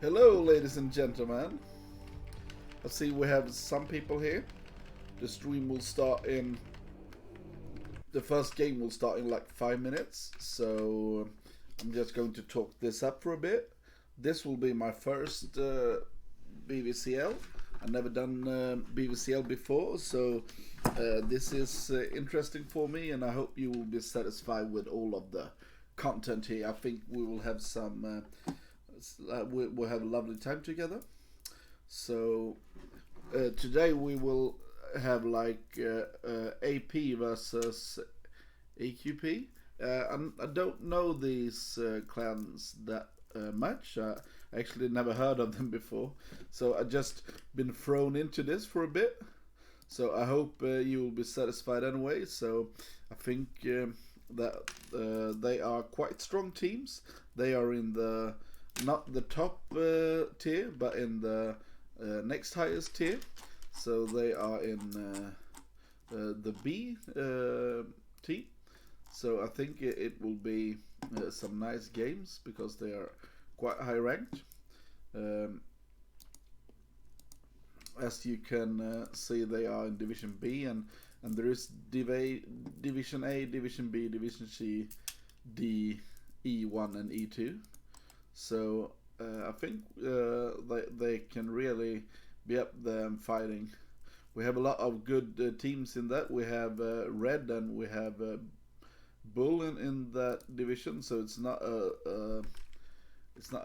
Hello, ladies and gentlemen. I see we have some people here. The stream will start in. The first game will start in like 5 minutes, so I'm just going to talk this up for a bit. This will be my first BWCL. I've never done BWCL before, so this is interesting for me, and I hope you will be satisfied with all of the content here. I think we will have some. We'll have a lovely time together. So today we will have like AP versus aQp. I don't know these clans that much. I actually never heard of them before, so I just been thrown into this for a bit. So I hope you will be satisfied anyway. So I think that they are quite strong teams. They are in the not the top tier, but in the next highest tier. So they are in the B team. So I think it will be some nice games because they are quite high ranked. As you can see, they are in Division B, and there is Division A, Division B, Division C, D, E1 and E2. So I think they can really be up there and fighting. We have a lot of good teams in that. We have Red and we have Bull in that division. So it's not a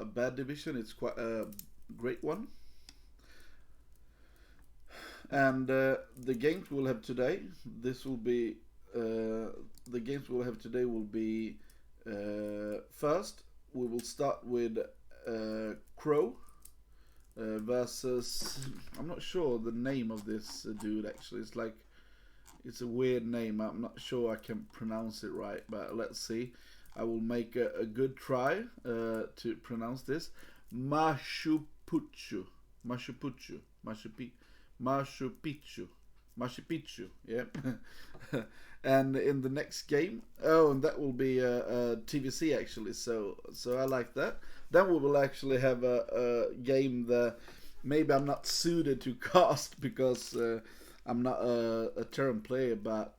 bad division. It's quite a great one. And the games we'll have today. This will be the games we'll have today will be first. We will start with Crow versus, I'm not sure the name of this dude actually. It's a weird name. I'm not sure I can pronounce it right, but let's see. I will make a good try to pronounce this. Machu Picchu. Yeah. And in the next game, and that will be a TVC actually. So I like that. Then we will actually have a game that maybe I'm not suited to cast because I'm not a Terran player, but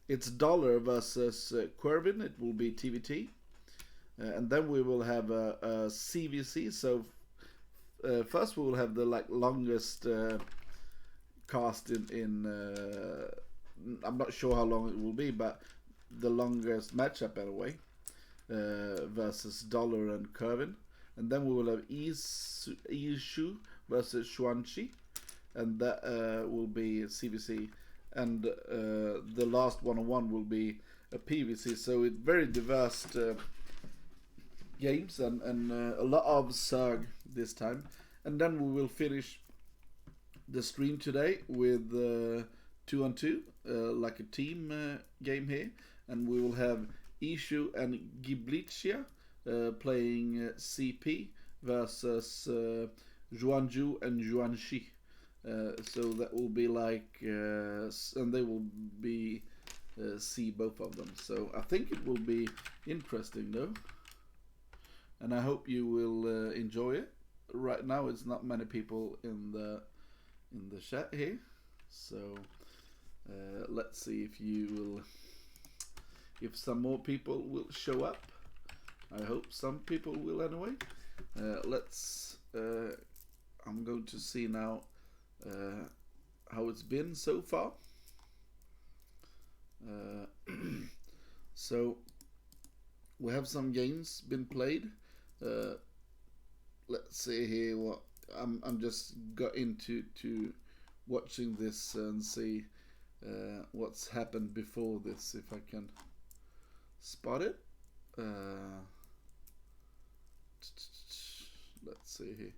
it's Dollar versus Quervin. It will be TVT, and then we will have a CVC. So first we will have the longest cast in I'm not sure how long it will be, but the longest matchup anyway, versus Dollar and Curvin. And then we will have Ishu versus Xuanxi, and that will be CVC. And the last one-on-one will be a PVC. So it's very diverse games and a lot of Zerg this time. And then we will finish the stream today with 2-on-2, like a team game here, and we will have Ishu and Giblicia playing CP versus Zhuanzhu and Zhuanxi. So that will be like, and they will be C, both of them. So I think it will be interesting though, and I hope you will enjoy it. Right now, it's not many people in the chat here, so let's see if some more people will show up. I hope some people will anyway. I'm going to see now how it's been so far. So we have some games been played. Let's see here what I'm just got into watching this and see what's happened before this, if I can spot it. Let's see here.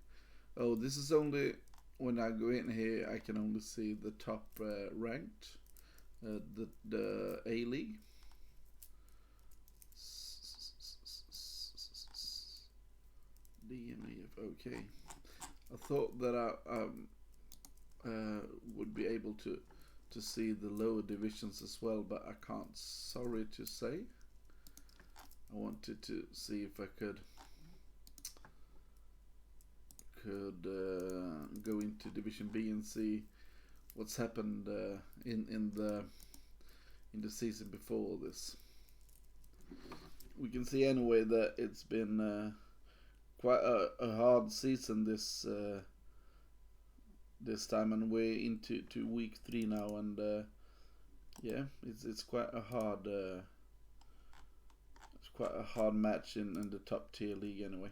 Oh, this is only when I go in here I can only see the top ranked, the A League. DMEF, okay. I thought that I would be able to see the lower divisions as well, but I can't. Sorry to say. I wanted to see if I could could go into Division B and see what's happened in the season before this. We can see anyway that it's been quite a hard season this time, and we're into week 3 now, and yeah, it's quite a hard match in the top tier league anyway.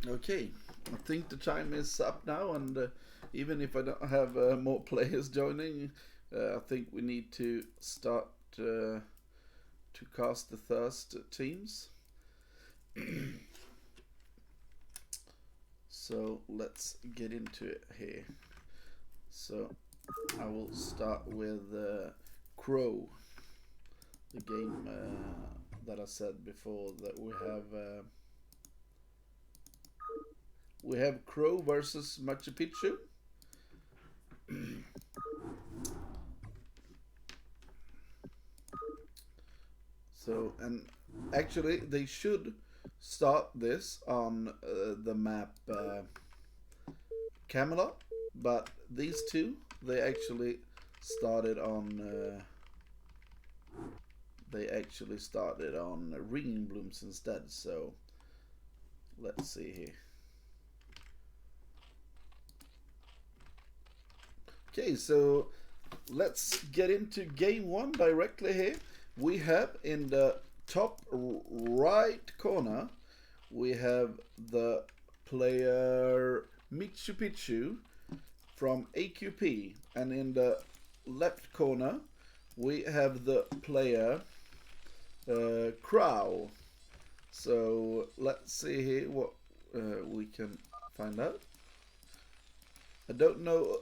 Okay, I think the time is up now, and even if I don't have more players joining, I think we need to start to cast the first teams. So let's get into it here. So I will start with Crow, the game that I said before that we have Crow versus Machu Picchu. So, and actually they should start this on the map Camelot, but these two, they actually started on Ringing Blooms instead. So let's see here. Okay, so let's get into game 1 directly here. We have in the top right corner, we have the player Machu Picchu from aQp, and in the left corner we have the player Crow. So let's see here what we can find out. I don't know,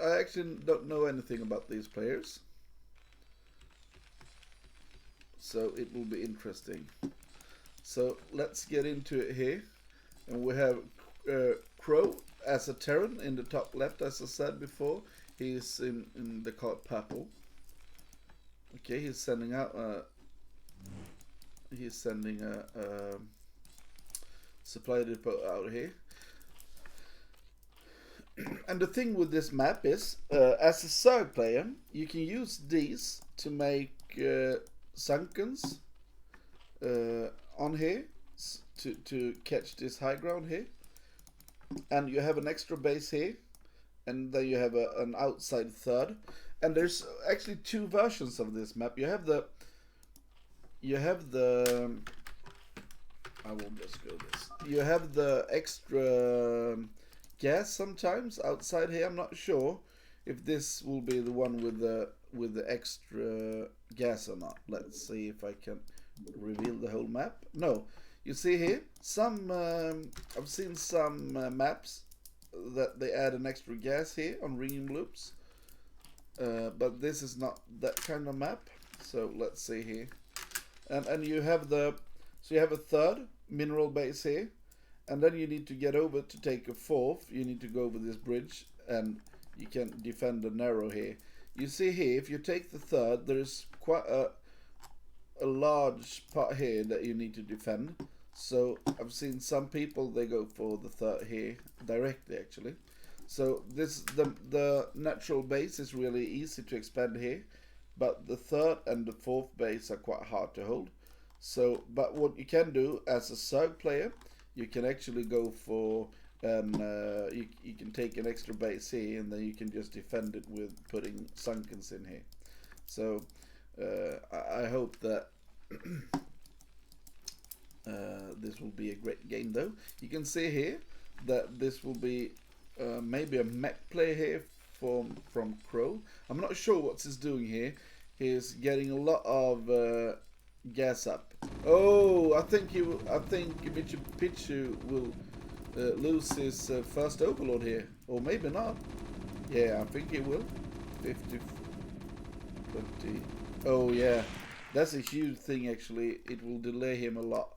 I actually don't know anything about these players, so it will be interesting. So let's get into it here, and we have Crow as a Terran in the top left, as I said before. He's in the color purple. Okay, he's sending out a supply depot out here. And the thing with this map is, as a Zerg player, you can use these to make sunkens on here to catch this high ground here, and you have an extra base here, and then you have an outside third. And there's actually 2 versions of this map. You have the I will just go this. You have the extra gas sometimes outside here. I'm not sure if this will be the one with the extra gas or not. Let's see if I can reveal the whole map. No, you see here some I've seen some maps that they add an extra gas here on Ringing Loops, but this is not that kind of map. So let's see here, and you have you have a third mineral base here, and then you need to get over to take a fourth. You need to go over this bridge, and you can defend the narrow here. You see here, if you take the third, there's quite a large part here that you need to defend. So I've seen some people, they go for the third here directly actually. So this the natural base is really easy to expand here, but the third and the fourth base are quite hard to hold. So, but what you can do as a Zerg player, you can actually go for you can take an extra base here, and then you can just defend it with putting sunkens in here. So I hope that this will be a great game though. You can see here that this will be maybe a mech play here from Crow. I'm not sure what he's doing here. He's getting a lot of gas up. Oh, I think Machu Picchu will lose his first overlord here, or maybe not. Yeah, I think he will. 50, 20. Oh yeah, that's a huge thing actually. It will delay him a lot.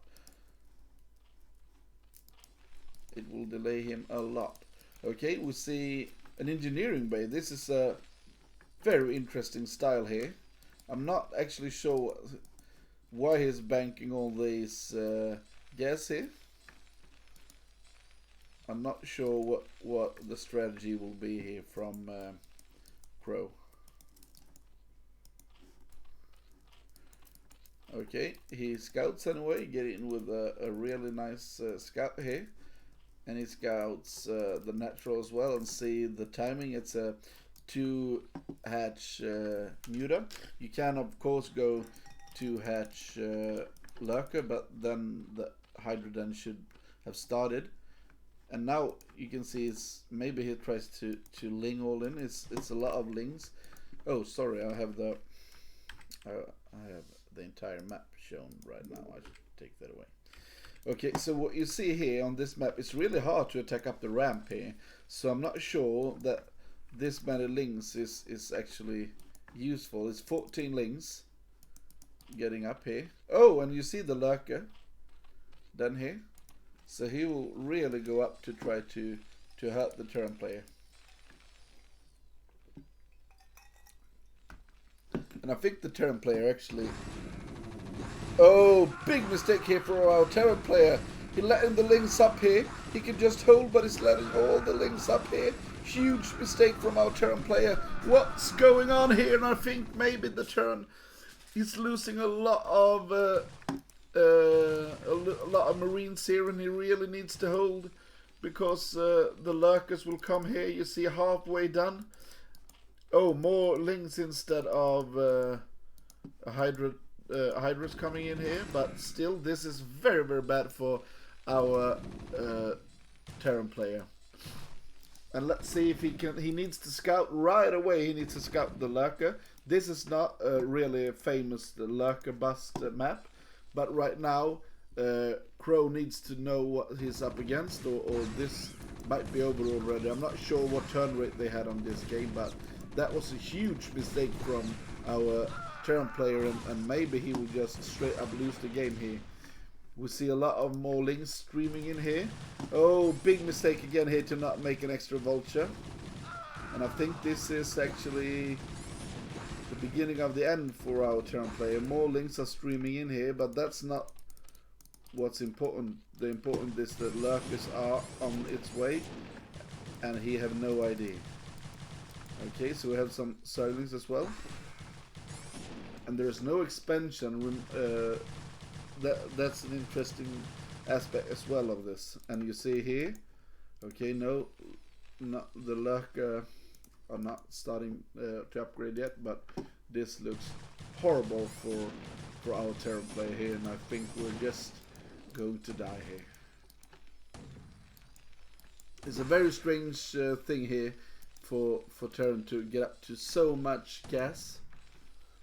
It will delay him a lot. Okay, we see an engineering bay. This is a very interesting style here. I'm not actually sure why he's banking all these gas here. I'm not sure what the strategy will be here from Crow. Okay, he scouts anyway, getting with a really nice scout here. And he scouts the natural as well, and see the timing. It's a 2 hatch muta. You can of course go 2 hatch lurker, but then the Hydroden should have started. And now you can see it's maybe he tries to ling all in. It's a lot of lings. Oh, sorry, I have the entire map shown right now. I should take that away. Okay, so what you see here on this map, it's really hard to attack up the ramp here. So I'm not sure that this many lings is actually useful. It's 14 lings getting up here. Oh, and you see the lurker down here. So he will really go up to try to hurt the Terran player. And I think the Terran player actually... Oh, big mistake here for our Terran player. He letting the lings up here. He can just hold, but he's letting all the lings up here. Huge mistake from our Terran player. What's going on here? And I think maybe the Terran is losing a lot of Marines here, and he really needs to hold because the lurkers will come here. You see, halfway done. Oh, more lings instead of a Hydra's coming in here, but still this is very, very bad for our Terran player. And let's see if he can. He needs to scout right away. He needs to scout the lurker. This is not a really famous lurker bust map, but right now Crow needs to know what he's up against, or this might be over already. I'm not sure what turn rate they had on this game, but that was a huge mistake from our Terran player, and maybe he will just straight up lose the game here. We see a lot of more lings streaming in here. Oh, big mistake again here to not make an extra vulture. And I think this is actually the beginning of the end for our Terran player. More lings are streaming in here, but that's not what's important. The important is that lurkers are on its way, and he have no idea. Okay, so we have some Zerglings as well. And there is no expansion. That's an interesting aspect as well of this. And you see here, okay, no, not the lurker are not starting to upgrade yet, but this looks horrible for our Terran player here, and I think we're just going to die here. It's a very strange thing here for Terran to get up to so much gas.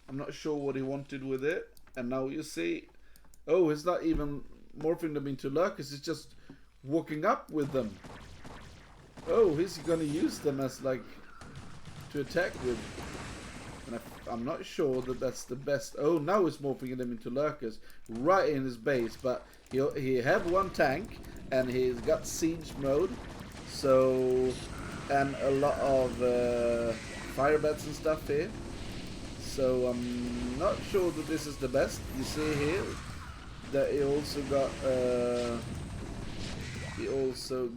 I'm not sure what he wanted with it. And now you see, oh, he's not even morphing them into lurkers, he's just walking up with them. Oh, he's gonna use them as like to attack with. And I'm not sure that that's the best. Oh, now he's morphing them into lurkers right in his base, but he have one tank and he's got siege mode, so, and a lot of fire bats and stuff here. So I'm not sure that this is the best. You see here that he also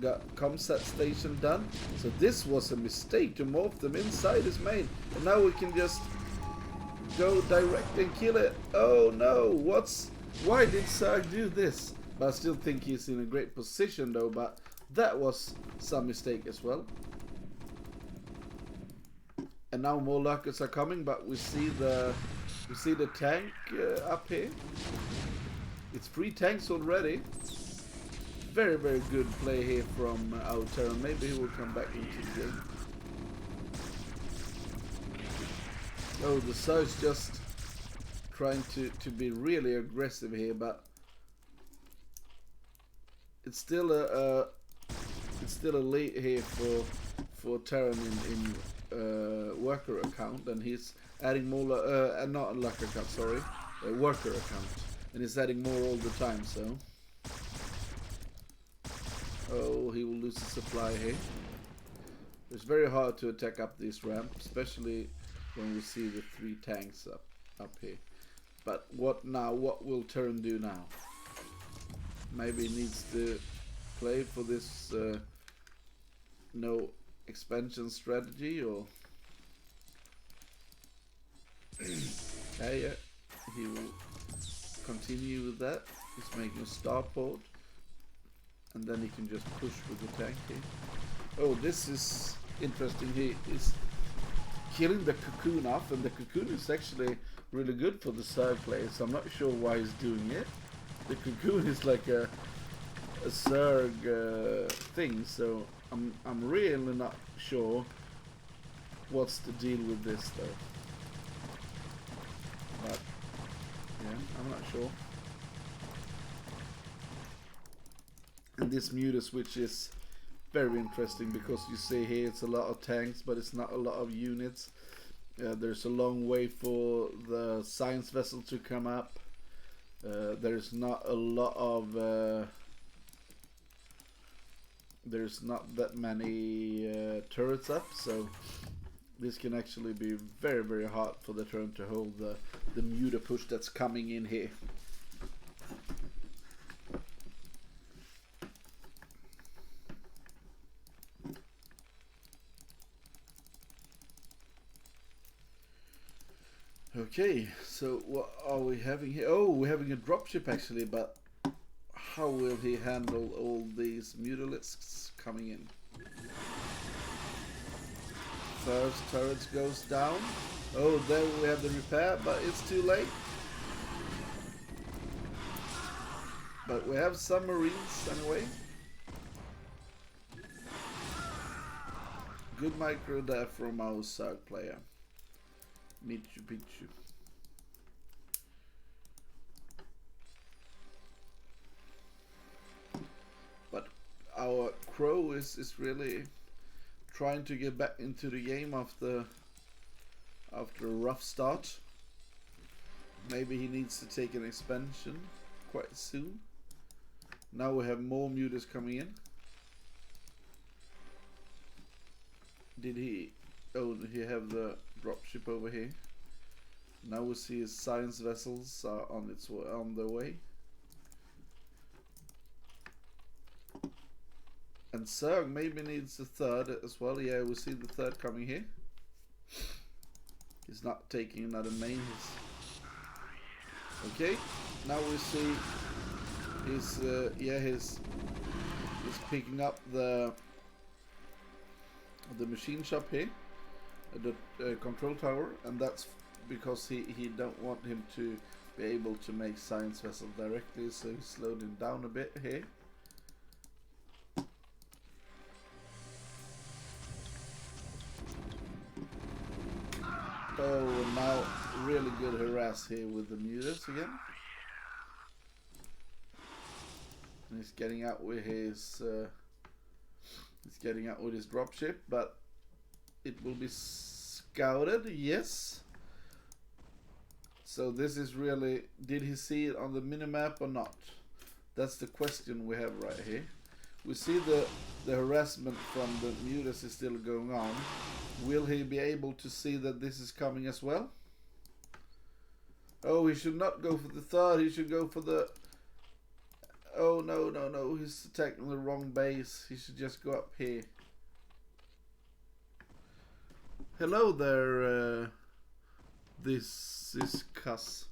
got comsat station done. So this was a mistake to morph them inside his main, and now we can just go direct and kill it. Oh no, why did Sarg do this? But I still think he's in a great position though, but that was some mistake as well. And now more lurkers are coming, but we see the tank up here. It's 3 tanks already. Very, very good play here from our Terran. Maybe he will come back into the game. Oh, the Surge just trying to be really aggressive here, but it's still a lead here for Terran in worker account, and he's adding more not a luck account, sorry, a worker account, and he's adding more all the time. So oh, he will lose the supply here. It's very hard to attack up this ramp, especially when we see the 3 tanks up here. But what will Terran do now? Maybe he needs to play for this no expansion strategy or yeah, he will continue with that. He's making a starport, and then he can just push with the tank here. Oh, this is interesting. He is killing the cocoon off, and the cocoon is actually really good for the Zerg players. I'm not sure why he's doing it. The cocoon is like a Zerg thing, so I'm really not sure what's the deal with this though. But yeah, I'm not sure. And this muter switch is very interesting because you see here it's a lot of tanks, but it's not a lot of units. There's a long way for the science vessel to come up. There's not a lot of there's not that many turrets up, so this can actually be very, very hard for the turret to hold the muter push that's coming in here. Okay, so what are we having here? Oh, we're having a dropship actually, but how will he handle all these mutalisks coming in? First turret goes down. Oh, there we have the repair, but it's too late. But we have some marines anyway. Good micro there from our Zerg player. Michu Pichu. But our Crow is really trying to get back into the game after a rough start. Maybe he needs to take an expansion quite soon. Now we have more muters coming in. Did he? Oh, he have the dropship over here. Now we see his science vessels are on their way. And Zerg maybe needs a third as well. Yeah, we see the third coming here. He's not taking another main. Okay, now we see he's picking up the machine shop here, the control tower, and that's because he don't want him to be able to make science vessel directly, so he slowed him down a bit here. Oh, now really good harass here with the muters again. And he's getting out with his dropship, but it will be scouted. Yes. So this is really, did he see it on the minimap or not? That's the question we have right here. We see the harassment from the muters is still going on. Will he be able to see that this is coming as well? Oh, he should not go for the third. He should go for the... Oh, no. He's attacking the wrong base. He should just go up here. Hello there, this is Cuss.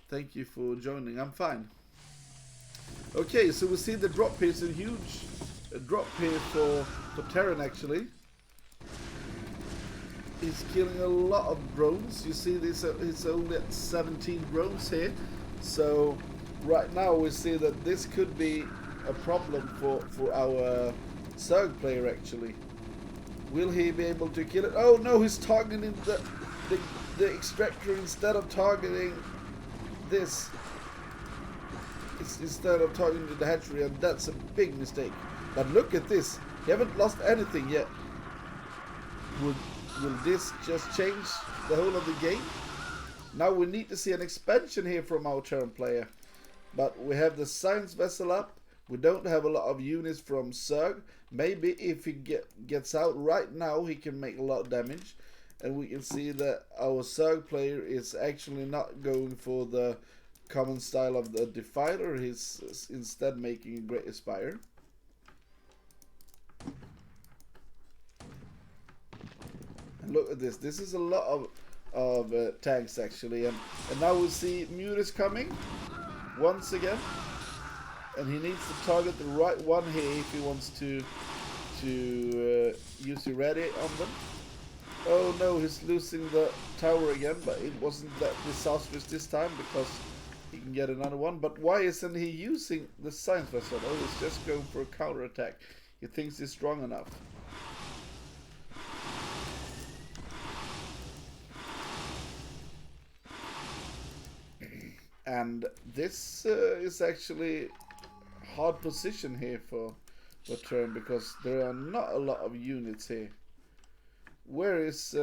Thank you for joining. I'm fine. Okay, so we see the drop here. It's a huge drop here for Terran actually. He's killing a lot of drones. You see this, it's only at 17 drones here. So right now we see that this could be a problem for our Zerg player actually. Will he be able to kill it? Oh no, he's targeting the extractor instead of targeting this. Instead of targeting the hatchery, and that's a big mistake. But look at this. He haven't lost anything yet. Will this just change the whole of the game? Now we need to see an expansion here from our Terran player. But we have the science vessel up. We don't have a lot of units from Zerg. Maybe if he gets out right now, he can make a lot of damage. And we can see that our Zerg player is actually not going for the common style of the Defiler. He's instead making a Great Aspire. Look at this. This is a lot of tanks actually, and now we see Mutis coming once again, and he needs to target the right one here if he wants to use ready on them. Oh no, he's losing the tower again, but it wasn't that disastrous this time because he can get another one. But why isn't he using the science vessel? Oh, he's just going for a counter attack. He thinks he's strong enough. And this is actually hard position here for turn because there are not a lot of units here. Where is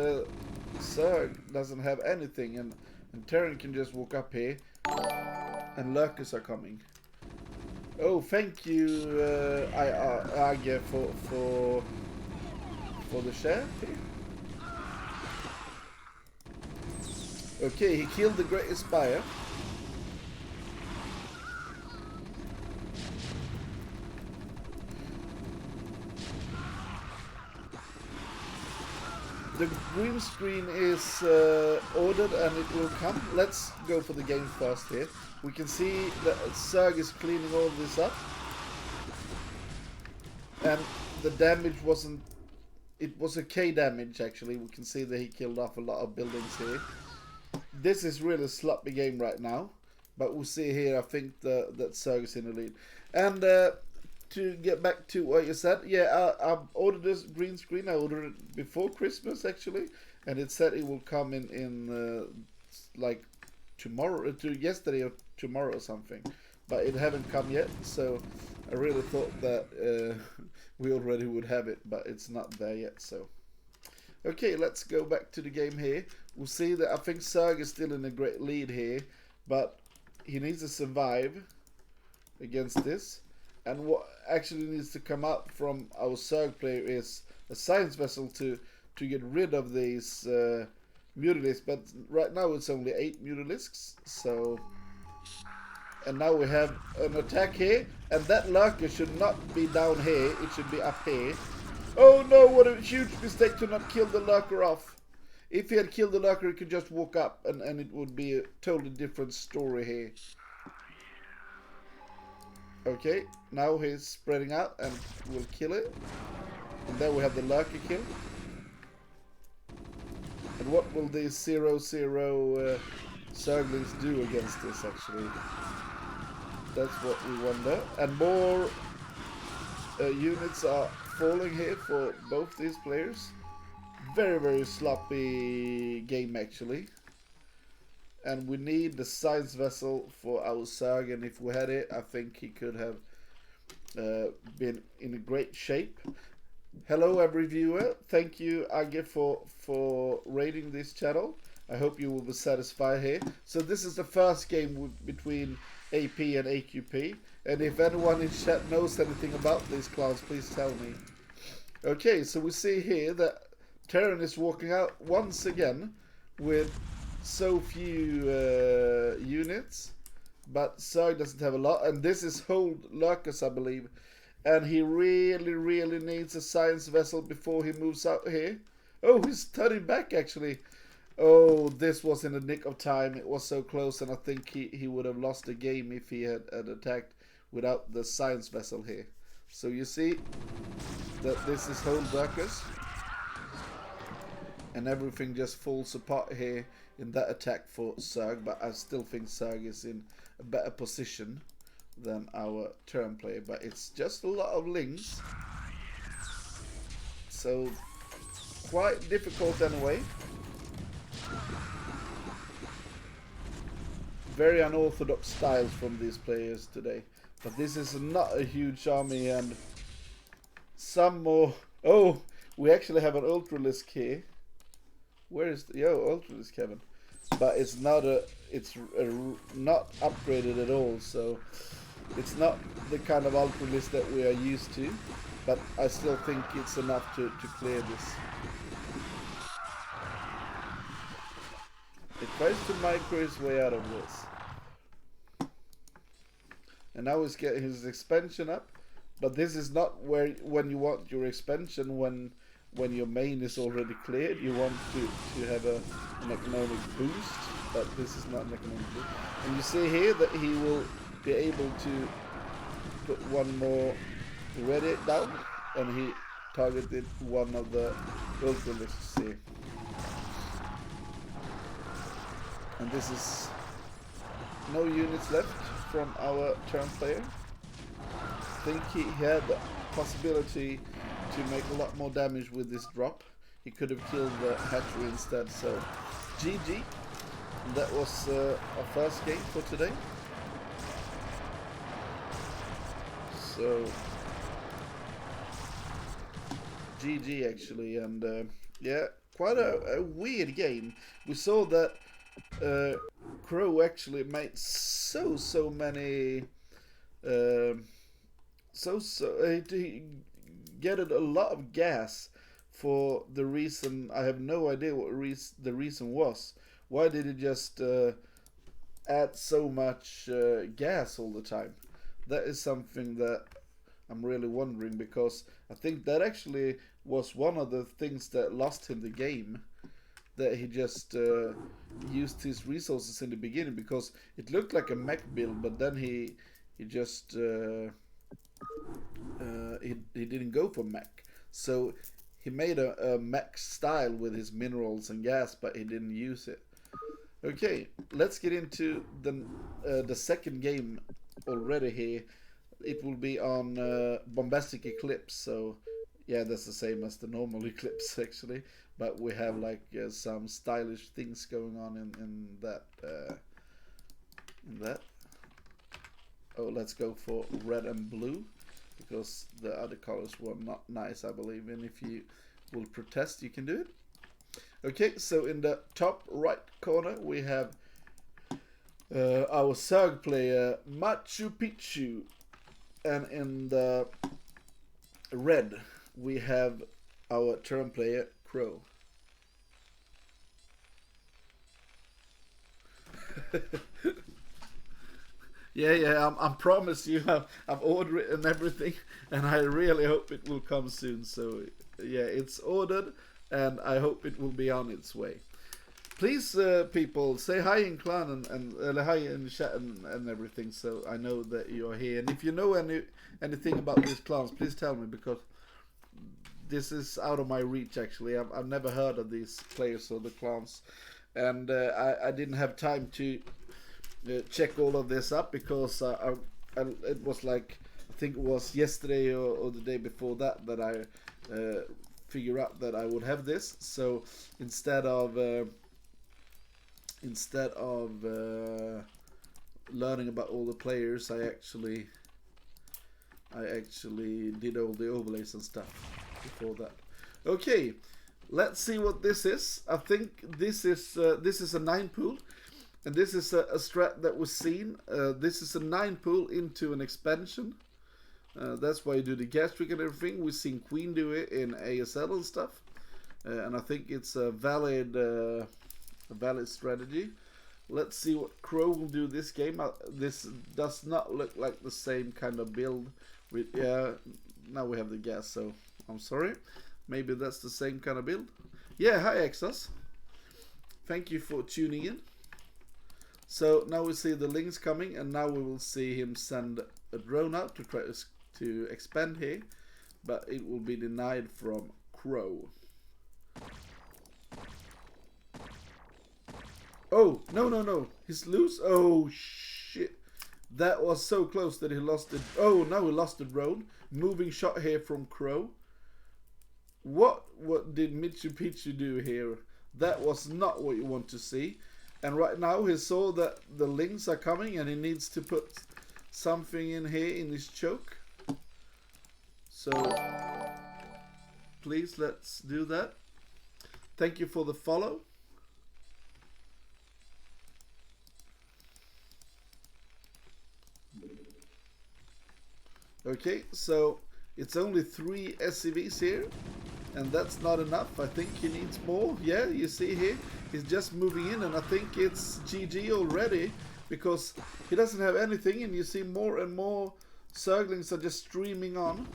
Zerg doesn't have anything, and Terran can just walk up here, and lurkers are coming. Oh, thank you, Age, for the share here. Okay, he killed the Great Spire. The green screen is ordered and it will come. Let's go for the game first here. We can see that Zerg is cleaning all this up. And the damage wasn't... It was a K damage actually. We can see that he killed off a lot of buildings here. This is really a sloppy game right now. But we'll see here, I think that Zerg is in the lead. And... to get back to what you said, yeah, I ordered this green screen. I ordered it before Christmas actually, and it said it will come in like tomorrow, yesterday or tomorrow or something, but it haven't come yet. So I really thought that we already would have it, but it's not there yet. So okay, let's go back to the game here. We'll see that I think Zerg is still in a great lead here, but he needs to survive against this. And what actually needs to come out from our Zerg player is a science vessel to get rid of these mutilisks. But right now it's only 8 mutilisks. So, and now we have an attack here, and that lurker should not be down here. It should be up here. Oh no! What a huge mistake to not kill the lurker off. If he had killed the lurker, he could just walk up, and it would be a totally different story here. Okay, now he's spreading out and we'll kill it. And then we have the lurker kill. And what will these 0-0 Zerglings do against this actually? That's what we wonder. And more units are falling here for both these players. Very, very sloppy game actually. And we need the science vessel for our Zerg, and if we had it, I think he could have been in a great shape. Hello every viewer, thank you Age for raiding this channel. I hope you will be satisfied here. So this is the first game between AP and aQp, and if anyone in chat knows anything about these clowns, please tell me. Okay, so we see here that Terran is walking out once again with so few units, but Zerg doesn't have a lot, and this is hold lurkers, I believe, and he really needs a science vessel before he moves out here. Oh, he's turning back actually. Oh, this was in the nick of time. It was so close, and I think he would have lost the game if he had attacked without the science vessel here. So you see that this is hold lurkers, and everything just falls apart here in that attack for Zerg, but I still think Zerg is in a better position than our Terran player, but it's just a lot of links, so quite difficult anyway. Very unorthodox styles from these players today, but this is not a huge army, and some more. Oh, we actually have an Ultralisk here. Where is the Ultralisk, Kevin? But it's not not upgraded at all, so it's not the kind of Ultralisk that we are used to, but I still think it's enough to clear this. It tries to micro his way out of this. And now he's getting his expansion up, but this is not when you want your expansion, when when your main is already cleared, you want to have an economic boost, but this is not an economic boost. And you see here that he will be able to put one more ready down, and he targeted one of the ultra, let's see. And this is no units left from our turn player. I think he had the possibility to make a lot more damage with this drop. He could have killed the hatchery instead, so GG. That was our first game for today. So GG actually, and yeah, quite a weird game. We saw that Crow actually made so many he gathered a lot of gas for the reason I have no idea what the reason was. Why did he just add so much gas all the time? That is something that I'm really wondering, because I think that actually was one of the things that lost him the game. That he just used his resources in the beginning, because it looked like a mech build, but then he just he didn't go for mech. So he made a mech style with his minerals and gas, but he didn't use it. Okay, let's get into the second game already here. It will be on Bombastic Eclipse, so yeah, that's the same as the normal Eclipse actually, but we have like some stylish things going on in that. Oh, let's go for red and blue, because the other colors were not nice, I believe, and if you will protest, you can do it. Okay, so in the top right corner we have our Zerg player Machu Picchu, and in the red we have our turn player Crow. Yeah, I promise you, I've ordered it and everything, and I really hope it will come soon. So yeah, it's ordered, and I hope it will be on its way. Please, people, say hi in clan and hi in the chat and everything, so I know that you are here. And if you know anything about these clans, please tell me, because this is out of my reach actually. I've never heard of these players or the clans, and I didn't have time to check all of this up, because it was like, I think it was yesterday or the day before that I figured out that I would have this. So instead of learning about all the players, I actually did all the overlays and stuff before that. Okay, let's see what this is. I think this is a 9 pool. And this is a strat that was seen. This is a 9 pool into an expansion. That's why you do the gas trick and everything. We've seen Queen do it in ASL and stuff. And I think it's a valid strategy. Let's see what Crow will do this game. This does not look like the same kind of build. Yeah, now we have the gas, so I'm sorry. Maybe that's the same kind of build. Yeah, hi Exas. Thank you for tuning in. So now we see the links coming, and now we will see him send a drone out to try to expand here, but it will be denied from Crow. Oh, no, he's loose. Oh shit, that was so close that he lost it. Oh, now he lost the drone. Moving shot here from Crow. What did Machu Picchu do here? That was not what you want to see. And right now he saw that the links are coming, and he needs to put something in here in his choke. So please, let's do that. Thank you for the follow. Okay, so it's only 3 SCVs here, and that's not enough. I think he needs more. Yeah, you see here, he's just moving in, and I think it's GG already, because he doesn't have anything, and you see more and more Zerglings are just streaming on.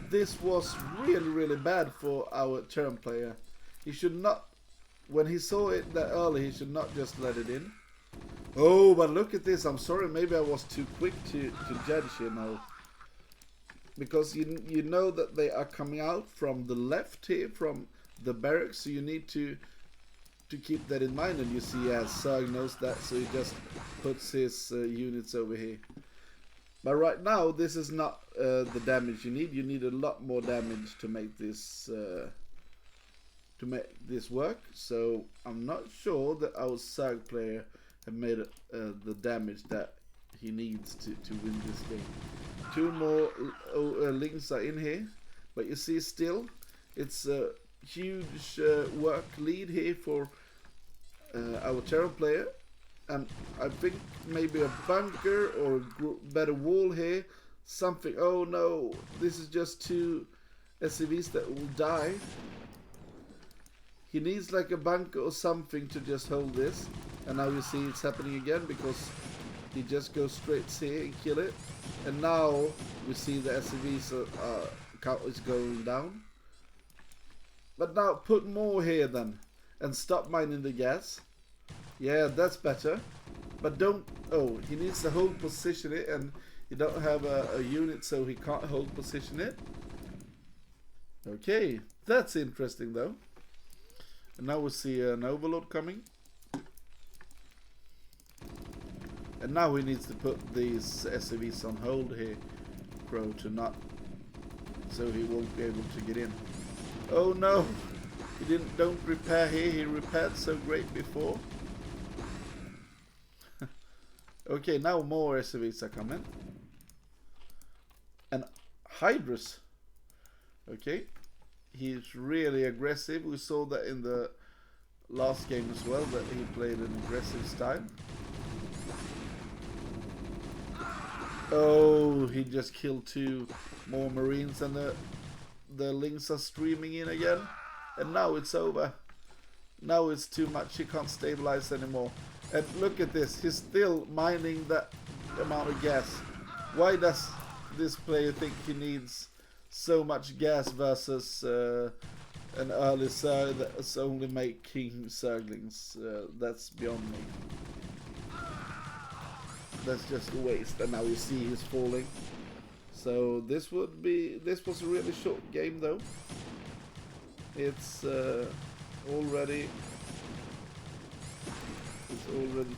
this was really bad for our turn player. He should not, when he saw it that early, he should not just let it in. Oh, but look at this. I'm sorry, maybe I was too quick to judge, you know. Because you know that they are coming out from the left here, from the barracks, so you need to keep that in mind. And you see, yeah, Zerg knows that, so he just puts his units over here. But right now, this is not the damage you need. You need a lot more damage to make this work. So I'm not sure that our Zerg player have made the damage that he needs to win this game. 2 more links are in here, but you see still, it's a huge work lead here for our terror player. And I think maybe a bunker or a better wall here, something. Oh no, this is just 2 SCVs that will die. He needs like a bunker or something to just hold this. And now you see it's happening again because he just goes straight here and kill it. And now we see the SCVs count is going down. But now put more here then and stop mining the gas. Yeah, that's better. But don't... Oh, he needs to hold position it, and you don't have a unit, so he can't hold position it. Okay, that's interesting though. And now we see an overload coming. And now he needs to put these SCVs on hold here, Crow, to not... So he won't be able to get in. Oh no! He don't repair here, he repaired so great before. Okay, now more SCVs are coming. And Hydrus. Okay. He's really aggressive. We saw that in the last game as well, that he played an aggressive style. Oh, he just killed 2 more Marines, and the links are streaming in again. And now it's over. Now it's too much. He can't stabilize anymore. And look at this, he's still mining that amount of gas. Why does this player think he needs so much gas versus an early Zerg that's only making Zerglings? That's beyond me. That's just a waste. And now you see he's falling. So this was a really short game though. It's already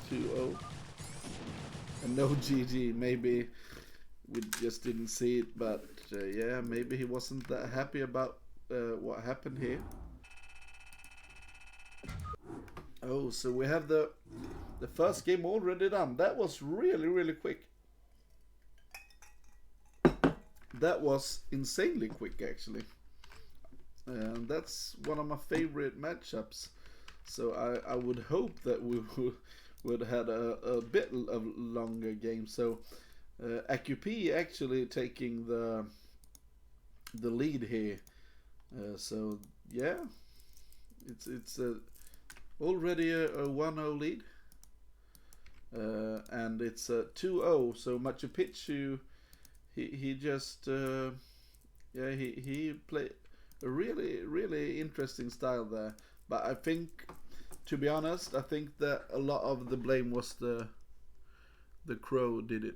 2-0 and no GG. Maybe we just didn't see it, but yeah, maybe he wasn't that happy about what happened here. Oh, so we have the first game already done. That was really quick. That was insanely quick actually. And that's one of my favorite matchups. So I would hope that we would have had a bit of longer game. So aQp actually taking the lead here. So yeah, it's already a 1-0 lead, and it's a 2-0. So Machu Picchu, he just yeah, he played a really interesting style there. But I think, to be honest, I think that a lot of the blame was the Crow did it.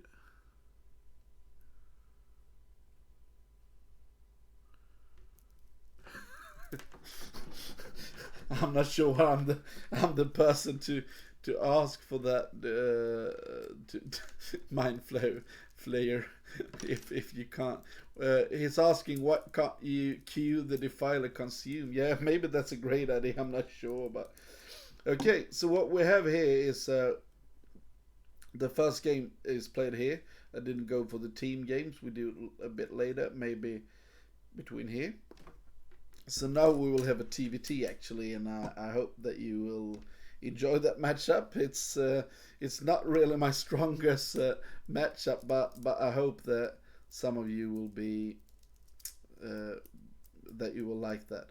I'm not sure I'm the person to ask for that mind flayer if you can't. He's asking what can't you queue the defiler consume. Yeah, maybe that's a great idea. I'm not sure, but okay. So what we have here is the first game is played here. I didn't go for the team games. We do a bit later, maybe between here. So now we will have a TVT actually, and I hope that you will enjoy that matchup. It's not really my strongest matchup, but I hope that some of you will be that you will like that.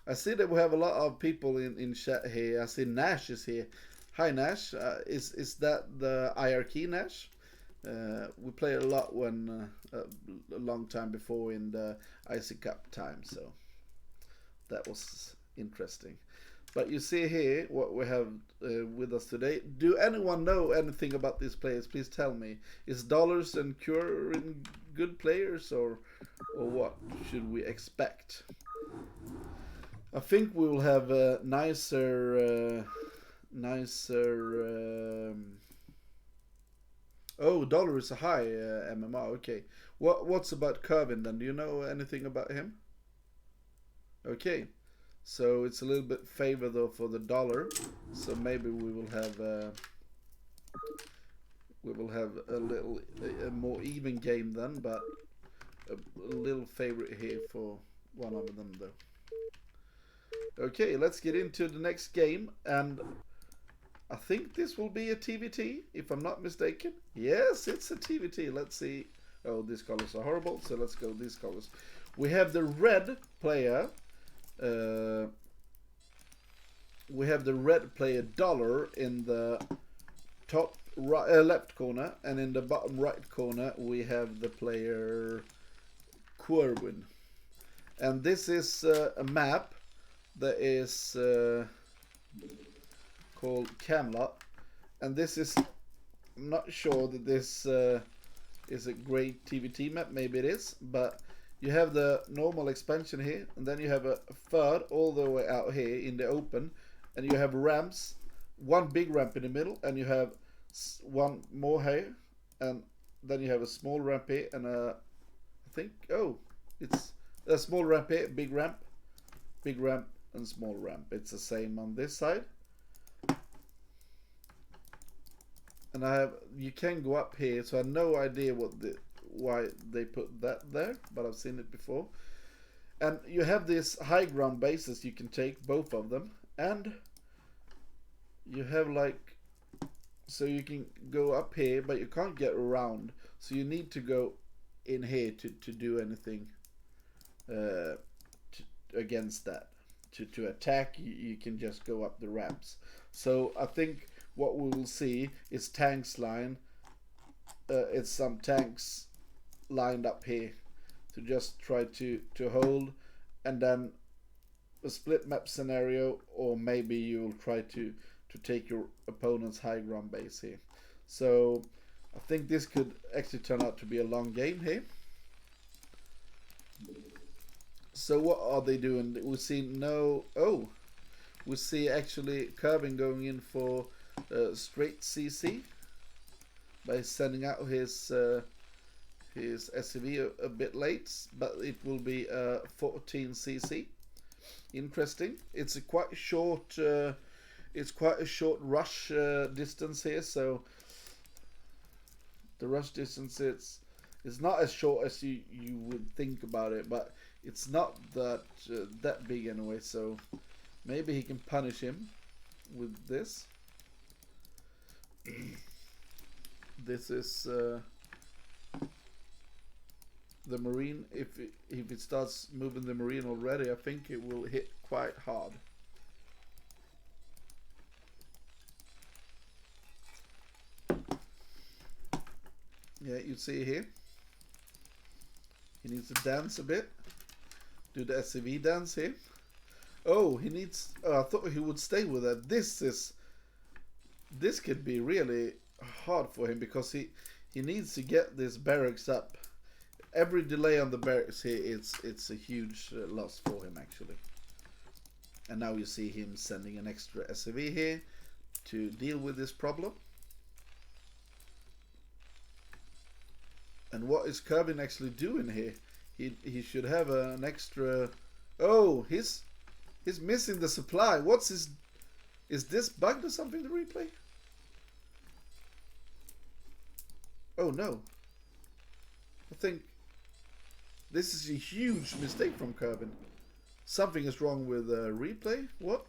I see that we have a lot of people in chat here. I see Nash is here. Hi Nash. Is that the IRK Nash? We played a lot when a long time before in the aQp time, so that was interesting. But you see here what we have with us today. Do anyone know anything about these players? Please tell me. Is Dollars and Curin good players, or what should we expect? I think we will have a nicer. Oh, Dollar is a high MMR. Okay. What's about Kervin then? Do you know anything about him? Okay. So it's a little bit favor though for the Dollar. So maybe we will have a little a more even game then, but a little favorite here for one of them though. Okay, let's get into the next game, and I think this will be a TVT, if I'm not mistaken. Yes, it's a TVT. Let's see. Oh, these colors are horrible, so let's go these colors. We have the red player. We have the red player Dollar in the top right, left corner, and in the bottom right corner we have the player Corwin. And this is a map that is called Camelot, and this is, I'm not sure that this is a great TVT map. Maybe it is, but you have the normal expansion here, and then you have a third all the way out here in the open, and you have ramps, one big ramp in the middle, and you have one more here, and then you have a small ramp here, and I think, oh, it's a small ramp here, big ramp, and small ramp. It's the same on this side. And you can go up here, so I have no idea why they put that there, but I've seen it before. And you have this high ground bases, you can take both of them, and you have like, so you can go up here, but you can't get around, so you need to go in here to do anything against that. To attack, you can just go up the ramps. So I think what we will see is tanks line. It's some tanks lined up here to just try to hold, and then a split map scenario, or maybe you'll try to take your opponent's high ground base here. So I think this could actually turn out to be a long game here. So what are they doing? We see we see actually Kervin going in for straight CC by sending out his SCV a bit late, but it will be 14 CC. Interesting. It's a quite short. It's quite a short rush distance here, so the rush distance is not as short as you would think about it, but it's not that big anyway. So maybe he can punish him with this. This is the Marine. If it starts moving the Marine already, I think it will hit quite hard. Yeah, you see here, he needs to dance a bit, do the SCV dance here. Oh, he needs, I thought he would stay with that. This could be really hard for him, because he needs to get this barracks up. Every delay on the barracks here, it's a huge loss for him actually. And now you see him sending an extra SCV here to deal with this problem. And what is Kervin actually doing here? He should have an extra. Oh, he's missing the supply. What's his? Is this bugged or something, the replay? Oh no. I think this is a huge mistake from Kervin. Something is wrong with replay. What?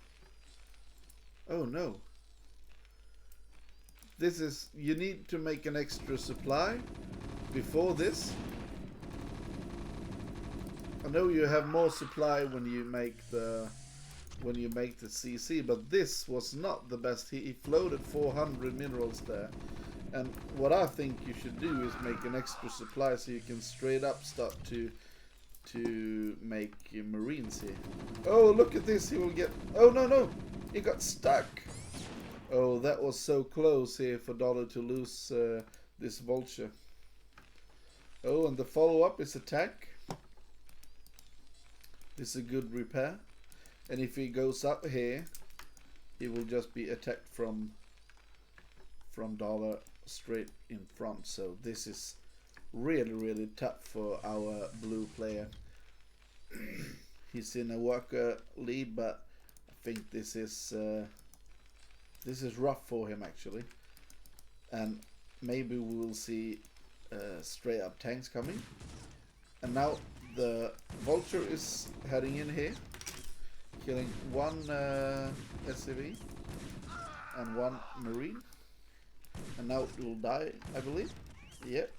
Oh no. This is, you need to make an extra supply before this. I know you have more supply when you make the CC, but this was not the best. He floated 400 minerals there, And what I think you should do is make an extra supply so you can straight up start to make marines here. Oh, look at this, he will get... Oh, no, he got stuck. Oh, that was so close here for Dollar to lose this vulture. Oh, and the follow-up is attack. This is a good repair. And if he goes up here, he will just be attacked from Dollar straight in front. So this is really tough for our blue player. He's in a worker lead, but I think this is rough for him actually. And maybe we will see straight up tanks coming. And now the vulture is heading in here, killing one SCV and one marine. And now it will die, I believe. Yep.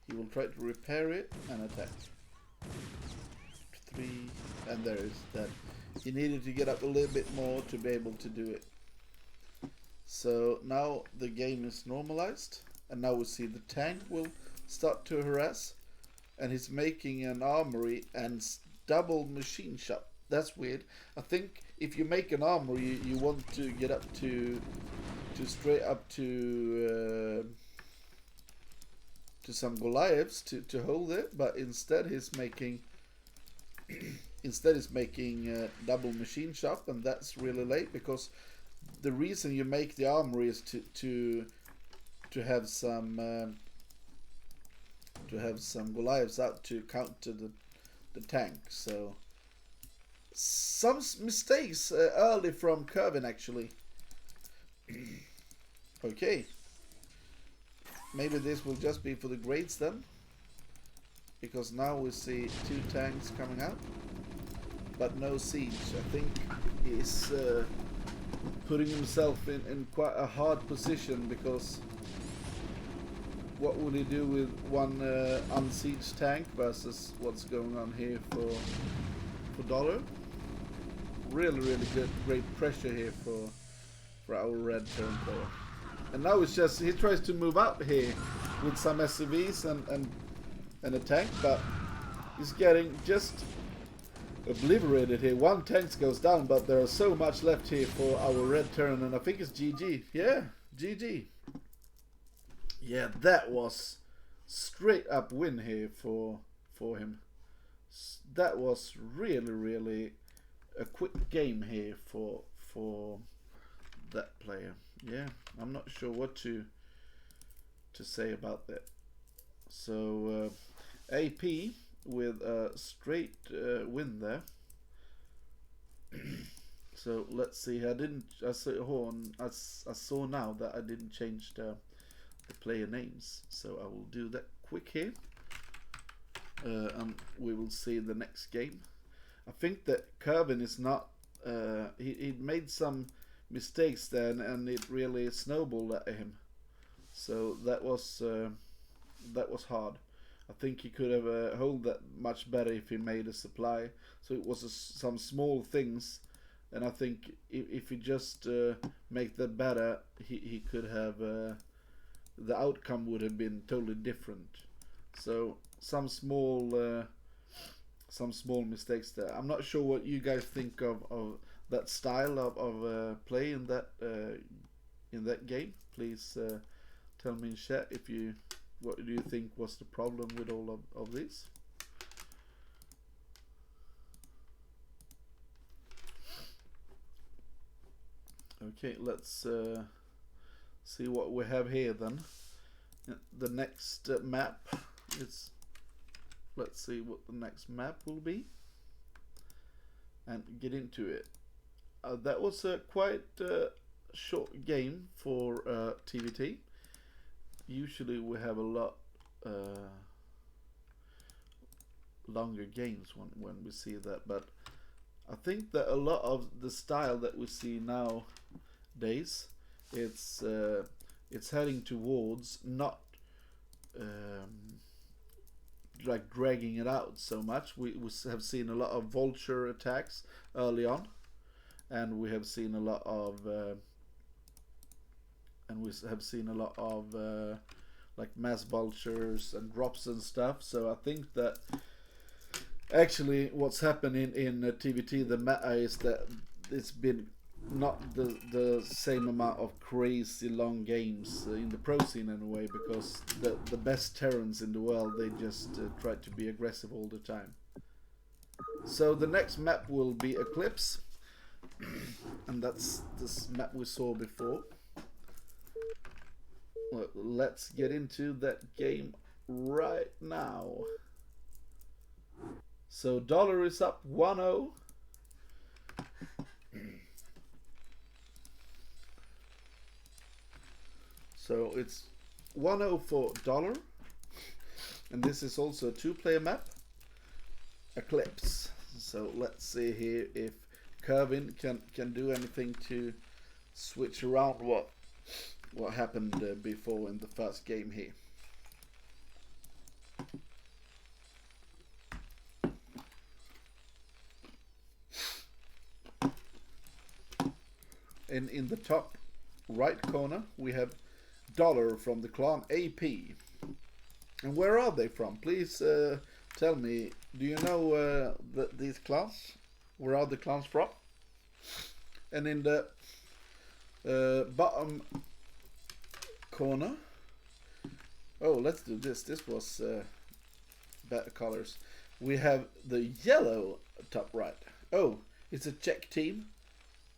He will try to repair it and attack. 3, and there is that. He needed to get up a little bit more to be able to do it. So now the game is normalized, and now we see the tank will start to harass, and he's making an armory and double machine shop. That's weird. I think if you make an armory, you want to get up to straight up to some Goliaths to hold it, but instead he's making double machine shop, and that's really late, because the reason you make the armory is to have some Goliaths out to counter the tank. So some mistakes early from Kervin actually. Okay, maybe this will just be for the grades then, because now we see 2 tanks coming out, but no siege. I think he's putting himself in quite a hard position, because what would he do with one unsieged tank versus what's going on here for Dollar? Really good, great pressure here for our red turn player. And now it's just, he tries to move out here with some SCVs and a tank, but he's getting just obliterated here. 1 tank goes down, but there is so much left here for our red turn, and I think it's GG. Yeah, GG. Yeah, that was straight up win here for him. That was really a quick game here for that player. Yeah, I'm not sure what to say about that. So AP with a straight win there. So let's see. I saw now that I didn't change the player names, so I will do that quick here, and we will see the next game. I think that Kervin is not. He made some mistakes then, and it really snowballed at him. So that was hard. I think he could have held that much better if he made a supply. So it was some small things, and I think if he just make that better, he could have. The outcome would have been totally different. So some small mistakes there. I'm not sure what you guys think of that style of play in that game. Please tell me in chat what do you think was the problem with all of this. Okay, let's see what we have here then. The next map is, let's see what the next map will be and get into it. That was a quite short game for TVT. Usually we have a lot longer games when we see that, but I think that a lot of the style that we see nowadays, it's heading towards not like dragging it out so much. We have seen a lot of vulture attacks early on, and we have seen a lot of and we have seen a lot of like mass vultures and drops and stuff. So I think that actually what's happening in TVT, the meta, is that it's been not the same amount of crazy long games in the pro scene anyway, because the best Terrans in the world, they just try to be aggressive all the time. So the next map will be Eclipse, and that's this map we saw before. Well, let's get into that game right now. So dollar is up 1-0. So it's 1-0 for dollar, and this is also a 2-player map, Eclipse. So let's see here if Kervin can do anything to switch around what happened before in the first game here. And in the top right corner we have dollar from the clan AP. And where are they from? Please tell me. Do you know these clans? Where are the clans from? And in the bottom corner, oh, let's do this. This was better colors. We have the yellow top right. Oh, it's a Czech team.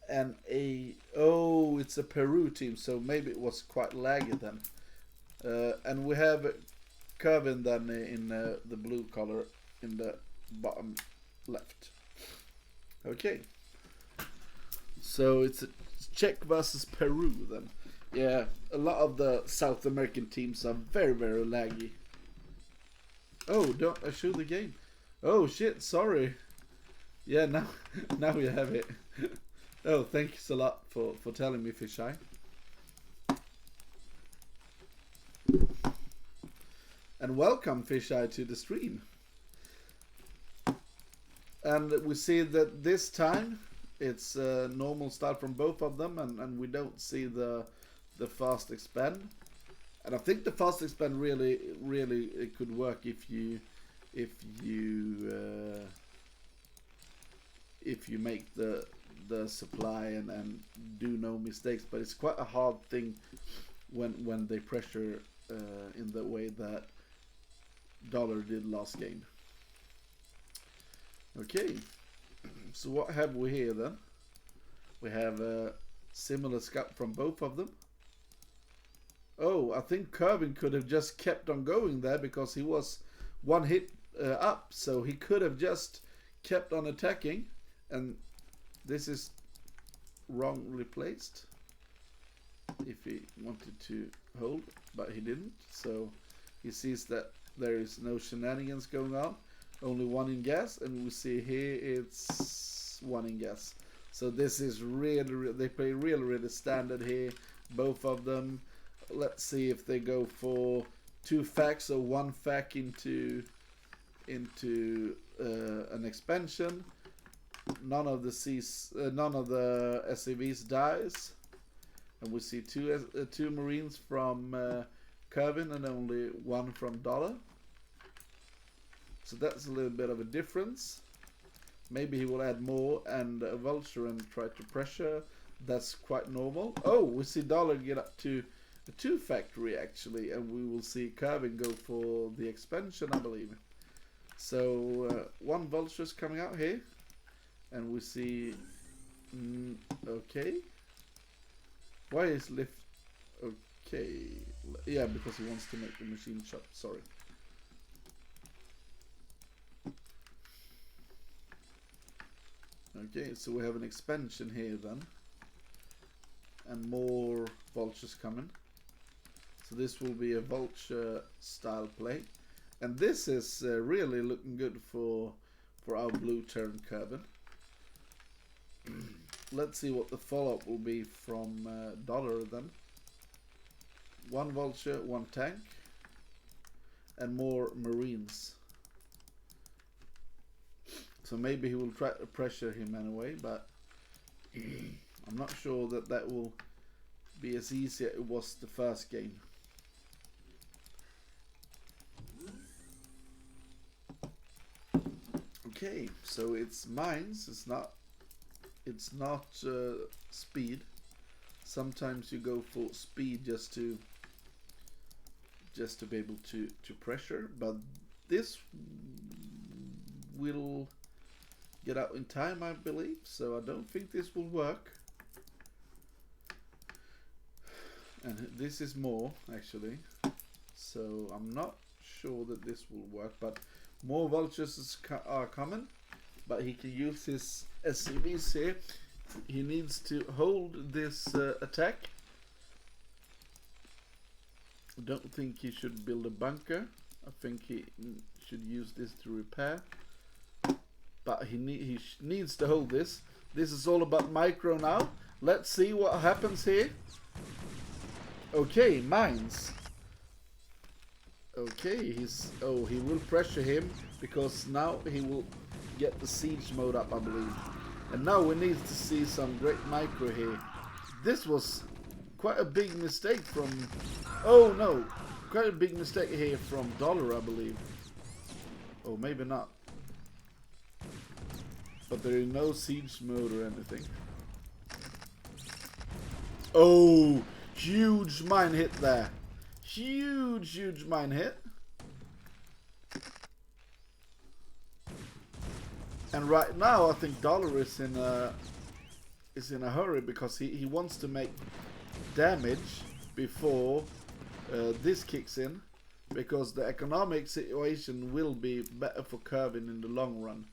And it's a Peru team, so maybe it was quite laggy then. And we have Kervin then in the blue color in the bottom left. Okay, so it's Czech versus Peru then. Yeah, a lot of the South American teams are very, very laggy. Oh, don't I show the game? Oh shit, sorry. Yeah, now we have it. Oh, thanks a lot for telling me, Fisheye. And welcome, Fisheye, to the stream. And we see that this time it's normal start from both of them, and we don't see the fast expand. And I think the fast expand really it could work if you make the supply and do no mistakes, but it's quite a hard thing when they pressure in the way that dollar did last game. Okay, so what have we here then? We have a similar scout from both of them. Oh, I think Kervin could have just kept on going there because he was one hit up, so he could have just kept on attacking, and this is wrongly placed if he wanted to hold, but he didn't. So he sees that there is no shenanigans going on, only one in gas, and we see here it's one in gas. So this is really, they play really standard here, both of them. Let's see if they go for 2 facts or 1 fac into an expansion. None of the SCVs dies, and we see two Marines from Kervin and only 1 from dollar. So that's a little bit of a difference. Maybe he will add more and a vulture and try to pressure. That's quite normal. Oh, we see dollar get up to a 2 factory actually, and we will see Kervin go for the expansion, I believe. So 1 vulture is coming out here. And we see, okay. Why is lift, okay. Yeah, because he wants to make the machine shop, sorry. Okay, so we have an expansion here then. And more vultures coming. So this will be a vulture style play. And this is really looking good for our blue Terran Kervin. Let's see what the follow-up will be from dollar then. 1 vulture, 1 tank, and more Marines. So maybe he will try to pressure him anyway, but I'm not sure that will be as easy as it was the first game. Okay, so it's mines. It's not speed. Sometimes you go for speed just to be able to pressure, but this will get out in time, I believe, so I don't think this will work. And this is more, actually, so I'm not sure that this will work, but more vultures are coming, but he can use his SCVs here. He needs to hold this attack. I don't think he should build a bunker. I think he should use this to repair. But he needs to hold this. This is all about micro now. Let's see what happens here. Okay, mines. Okay, he will pressure him because now he will get the siege mode up, I believe. And now we need to see some great micro here. This was quite a big mistake from... Oh no! Quite a big mistake here from Dollar, I believe. Oh, maybe not. But there is no siege mode or anything. Oh! Huge mine hit there. Huge mine hit. And right now I think Dollar is in a hurry because he wants to make damage before this kicks in, because the economic situation will be better for Kervin in the long run.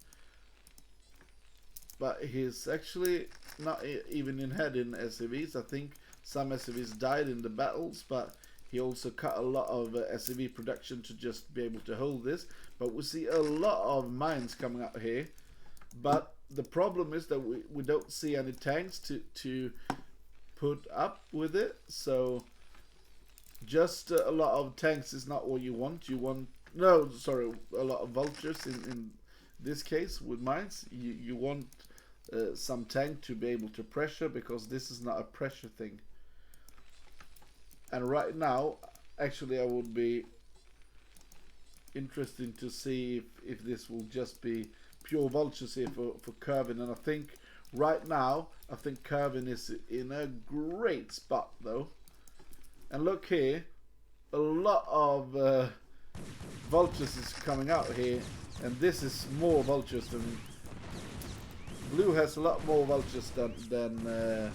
But he's actually not even in head in SCVs. I think some SCVs died in the battles, but he also cut a lot of SCV production to just be able to hold this. But we see a lot of mines coming out here. But the problem is that we don't see any tanks to put up with it. So just a lot of tanks is not what you want. You want, no, sorry, a lot of vultures in this case with mines. You want some tank to be able to pressure, because this is not a pressure thing. And right now, actually, I would be interested to see if this will just be pure vultures here for Kervin. And I think right now, I think Kervin is in a great spot though. And look here, a lot of vultures is coming out here, and this is more vultures than blue has. A lot more vultures than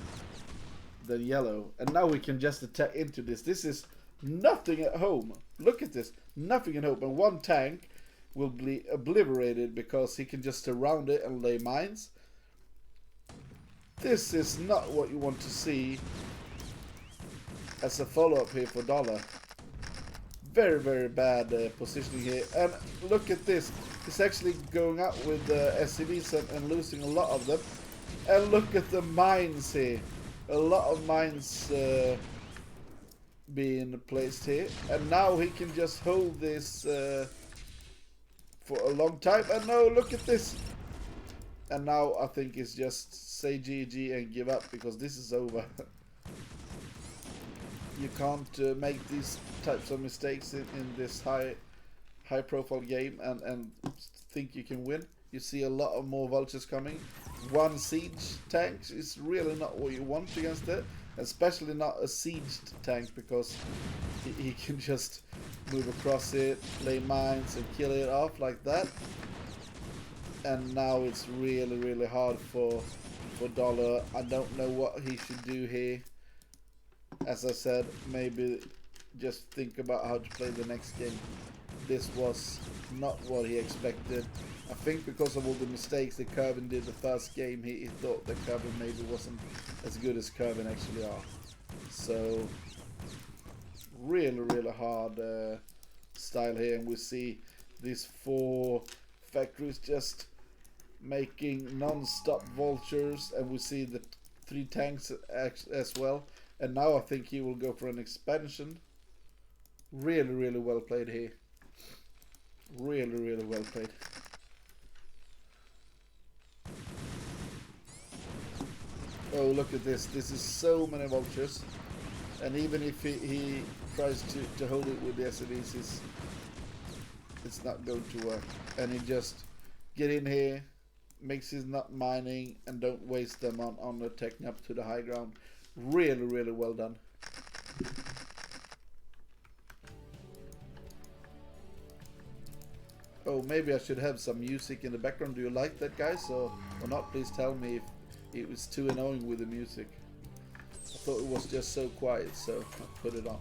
yellow. And now we can just attack into this. This is nothing at home. Look at this, nothing at home, and one tank will be obliterated because he can just surround it and lay mines. This is not what you want to see as a follow-up here for Dollar. Very bad positioning here. And look at this. He's actually going out with SCVs and losing a lot of them. And look at the mines here. A lot of mines being placed here. And now he can just hold this for a long time. And no, look at this. And now I think it's just say GG and give up, because this is over. You can't make these types of mistakes in this high profile game and think you can win. You see a lot of more vultures coming. One siege tank is really not what you want against it, especially not a sieged tank, because he can just move across it, lay mines and kill it off like that. And now it's really hard for Dollar. I don't know what he should do here. As I said, maybe just think about how to play the next game. This was not what he expected. I think because of all the mistakes that Kervin did the first game, he thought that Kervin maybe wasn't as good as Kervin actually are. So really hard style here, and we see these 4 factories just making non-stop vultures, and we see the 3 tanks as well. And now I think he will go for an expansion. Really well played here. Really well played. Oh, look at this. This is so many vultures. And even if he tries to hold it with the SMEs, it's not going to work. And he just get in here, makes his nut mining, and don't waste them on the taking up to the high ground. Really, really well done. Oh, maybe I should have some music in the background. Do you like that, guys? Or not? Please tell me if it was too annoying with the music. I thought it was just so quiet, so I put it on.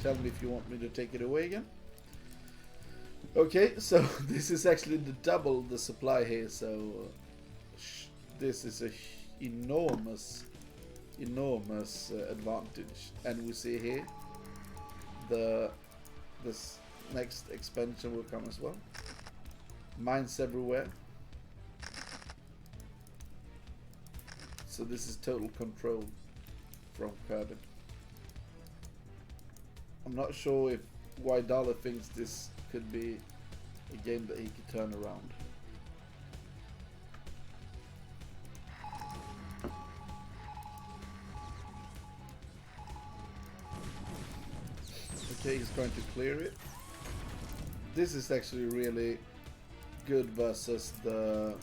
Tell me if you want me to take it away again. Okay, so this is actually double the supply here, so this is a enormous advantage. And we see here this next expansion will come as well. Mines everywhere. So this is total control from Kerbin. I'm not sure why Dollar thinks this could be a game that he could turn around. Okay, he's going to clear it. This is actually really good versus the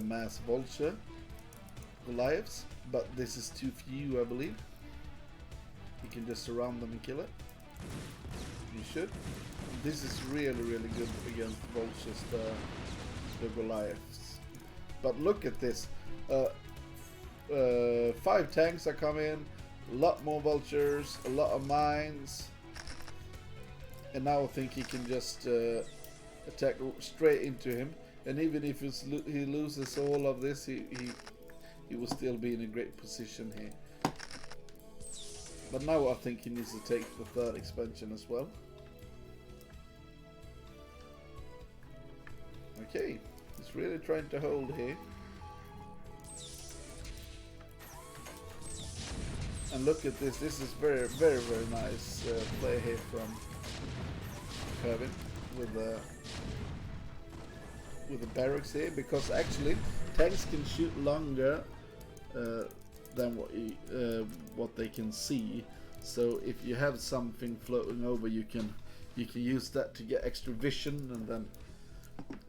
mass vulture Goliaths, but this is too few, I believe. You can just surround them and kill it. You should. This is really, really good against vultures, the Goliaths. But look at this. 5 tanks are coming, a lot more vultures, a lot of mines. And now I think he can just attack straight into him. And even if he loses all of this, he will still be in a great position here. But now I think he needs to take the 3rd expansion as well. Okay, he's really trying to hold here. And look at this. This is very, very, very nice play here from Kerbin with the barracks here, because actually tanks can shoot longer than what they can see. So if you have something floating over, you can use that to get extra vision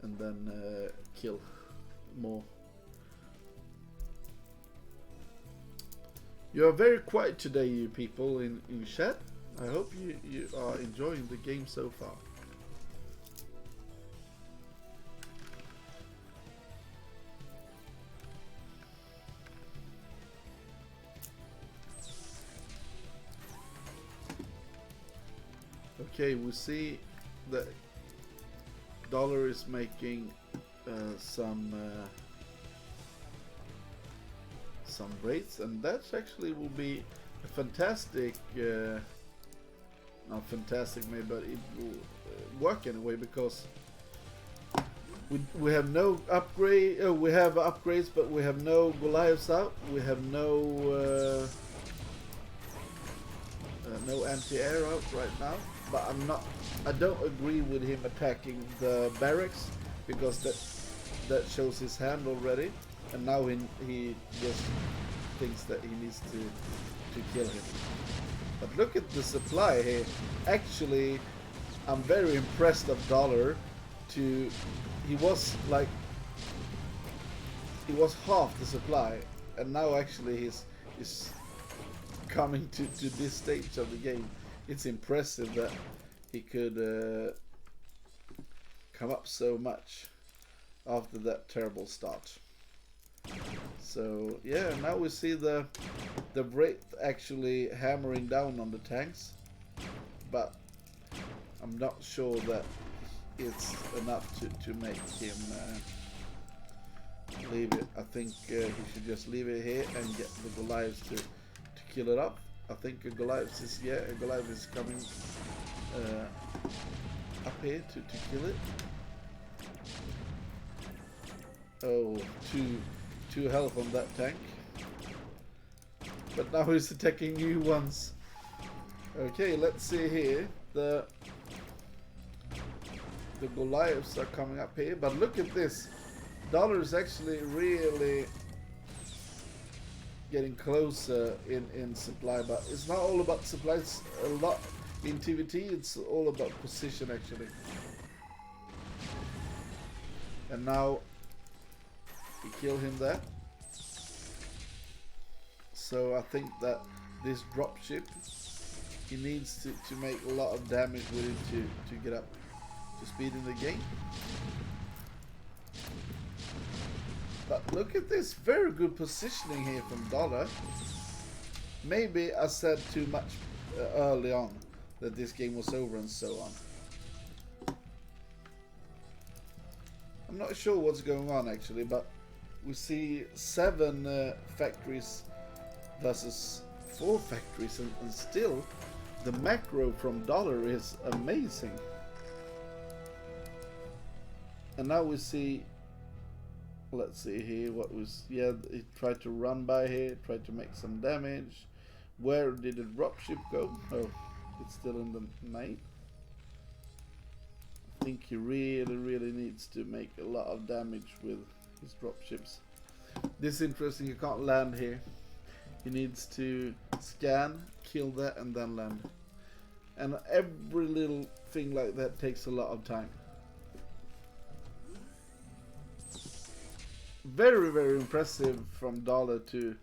and then kill more. You are very quiet today, you people in chat. I hope you are enjoying the game so far. Okay, we see that Dollar is making some raids, and that actually will be a fantastic, not fantastic maybe, but it will work anyway, because we have no upgrade. We have upgrades, but we have no Goliaths out. We have no anti-air out right now. But I don't agree with him attacking the barracks, because that shows his hand already, and now he just thinks that he needs to kill him. But look at the supply here. Actually, I'm very impressed of Dollar. He was half the supply, and now actually he's coming to this stage of the game. It's impressive that he could come up so much after that terrible start. So yeah, now we see the Wraith actually hammering down on the tanks, but I'm not sure that it's enough to make him leave it. I think he should just leave it here and get the Goliaths to kill it up. I think a Goliath is coming up here to kill it. Oh, two health on that tank. But now he's attacking new ones. Okay, let's see here. The Goliaths are coming up here, but look at this. Dollar is actually really getting closer in supply, but it's not all about supplies. A lot in TVT, it's all about position actually. And now we kill him there. So I think that this dropship, he needs to make a lot of damage with it to get up to speed in the game. But look at this, very good positioning here from Dollar. Maybe I said too much early on that this game was over and so on. I'm not sure what's going on actually, but we see 7 factories versus 4 factories, and still the macro from Dollar is amazing. And now we see, let's see here what was, yeah, he tried to run by here, tried to make some damage. Where did the dropship go? Oh, it's still in the main. I think he really needs to make a lot of damage with his dropships. This is interesting, you can't land here. He needs to scan, kill that, and then land. And every little thing like that takes a lot of time. Very impressive from Dollar to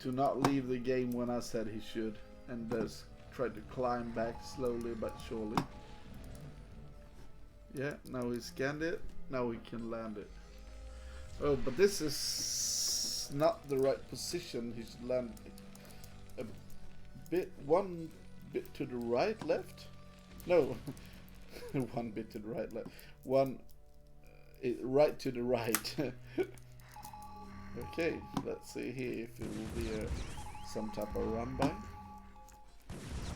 not leave the game when I said he should, and just try to climb back slowly but surely. Yeah, now he scanned it, now we can land it. Oh, but this is not the right position. He should land a bit, one bit to the right, left? No, one bit to the right, left. One right to the right. Okay, let's see here if it will be some type of run by.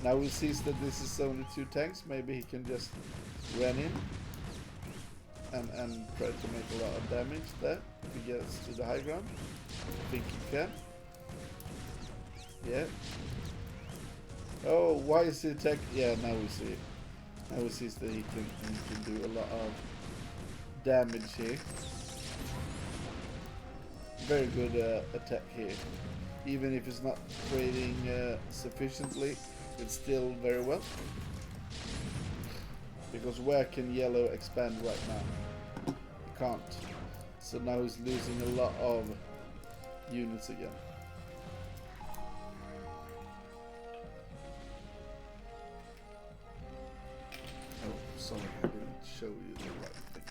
Now we see that this is only 2 tanks. Maybe he can just run in and try to make a lot of damage there if he gets to the high ground. I think he can. Yeah. Oh, why is he attack? Yeah, now we see it. Now we see that he can do a lot of damage here. Very good attack here. Even if it's not trading sufficiently, it's still very well. Because where can yellow expand right now? He can't. So now he's losing a lot of units again. Oh, sorry, I didn't show you the right thing.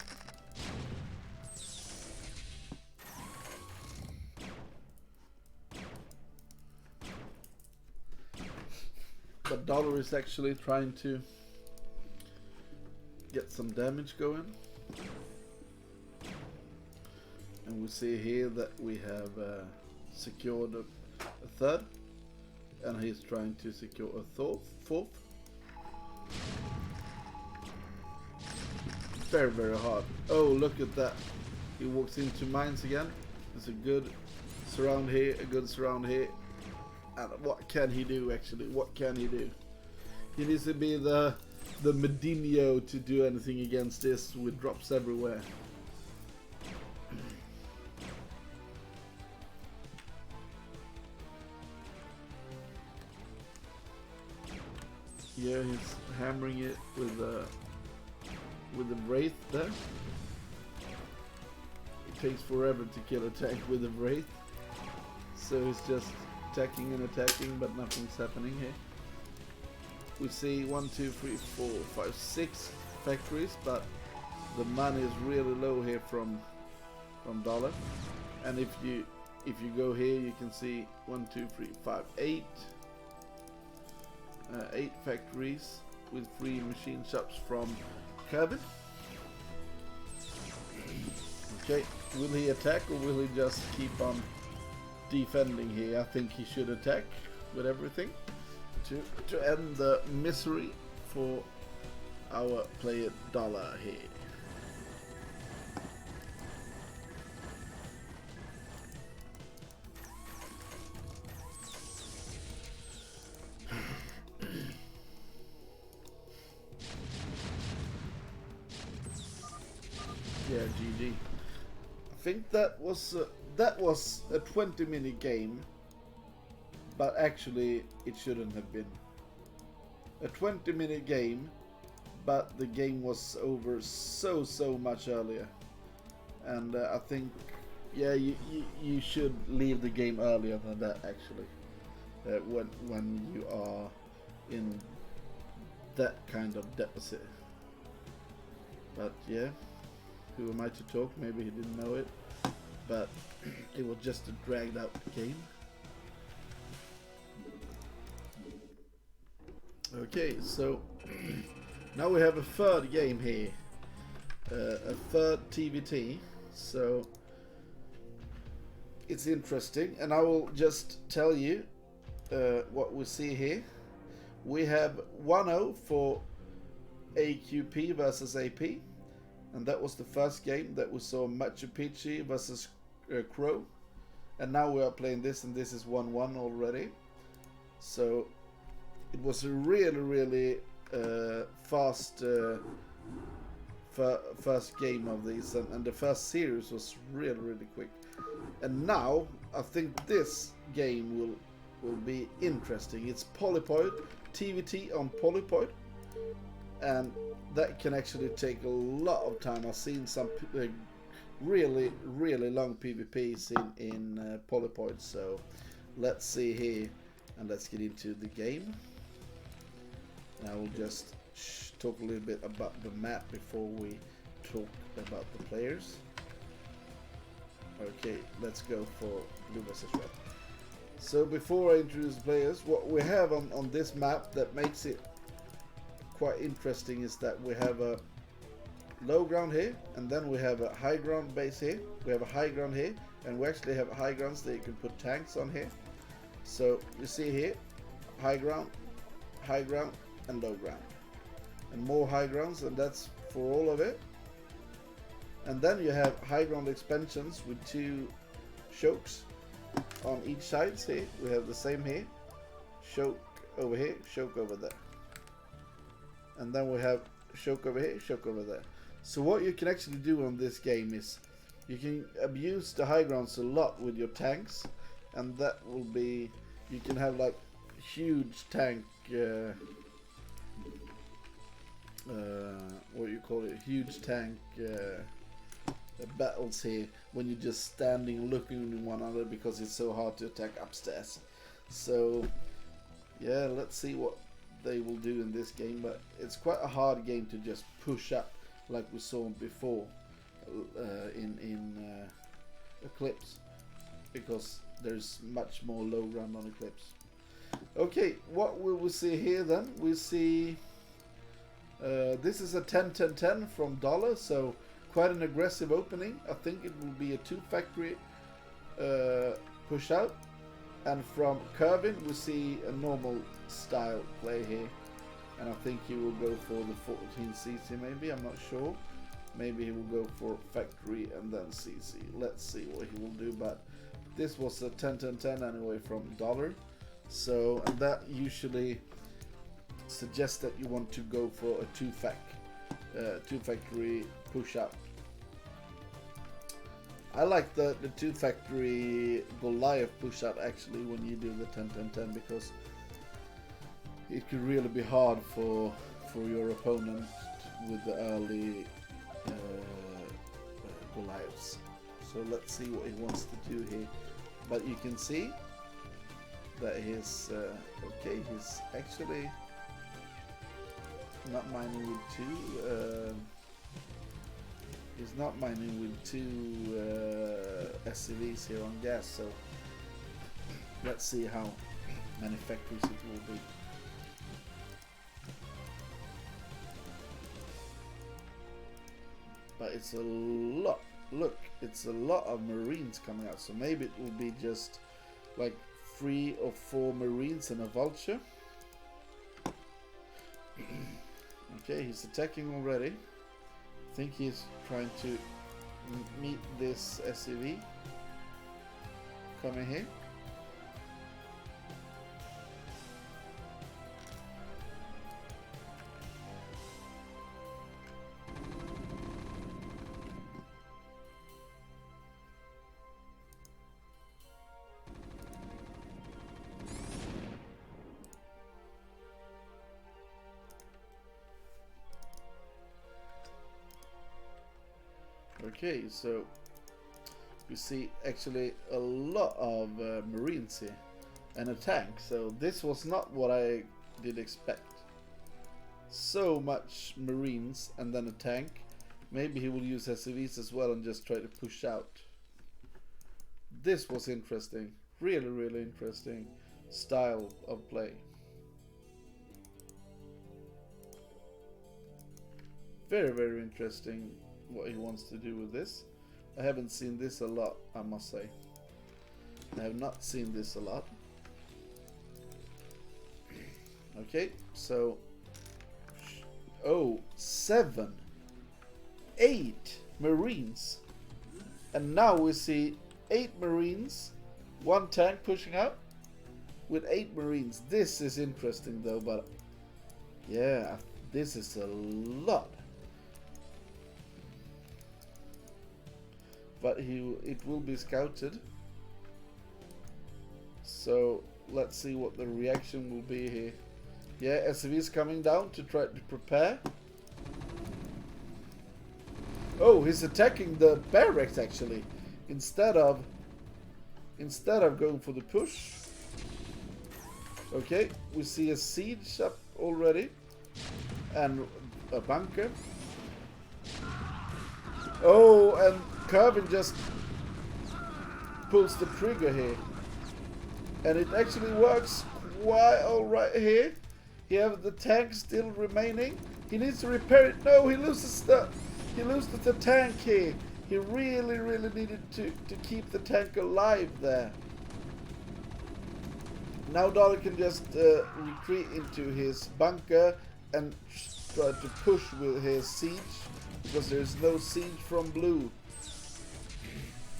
But Dollar is actually trying to get some damage going. And we see here that we have secured a 3rd, and he's trying to secure a 4th. Very hard. Oh, look at that. He walks into mines again. There's a good surround here, a good surround here. And what can he do actually? What can he do? He needs to be the Medinho to do anything against this with drops everywhere. Yeah, he's hammering it with the Wraith there. It takes forever to kill a tank with a Wraith. So he's just attacking and attacking, but nothing's happening here. We see 1, 2, 3, 4, 5, 6 factories, but the money is really low here from Dollar. And if you go here, you can see 1, 2, 3, 5, 8 factories with 3 machine shops from Kevin. Okay, will he attack or will he just keep on defending here? I think he should attack with everything to end the misery for our player Dollar here. Yeah, GG. I think that was a 20-minute game. but actually it shouldn't have been. A 20-minute game, but the game was over so much earlier. And I think, yeah, you should leave the game earlier than that actually. When you are in that kind of deficit. But yeah, who am I to talk? Maybe he didn't know it, but it was just a dragged out game. Okay, so now we have a third game here, a third TVT. So it's interesting, and I will just tell you what we see here. We have 1-0 for aQp versus AP, and that was the first game that we saw Machu Picchu versus Crow, and now we are playing this, and this is 1-1 already. So it was a really fast first game of these, and the first series was really quick. And now I think this game will be interesting. It's Polypoid, TVT on Polypoid, and that can actually take a lot of time. I've seen some really long PvPs in Polypoid. So let's see here, and let's get into the game. And I will just talk a little bit about the map before we talk about the players. Okay, let's go for blue versus red. So before I introduce the players, what we have on this map that makes it quite interesting is that we have a low ground here, and then we have a high ground base here. We have a high ground here, and we actually have high grounds that you can put tanks on here. So you see here, high ground, and low ground, and more high grounds, and that's for all of it. And then you have high ground expansions with 2 chokes on each side. See, we have the same here, choke over here, choke over there, and then we have choke over here, choke over there. So what you can actually do on this game is you can abuse the high grounds a lot with your tanks, and that will be, you can have like huge tank what you call it, huge tank battles here when you're just standing looking at one another because it's so hard to attack upstairs. So yeah, let's see what they will do in this game, but it's quite a hard game to just push up like we saw before in Eclipse, because there's much more low ground on Eclipse. Okay, what will we see here then? We see this is a 10-10-10 from Dollar, so quite an aggressive opening. I think it will be a 2 factory push out, and from Curvin we see a normal style play here, and I think he will go for the 14cc maybe, I'm not sure. Maybe he will go for factory and then CC. Let's see what he will do, but this was a 10-10-10 anyway from Dollar. So, and that usually suggests that you want to go for a 2 factory push up. I like the 2 factory Goliath push up actually when you do the 10-10-10, because it could really be hard for your opponent with the early Goliaths. So let's see what he wants to do here. But you can see that he's okay, he's actually not mining with 2 he's not mining with 2 SCVs here on gas, so let's see how many factories it will be. But it's a lot, look, it's a lot of Marines coming out, so maybe it will be just like 3 or 4 Marines and a Vulture. Okay, he's attacking already. I think he's trying to meet this SCV coming here. Okay, so we see actually a lot of Marines here and a tank. So this was not what I did expect. So much Marines and then a tank. Maybe he will use SCVs as well and just try to push out. This was interesting. Really, really interesting style of play. Very, very interesting what he wants to do with this. I haven't seen this a lot, I must say. I have not seen this a lot. Okay, so... Oh, 7, 8 Marines. And now we see 8 Marines, 1 tank pushing out with 8 Marines. This is interesting though, but yeah, this is a lot. But it will be scouted. So let's see what the reaction will be here. Yeah, SCV is coming down to try to prepare. Oh, he's attacking the barracks actually, instead of going for the push. Okay, we see a siege up already and a bunker. Oh, and Kervin just pulls the trigger here, and it actually works quite alright here. He has the tank still remaining. He needs to repair it. No, he loses the tank here. He really needed to keep the tank alive there. Now Dollar can just retreat into his bunker and try to push with his siege, because there is no siege from blue.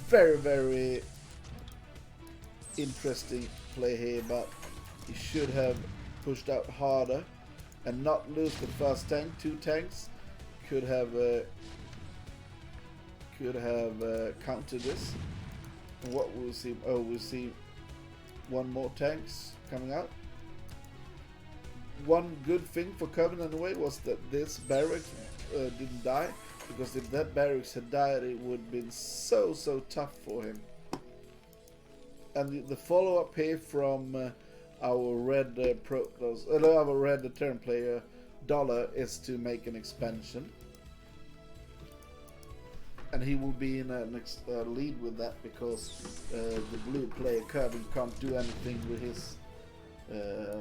Very, very interesting play here, but he should have pushed out harder and not lose the first tank. 2 tanks could have countered this. And what we'll see? Oh, we'll see 1 more tanks coming out. One good thing for Coven anyway was that this barracks didn't die, because if that barracks had died, it would have been so tough for him. And the follow-up here from our red our red turn player Dollar is to make an expansion, and he will be in a next lead with that, because the blue player Kirby can't do anything with his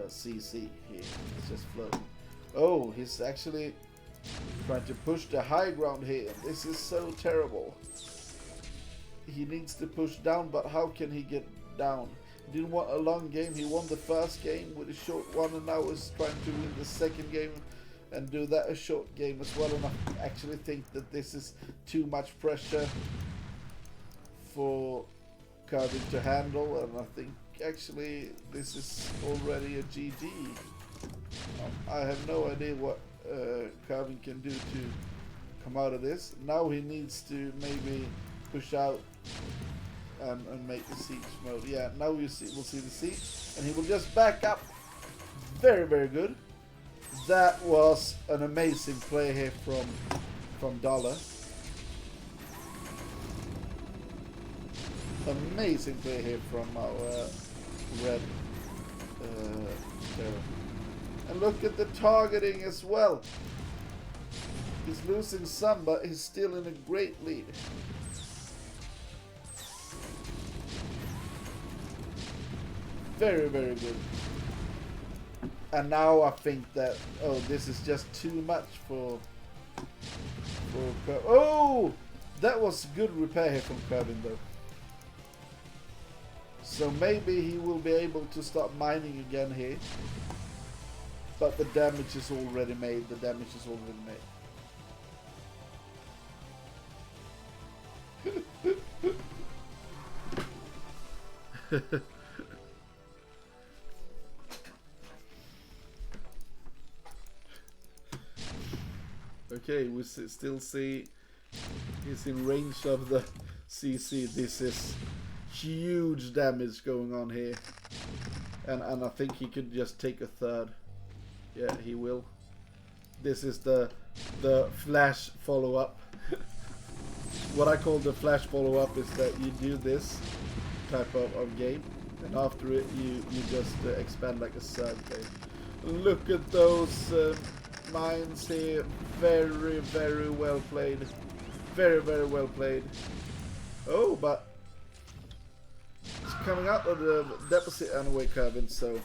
CC here. It's just floating. Oh, he's actually trying to push the high ground here. This is so terrible. He needs to push down, but how can he get down? He didn't want a long game. He won the first game with a short one, and now is trying to win the second game and do that a short game as well. And I actually think that this is too much pressure for Kirby to handle, and I think actually this is already a GG. I have no idea what Kirby can do to come out of this. Now he needs to maybe push out and make the siege mode. Yeah, now we'll see the siege, and he will just back up. Very, very good. That was an amazing play here from Dollar. Amazing play here from our red there. And look at the targeting as well. He's losing some, but he's still in a great lead. Very, very good. And now I think that, oh, this is just too much for oh, that was good repair here from Kervin though. So maybe he will be able to start mining again here. But the damage is already made. The damage is already made. Okay, we still see he's in range of the CC. This is huge damage going on here, and I think he could just take a third. Yeah, he will. This is the flash follow-up. what I call the flash follow-up is that you do this type of game, and after it you just expand like a surge game. Look at those mines here. Very, very well played. Very, very well played. Oh, but it's coming out of the deposit anyway, Kevin, so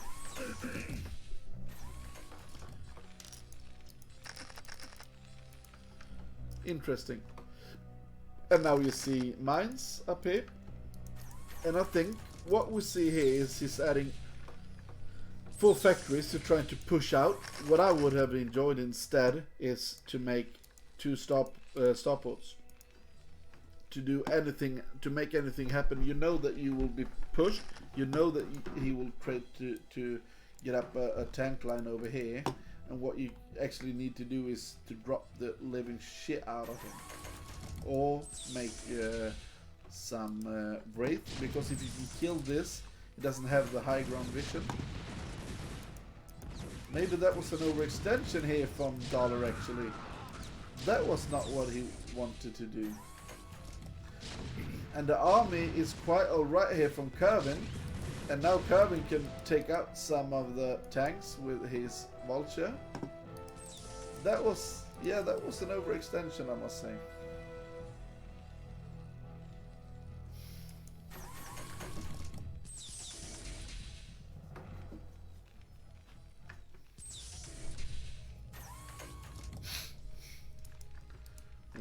interesting. And now you see mines up here. And I think what we see here is he's adding full factories to trying to push out. What I would have enjoyed instead is to make 2 starports. To do anything, to make anything happen. You know that you will be pushed. You know that he will try to get up a tank line over here. And what you actually need to do is to drop the living shit out of him. Or make some Wraith, because if you can kill this, it doesn't have the high ground vision. Maybe that was an overextension here from Dollar actually. That was not what he wanted to do. And the army is quite alright here from Kervin. And now Kervin can take out some of the tanks with his vulture. That was, yeah, that was an overextension, I must say.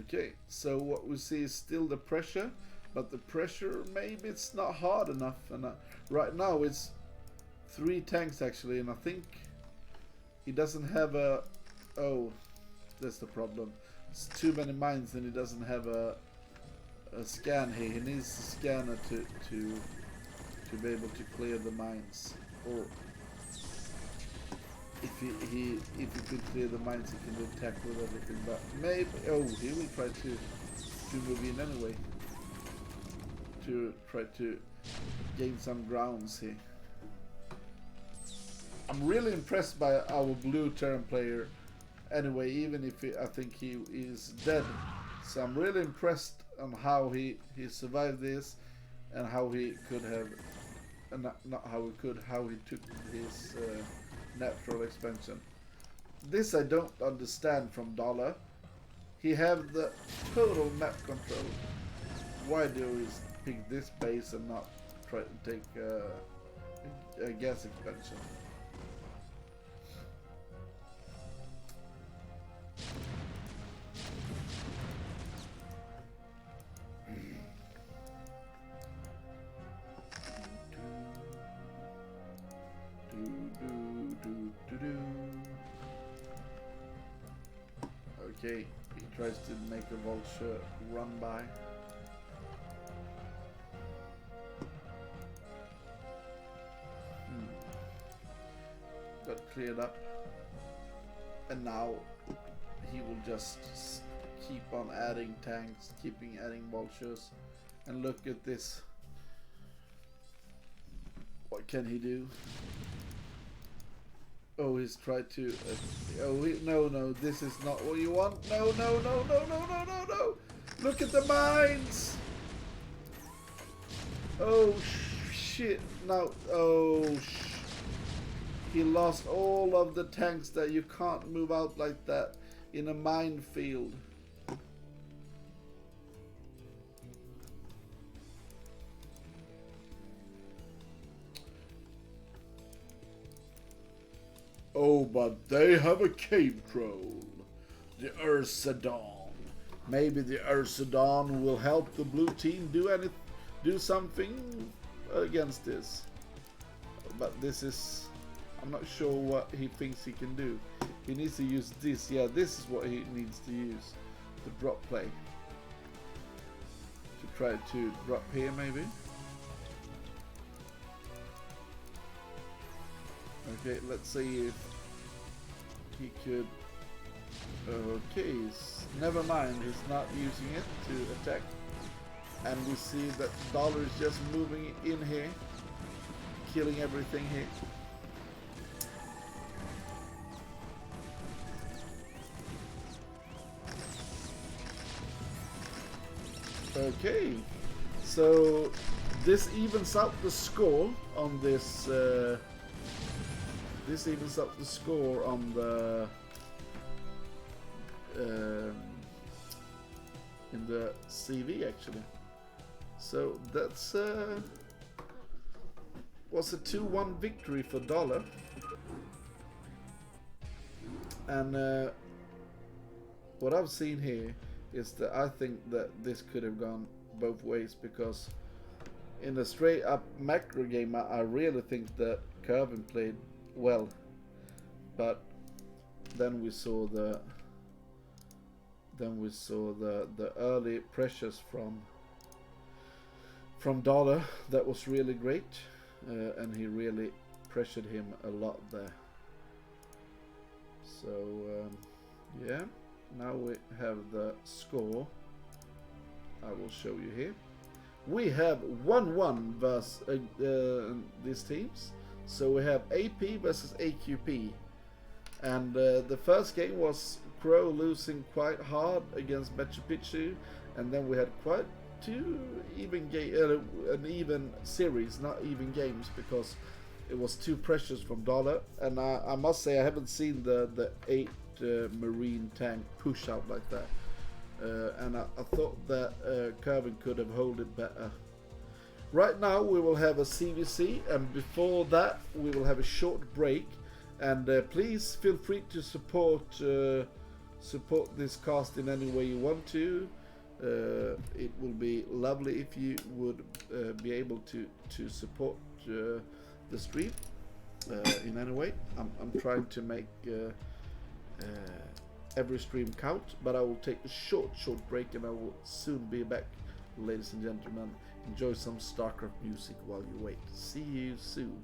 Okay, so what we see is still the pressure, but the pressure, maybe it's not hard enough. And right now it's 3 tanks actually, and I think he doesn't have a... Oh, that's the problem. It's too many mines and he doesn't have a scan here. He needs a scanner to be able to clear the mines. Or if he could clear the mines, he can attack with everything. But maybe, oh, he will try to move in anyway, to try to gain some grounds here. I'm really impressed by our blue Terran player. Anyway, even if I think he is dead, so I'm really impressed on how he survived this, and how he could have, not how he could, how he took his natural expansion. This I don't understand from Dollar. He have the total map control. Why do we pick this base and not try to take a gas expansion? Okay, he tries to make a vulture run by. Got cleared up. And now he will just keep on adding tanks, keeping adding vultures. And look at this. What can he do? Oh, he's tried to... no, this is not what you want. No. Look at the mines! Oh, shit. No. Oh, he lost all of the tanks that you can't move out like that in a minefield. Oh, but they have a cave troll, the Ursadon. Maybe the Ursadon will help the blue team do something against this. But this is, I'm not sure what he thinks he can do. He needs to use this. Yeah, this is what he needs to use. The drop play. To try to drop here maybe. Okay, let's see if he could... Okay, never mind, he's not using it to attack. And we see that Dollar is just moving in here, killing everything here. Okay, so this evens out the score on this. This evens out the score on the in the CV actually. So that's was a 2-1 victory for Dollar, and what I've seen here is that I think that this could have gone both ways, because in a straight up macro game I really think that Kervin played well, but then we saw the early pressures from Dollar that was really great, and he really pressured him a lot there. So yeah, now we have the score. I will show you here. We have 1-1 versus these teams. So we have AP versus aQp, and the first game was Crow losing quite hard against Machu Picchu, and then we had quite an even series, not even games, because it was 2 pressures from Dollar, and I must say I haven't seen the 8 Marine tank push out like that, and I thought that Kervin could have held it better. Right now we will have a CVC, and before that we will have a short break, and please feel free to support this cast in any way you want to. It will be lovely if you would be able to support the stream in any way. I'm trying to make every stream count, but I will take a short break, and I will soon be back, ladies and gentlemen. Enjoy some StarCraft music while you wait. See you soon.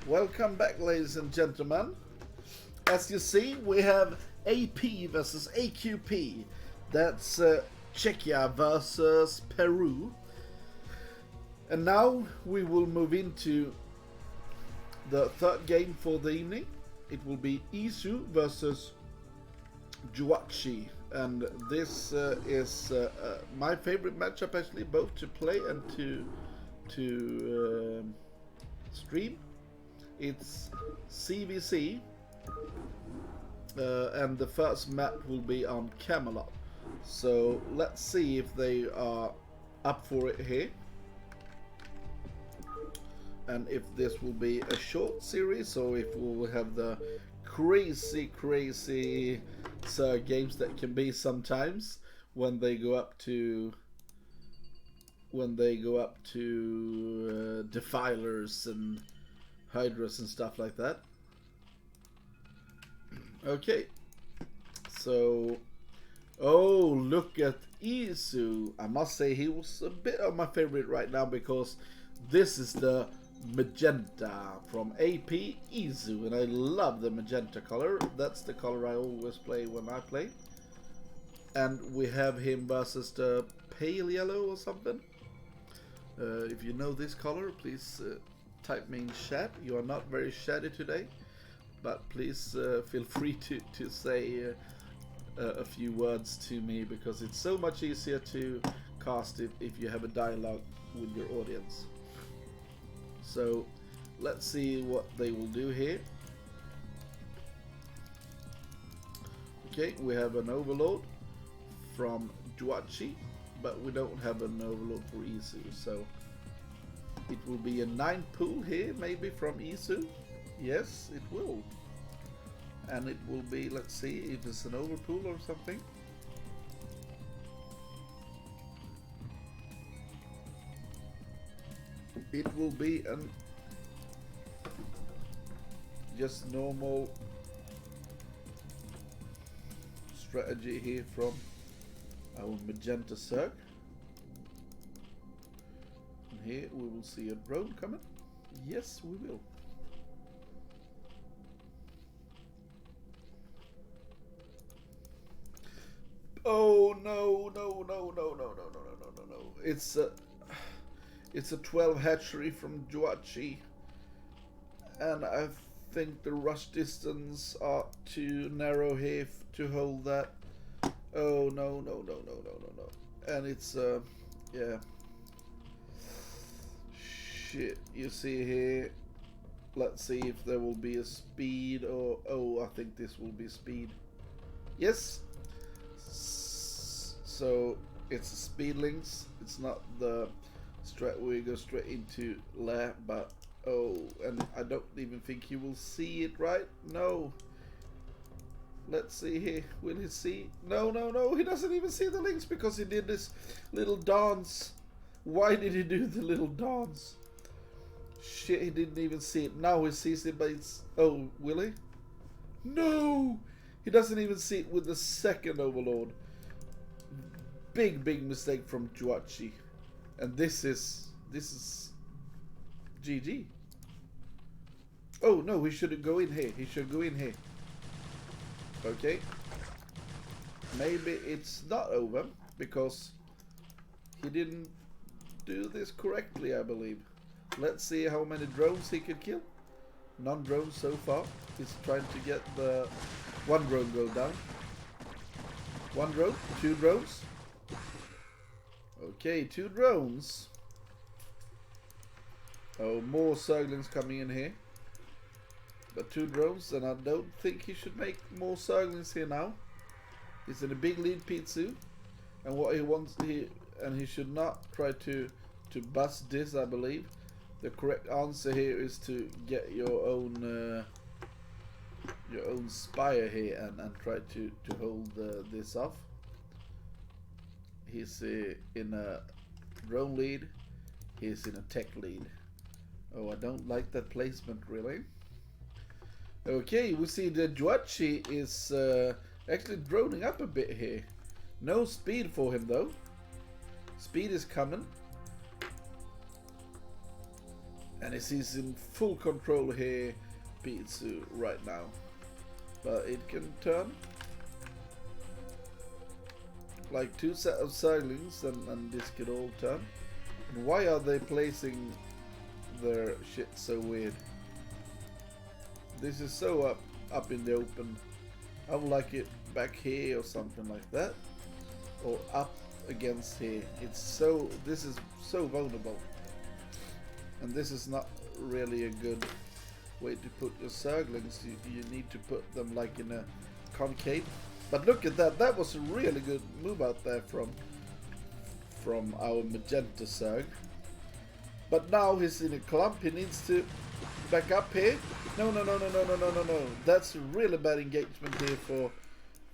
Welcome back, ladies and gentlemen. As you see, we have AP versus aQp. That's Czechia versus Peru. And now we will move into the third game for the evening. It will be Isu versus BWCL. And this is my favorite matchup, actually, both to play and to stream. It's CVC, and the first map will be on Camelot. So let's see if they are up for it here, and if this will be a short series or if we will have the crazy games that can be sometimes when they go up to defilers and hydras and stuff like that. Okay, so look at Isu. I must say he was a bit of my favorite right now because this is the magenta from AP Isu, and I love the magenta color. That's the color I always play when I play. And we have him versus the pale yellow or something. If you know this color, please type me in chat. You are not very chatty today, but please feel free to say a few words to me, because it's so much easier to cast if you have a dialogue with your audience. So let's see what they will do here. Okay, we have an overload from BWCL, but we don't have an overload for Isu, so it will be a 9 pool here, maybe from Isu. Yes, it will. And it will be, let's see if it's an overpool or something. It will be an just normal strategy here from our magenta circ. And here we will see a drone coming. Yes, we will. Oh no. It's a 12 hatchery from BWCL, and I think the rush distance are too narrow here to hold that. Oh no. And it's yeah. Shit, you see here. Let's see if there will be a speed, or I think this will be speed. Yes. So it's a speed links. It's not the we go straight into lair, but and I don't even think he will see it, right? No. Let's see here. Will he see? No. He doesn't even see the links because he did this little dance. Why did he do the little dance? Shit, he didn't even see it. Now he sees it, but it's... Oh, will he? No! He doesn't even see it with the second overload. Big mistake from BWCL. And this is GG. Oh no, he shouldn't go in here. He should go in here. Okay. Maybe it's not over because he didn't do this correctly, I believe. Let's see how many drones he can kill. None drones so far. He's trying to get the one drone go down. One drone, 2 drones. Okay, 2 drones. Oh, more Zerglings coming in here. But 2 drones, and I don't think he should make more Zerglings here now. He's in a big lead, Pitsu. And what he wants, he should not try to bust this, I believe. The correct answer here is to get your own spire here and try to hold this off. He's in a drone lead. He's in a tech lead. Oh, I don't like that placement, really. Okay, we see the BWCL is actually droning up a bit here. No speed for him, though. Speed is coming. And he's in full control here, Pizzu, right now. But it can turn. Like 2 sets of Zerglings and this could all turn. And why are they placing their shit so weird? This is so up in the open. I would like it back here or something like that. Or up against here. This is so vulnerable. And this is not really a good way to put your Zerglings. You need to put them like in a concave. But look at that. That was a really good move out there from our magenta Zerg. But now he's in a clump. He needs to back up here. No. That's a really bad engagement here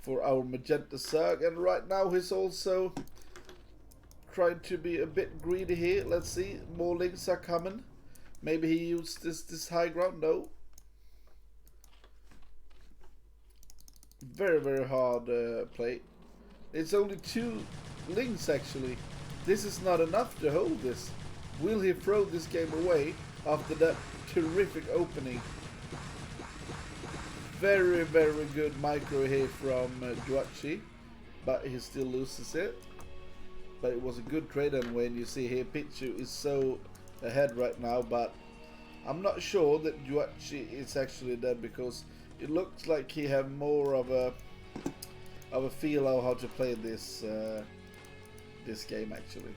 for our magenta Zerg. And right now he's also trying to be a bit greedy here. Let's see. More links are coming. Maybe he used this high ground. No. Very, very hard play. It's only 2 links actually. This is not enough to hold this. Will he throw this game away after that terrific opening? Very, very good micro here from Duachi, but he still loses it. But it was a good trade, and when you see here, Pichu is so ahead right now, but I'm not sure that Duachi is actually dead because it looks like he have more of a feel of how to play this this game actually.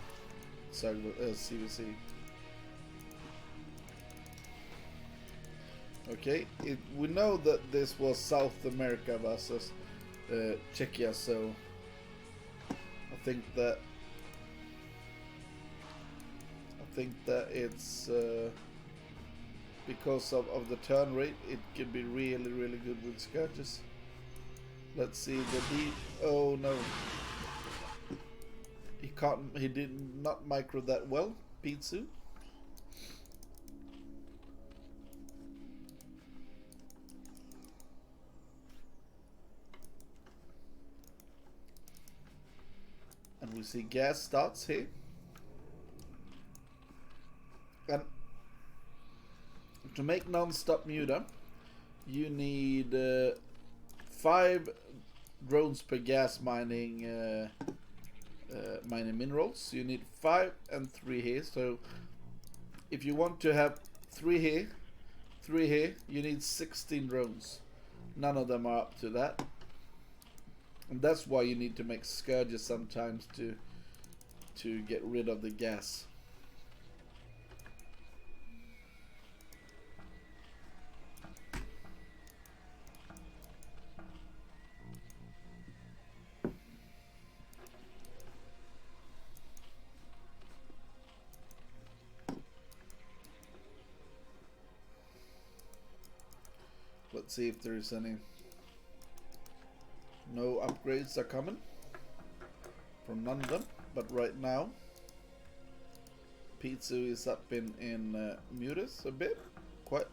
So CVC. Okay, we know that this was South America versus Czechia, so I think that it's because of the turn rate, it can be really, really good with Scourges. Let's see the D. Oh no, he did not micro that well, Pizzu. And we see gas starts here. And to make non-stop muta, you need 5 drones per gas mining mining minerals. You need 5 and 3 here. So if you want to have 3 here, 3 here, you need 16 drones. None of them are up to that. And that's why you need to make Scourges sometimes to get rid of the gas. Let's see if there's any. No upgrades are coming from none of them, but right now Pizzu is up in mutas a bit, quite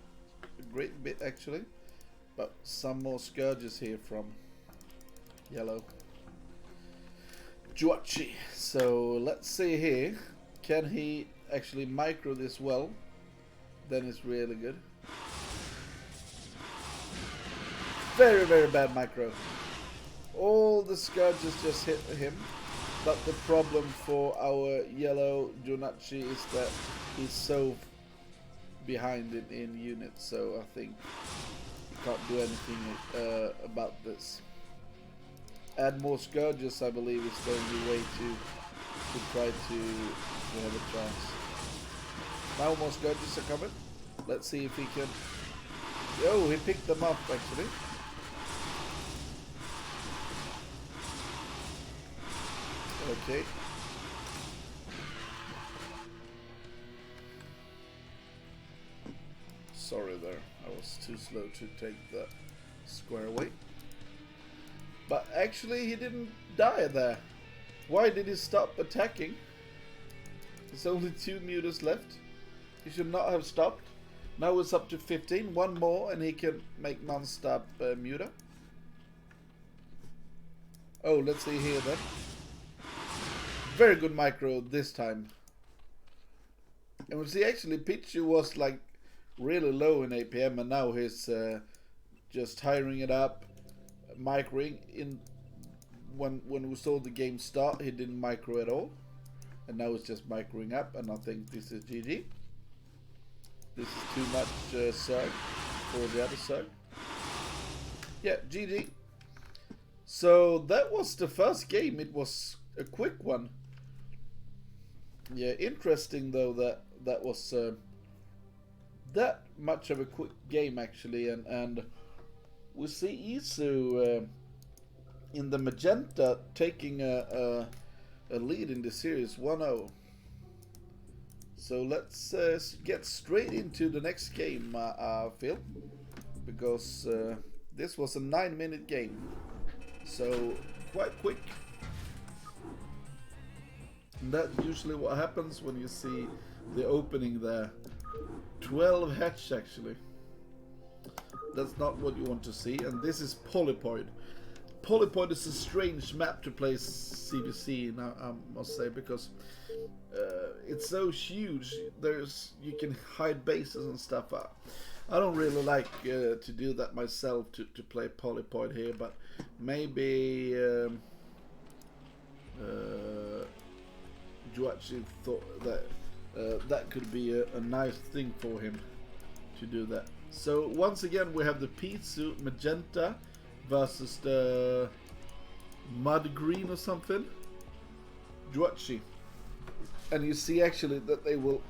a great bit actually, but some more Scourges here from yellow Juachi. So let's see here, can he actually micro this well? Then it's really good. Very, very bad micro. All the Scourges just hit him, but the problem for our yellow Junachi is that he's so behind in units, so I think you can't do anything about this. Add more Scourges, I believe, is the only way to try to have a chance. Now more Scourges are coming. Let's see if he can. Oh, he picked them up actually. Okay. Sorry there, I was too slow to take the square away. But actually he didn't die there. Why did he stop attacking? There's only 2 mutas left. He should not have stopped. Now it's up to 15. 1 more and he can make non-stop muta. Oh, let's see here then. Very good micro this time. And we see actually Pichu was like really low in APM, and now he's just hiring it up, microing in. When we saw the game start, he didn't micro at all, and now it's just microing up, and I think this is GG. This is too much Zerg for the other Zerg. Yeah, GG. So that was the first game. It was a quick one. Yeah, interesting though that was that much of a quick game actually, and we see Isu in the magenta taking a lead in the series 1-0. So let's get straight into the next game, Phil, because this was a 9-minute game, so quite quick. And that's usually what happens when you see the opening there. 12 hatch actually. That's not what you want to see, and this is Polypoid. Polypoid is a strange map to play CBC, I must say, because it's so huge. You can hide bases and stuff. I don't really like to do that myself to play Polypoid here, but maybe Juachi thought that that could be a nice thing for him to do that. So once again we have the Pizzu Magenta versus the Mud Green or something, Juachi. And you see actually that they will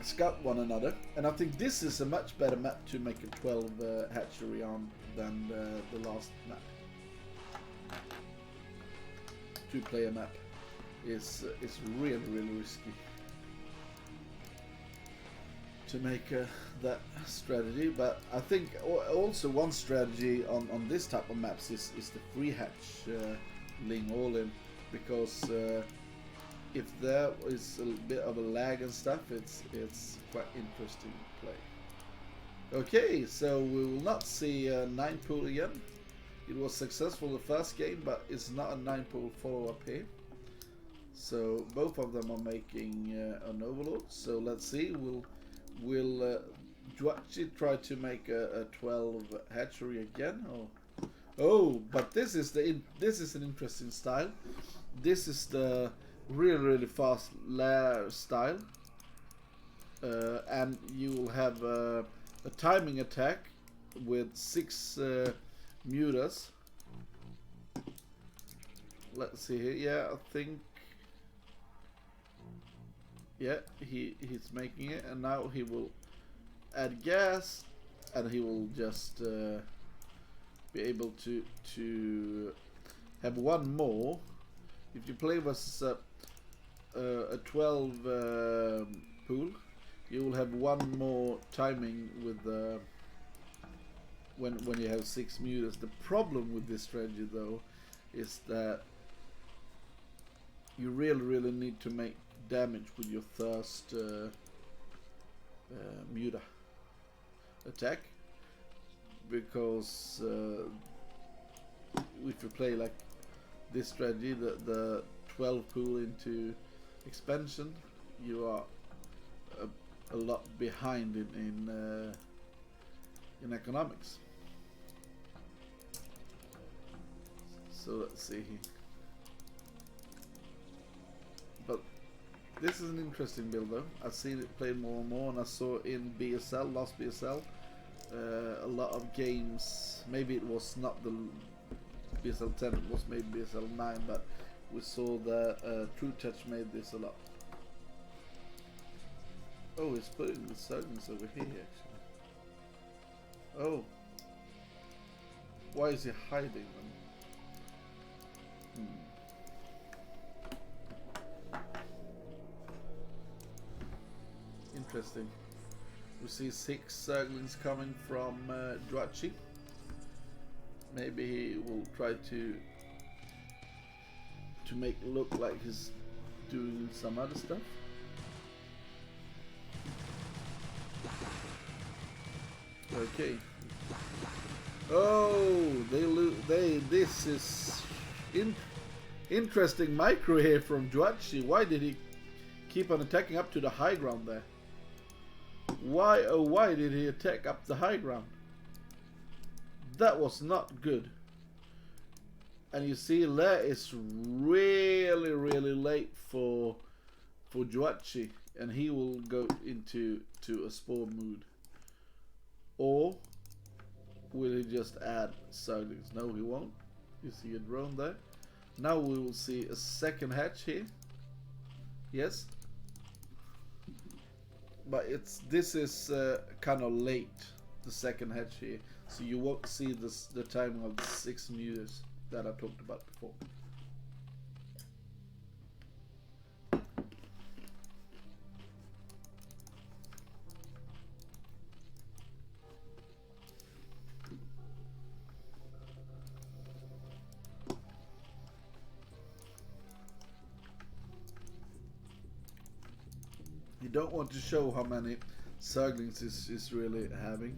scout one another, and I think this is a much better map to make a 12 hatchery on than the last map. 2-player map is really risky to make that strategy, but I think also one strategy on this type of maps is the free hatch ling all in, because if there is a bit of a lag and stuff, it's quite interesting to play. Okay, so we will not see 9-pool again. It was successful the first game, but it's not a 9-pool follow-up here. So both of them are making an overload. So let's see. Will Juachi try to make a 12 hatchery again? Or oh, but this is an interesting style. This is the really fast lair style, and you will have a timing attack with 6 mutas. Let's see here. Yeah, I think. Yeah, he's making it, and now he will add gas, and he will just be able to have one more. If you play versus a 12 pool, you will have one more timing with when you have 6 mutas. The problem with this strategy though is that you really need to make damage with your first muta attack, because if you play like this strategy, the 12 pool into expansion, you are a lot behind in economics. So let's see here. But this is an interesting build though. I've seen it played more and more, and I saw in BSL, last BSL, a lot of games. Maybe it was not the BSL 10, it was maybe BSL 9, but we saw that True Touch made this a lot. Oh, he's putting the Surgeons over here actually. Oh. Why is he hiding them? Interesting. We see 6 Zerglings coming from Juachi. Maybe he will try to make it look like he's doing some other stuff. Okay. Oh, this is interesting micro here from Juachi. Why did he keep on attacking up to the high ground there. Why, oh why did he attack up the high ground? That was not good. And you see, Lair is really late for Juachi, and he will go into a spore mood. Or will he just add Zerglings? No, he won't. You see a drone there. Now we will see a second hatch here. Yes, but this is kind of late, the second hatch here, so you won't see the timing of the 6 meters that I talked about before. You don't want to show how many Zerglings is really having.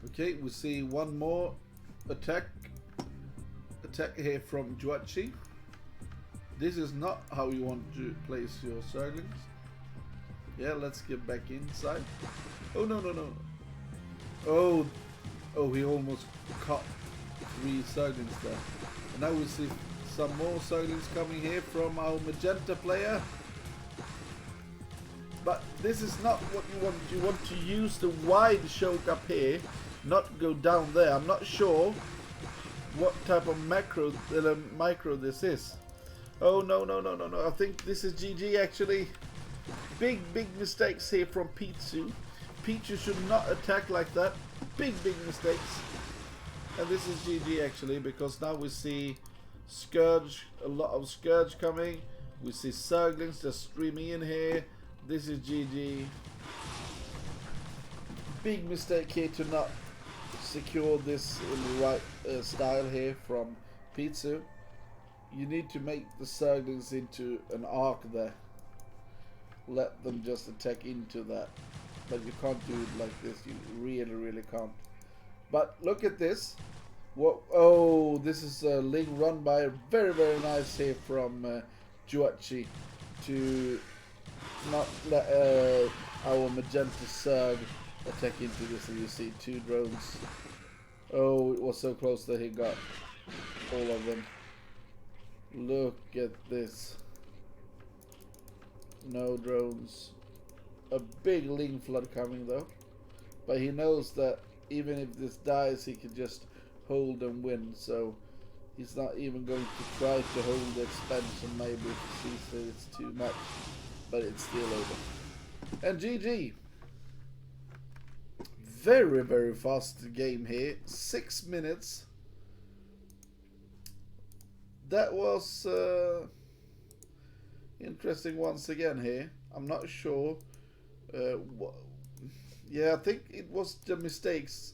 Okay, we see one more attack here from Juachi. This is not how you want to place your Zerglings. Yeah, let's get back inside. Oh no. Oh, he almost caught 3 Zerglings there. And now we see some more Zerglings coming here from our magenta player. But this is not what you want. You want to use the wide choke up here, not go down there. I'm not sure what type of micro this is. Oh no. I think this is GG actually. Big mistakes here from Pitsu. Pichu should not attack like that. Big mistakes. And this is GG actually, because now we see Scourge, a lot of Scourge coming. We see Zerglings just streaming in here. This is GG. Big mistake here to not secure this in the right style here from Pitsu. You need to make the Zerglings into an arc there. Let them just attack into that. But you can't do it like this. You really can't. But look at this. What? Oh, this is a Ling run by. Very nice here from Juachi to not let our magenta Zerg attack into this. And you see 2 drones. Oh, it was so close that he got all of them. Look at this. No drones. A big Ling flood coming though. But he knows that even if this dies, he can just hold and win, so he's not even going to try to hold the expansion maybe if he sees that it's too much, but it's still over. And GG. Very fast game here. 6 minutes. That was interesting once again here. I'm not sure yeah, I think it was the mistakes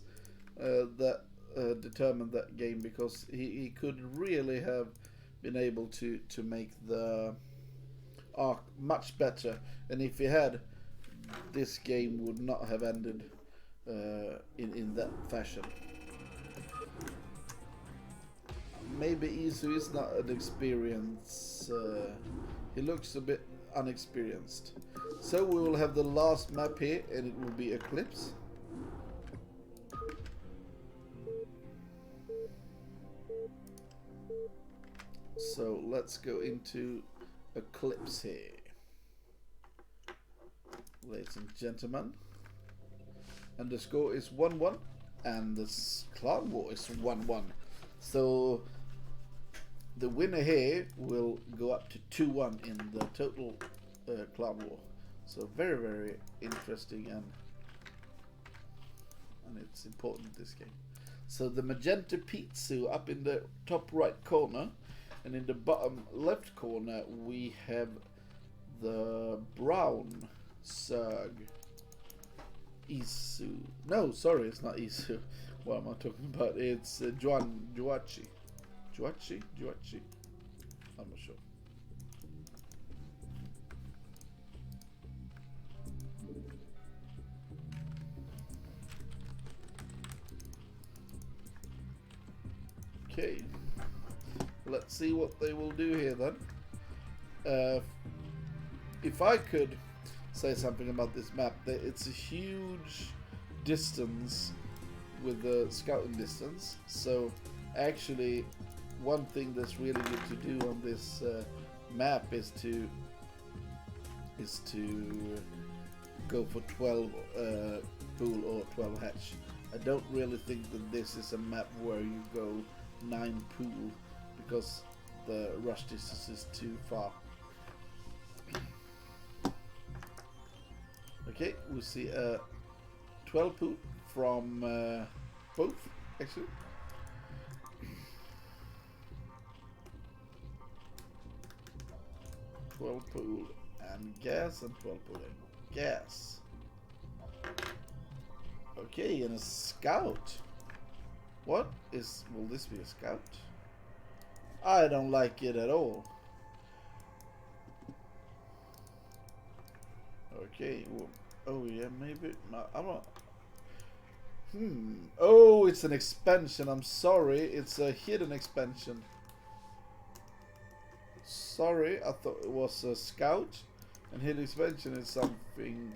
that determined that game, because he could really have been able to make the arc much better, and if he had, this game would not have ended in that fashion. Maybe Isu is not an experience. He looks a bit unexperienced. So we will have the last map here, and it will be Eclipse. So let's go into Eclipse here, ladies and gentlemen. And the score is 1-1, and the Clan War is 1-1. So the winner here will go up to 2-1 in the total Clan War. So very interesting, and it's important, this game. So the magenta Pitsu up in the top right corner, and in the bottom left corner we have the brown Zerg. Isu. No, sorry, it's not Isu. What am I talking about? It's Juachi. Juachi? I'm not sure. Okay. Let's see what they will do here then. If I could say something about this map, that it's a huge distance with the scouting distance. So actually, one thing that's really good to do on this map is to go for 12 pool or 12 hatch. I don't really think that this is a map where you go 9 pool because the rush distance is too far. Okay, we see 12 pool from both actually. 12 pool and gas and 12 pool and gas. Okay, and a scout. What is, will this be a scout? I don't like it at all. Okay, well, oh yeah, maybe, I'm not. Oh, it's an expansion, I'm sorry, it's a hidden expansion. Sorry, I thought it was a scout, and hidden expansion is something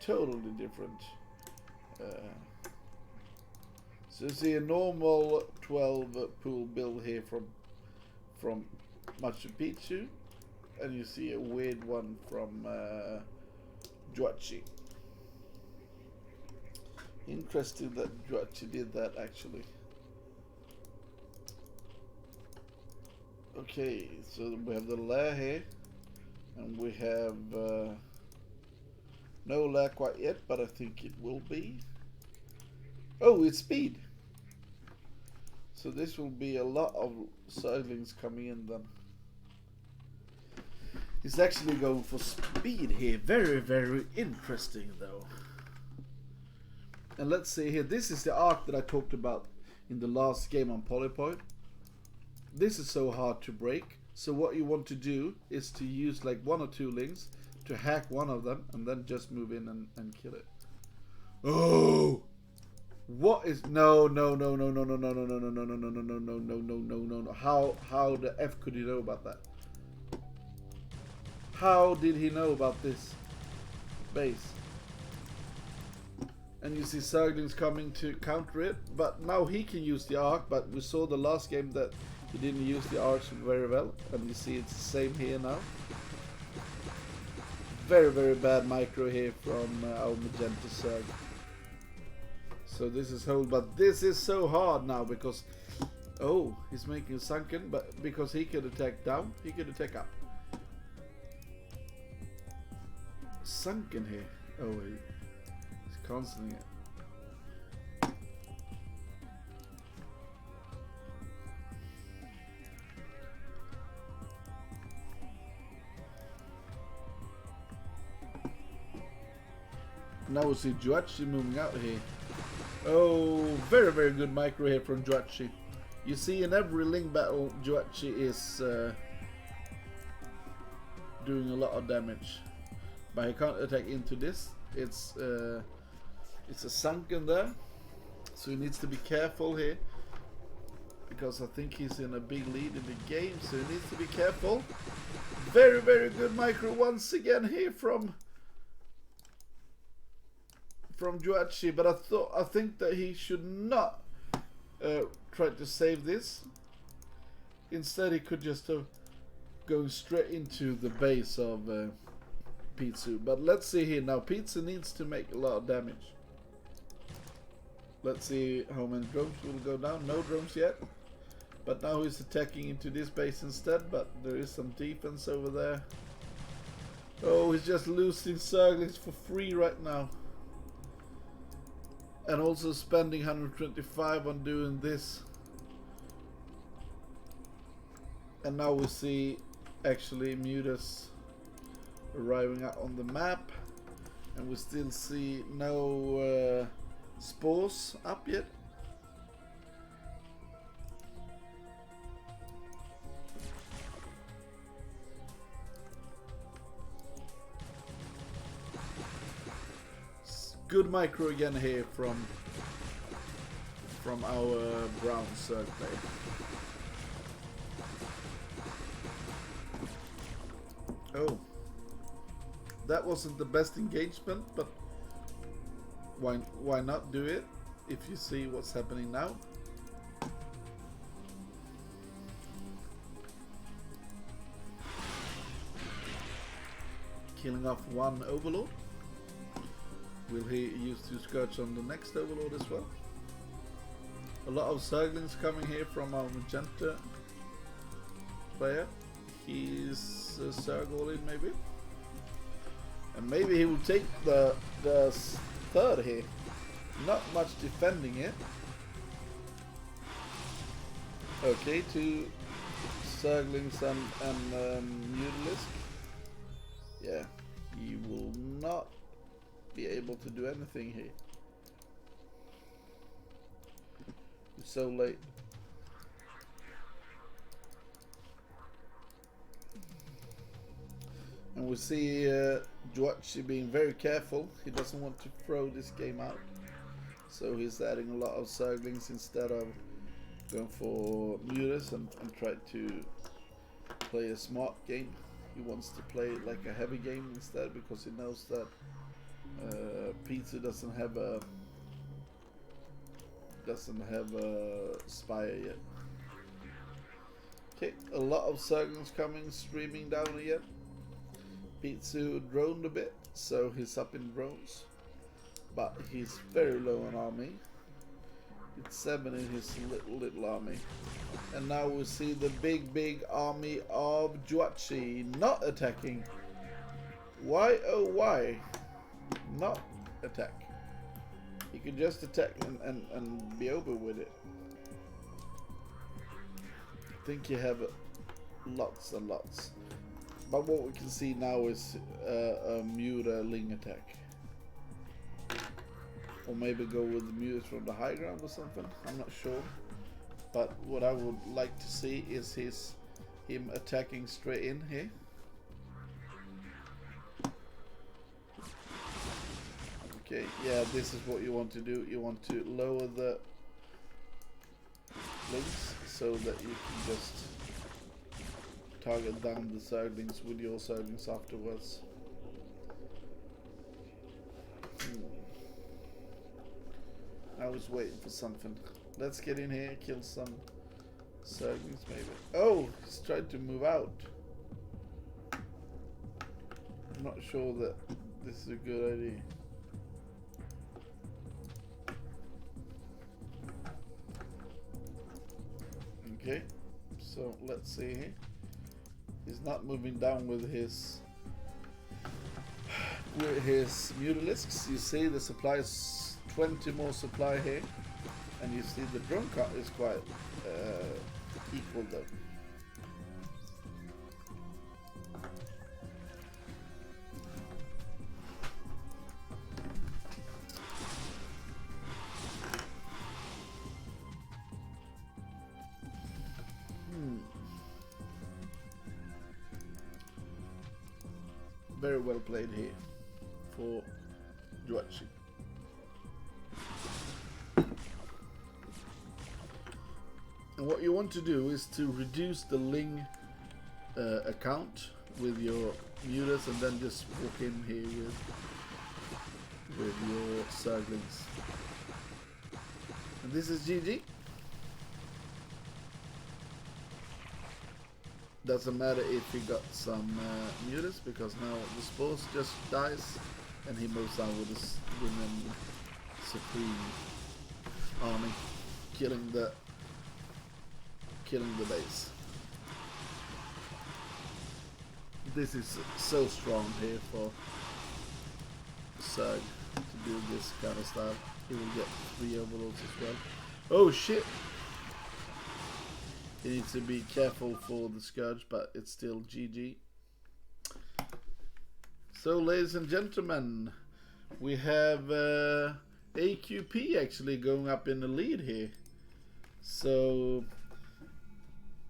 totally different. So you see a normal 12 pool build here from Machu Picchu, and you see a weird one from Juachi. Interesting that Juachi did that actually. Okay, so we have the lair here, and we have no lair quite yet, but I think it will be. Oh, it's speed. So this will be a lot of Zerglings coming in then. He's actually going for speed here. Very, very interesting though. And let's see here. This is the arc that I talked about in the last game on Polypoid. This is so hard to break. So what you want to do is to use like 1 or 2 links to hack one of them and then just move in and kill it. Oh! What is no. How the F could he know about that? How did he know about this base? And you see Zerglings coming to counter it, but now he can use the arc, but we saw the last game that he didn't use the arcs very well, and you see it's the same here now. Very, very bad micro here from our Magenta Zerg. So this is hold, but this is so hard now because, oh, he's making a sunken, but because he could attack down, he could attack up. Sunken here. Oh, he's cancelling it. Now we see Juachi moving out here. Oh, very, very good micro here from Juachi. You see in every link battle, Juachi is doing a lot of damage. But he can't attack into this. It's a sunken there. So he needs to be careful here. Because I think he's in a big lead in the game. So he needs to be careful. Very, very good micro once again here from Juachi, but I think that he should not try to save this. Instead, he could just have gone straight into the base of Pizzu. But let's see here now. Pizzu needs to make a lot of damage. Let's see how many drones will go down. No drones yet. But now he's attacking into this base instead. But there is some defense over there. Oh, he's just losing Zerglings for free right now. And also spending 125 on doing this. And now we see actually Mutas arriving out on the map. And we still see no spores up yet. Good micro again here from our brown Zerg player. Oh, that wasn't the best engagement, but why not do it if you see what's happening now? Killing off one overlord. Will he use 2 Scourge on the next overlord as well? A lot of Zerglings coming here from our magenta player. He's a Zerg maybe. And maybe he will take the third here. Not much defending it. Okay, 2 Zerglings and Mutalisk. Yeah, he will not be able to do anything here. It's so late. And we see Juachi being very careful. He doesn't want to throw this game out. So he's adding a lot of Zerglings instead of going for Mutas and try to play a smart game. He wants to play it like a heavy game instead, because he knows that Pizza doesn't have a Spire yet. Okay, a lot of Zerglings coming, streaming down again. Pizza droned a bit, so he's up in drones, but he's very low on army. It's 7 in his little army. And now we see the big army of Juachi not attacking. Why oh why not attack? He could just attack and be over with it. I think you have lots and lots. But what we can see now is a Muta Ling attack. Or maybe go with the Mutas from the high ground or something. I'm not sure. But what I would like to see is him attacking straight in here. Okay, yeah, this is what you want to do. You want to lower the links so that you can just target down the Zerglings with your Zerglings afterwards. I was waiting for something. Let's get in here, kill some Zerglings maybe. Oh, he's tried to move out. I'm not sure that this is a good idea. Okay, so let's see here. He's not moving down with his Mutalisks. You see the supply is 20 more supply here, and you see the drone count is quite equal though. Very well played here for Juachi. And what you want to do is to reduce the Ling account with your Mutas, and then just walk in here with your Zerglings. And this is GG. Doesn't matter if he got some Mutas, because now the Spores just dies and he moves on with his Women Supreme army, killing the base. This is so strong here for Zerg to do this kind of stuff. He will get 3 overlords as well. Oh shit! You need to be careful for the Scourge, but it's still GG. So, ladies and gentlemen, we have aQp actually going up in the lead here. So,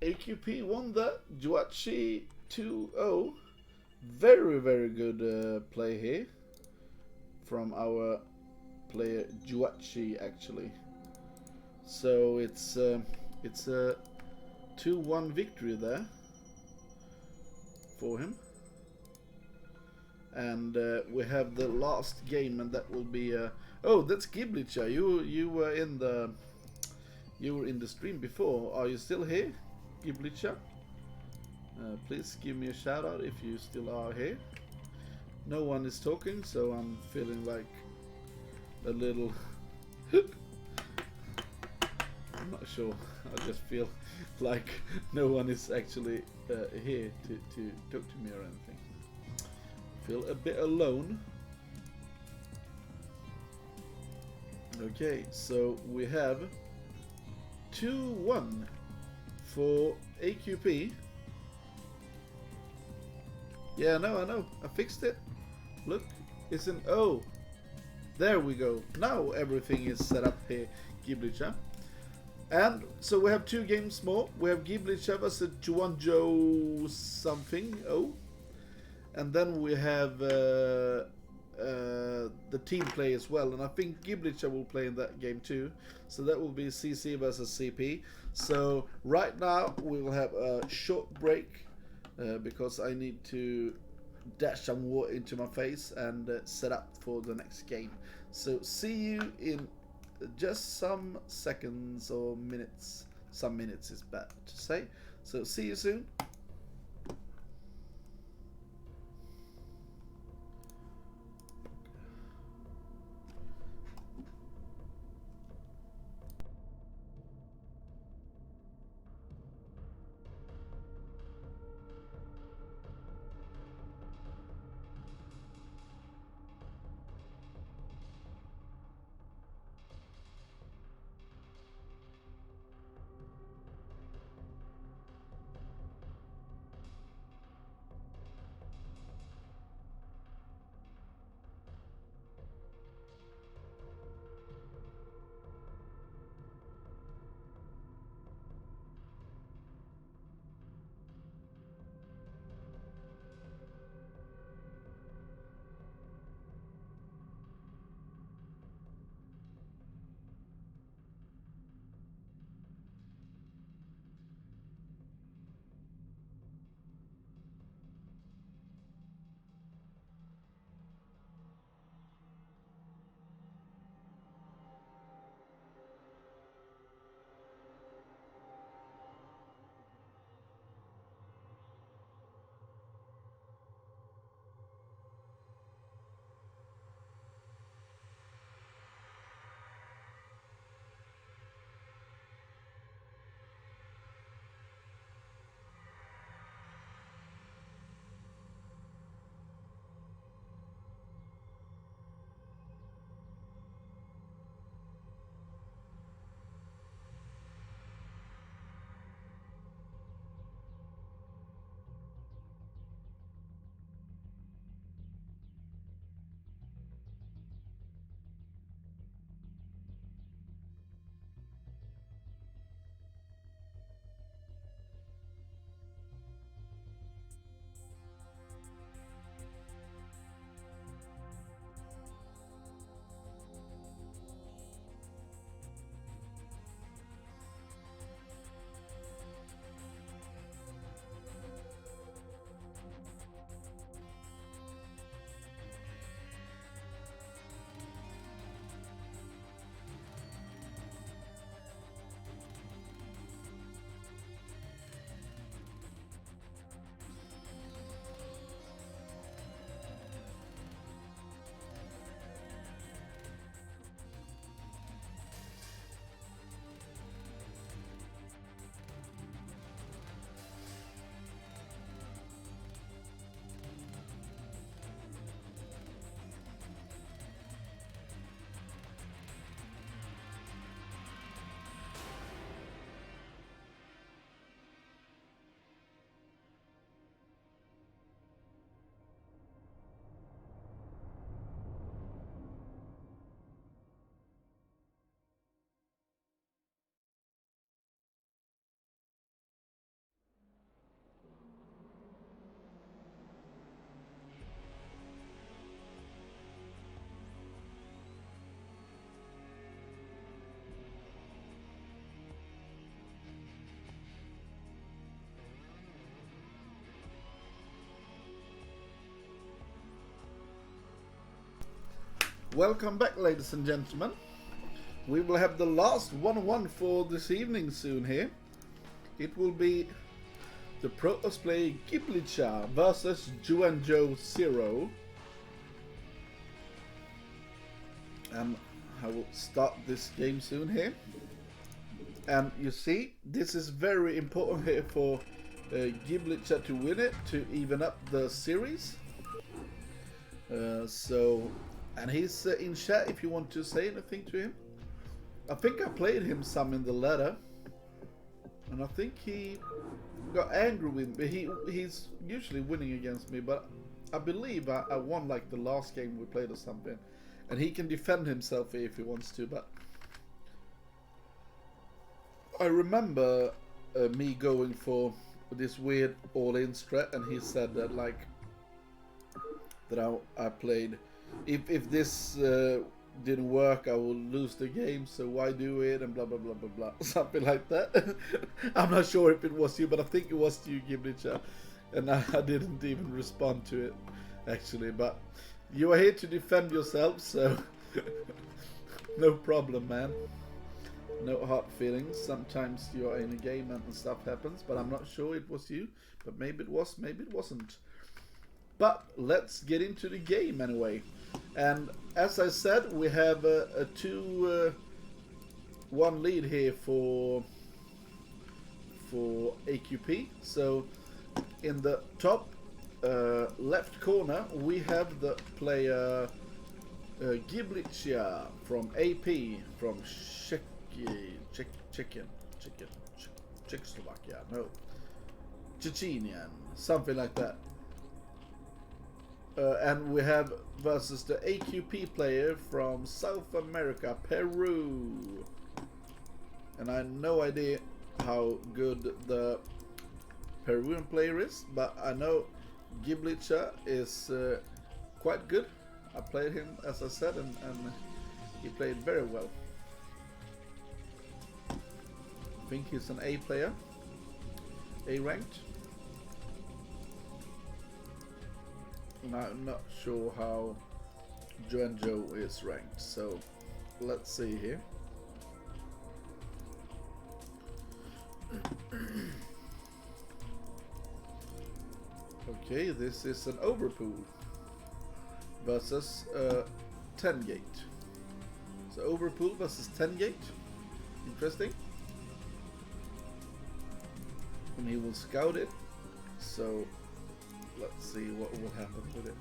aQp won that. Juachi 2-0. Very, very good play here from our player Juachi actually. So it's a 2-1 victory there for him. and we have the last game, and that will be oh, that's Giblicha. You were in the stream before. Are you still here, Giblicha? Please give me a shout out if you still are here. No one is talking, so I'm feeling like a little I'm not sure. I just feel like no one is actually here to talk to me or anything. Feel a bit alone. Okay, so we have 2-1 for aQp. Yeah, no, I know. I fixed it. Look, it's an O. There we go. Now everything is set up here, Giblicha. And so we have 2 games more. We have Giblicha versus Juanjo something. Oh. And then we have the team play as well. And I think Giblicha will play in that game too. So that will be CC versus CP. So right now we will have a short break because I need to dash some water into my face and set up for the next game. So see you in just some seconds or minutes. Some minutes is bad to say. So see you soon. Welcome back, ladies and gentlemen. We will have the last 1-1 for this evening soon here. It will be the Protoss player Giblicha versus Juanjo 0. And I will start this game soon here. And you see, this is very important here for Giblicha to win it, to even up the series. And he's in chat if you want to say anything to him. I think I played him some in the ladder, and I think he got angry with me. He's usually winning against me, but I believe I won like the last game we played or something. And he can defend himself if he wants to, but I remember me going for this weird all-in strat, and he said that like that I played. If this didn't work, I will lose the game, so why do it, and blah blah blah blah blah, something like that. I'm not sure if it was you, but I think it was you, Giblicha, and I didn't even respond to it actually. But you are here to defend yourself, so no problem, man. No hard feelings. Sometimes you are in a game and stuff happens, but I'm not sure it was you. But maybe it was, maybe it wasn't. But let's get into the game anyway. And as I said, we have a 2-1 lead here for aQp. So in the top left corner we have the player Giblicha from AP from Czechoslovakia, no, Chechenian, something like that. And we have versus the aQp player from South America, Peru. And I have no idea how good the Peruvian player is, but I know Giblicha is quite good. I played him, as I said, and he played very well. I think he's an A player, A ranked. And I'm not sure how Juanjo is ranked, so let's see here. Okay, this is an overpool versus 10 gate. So overpool versus 10 gate. Interesting. And he will scout it. So let's see what will happen with it.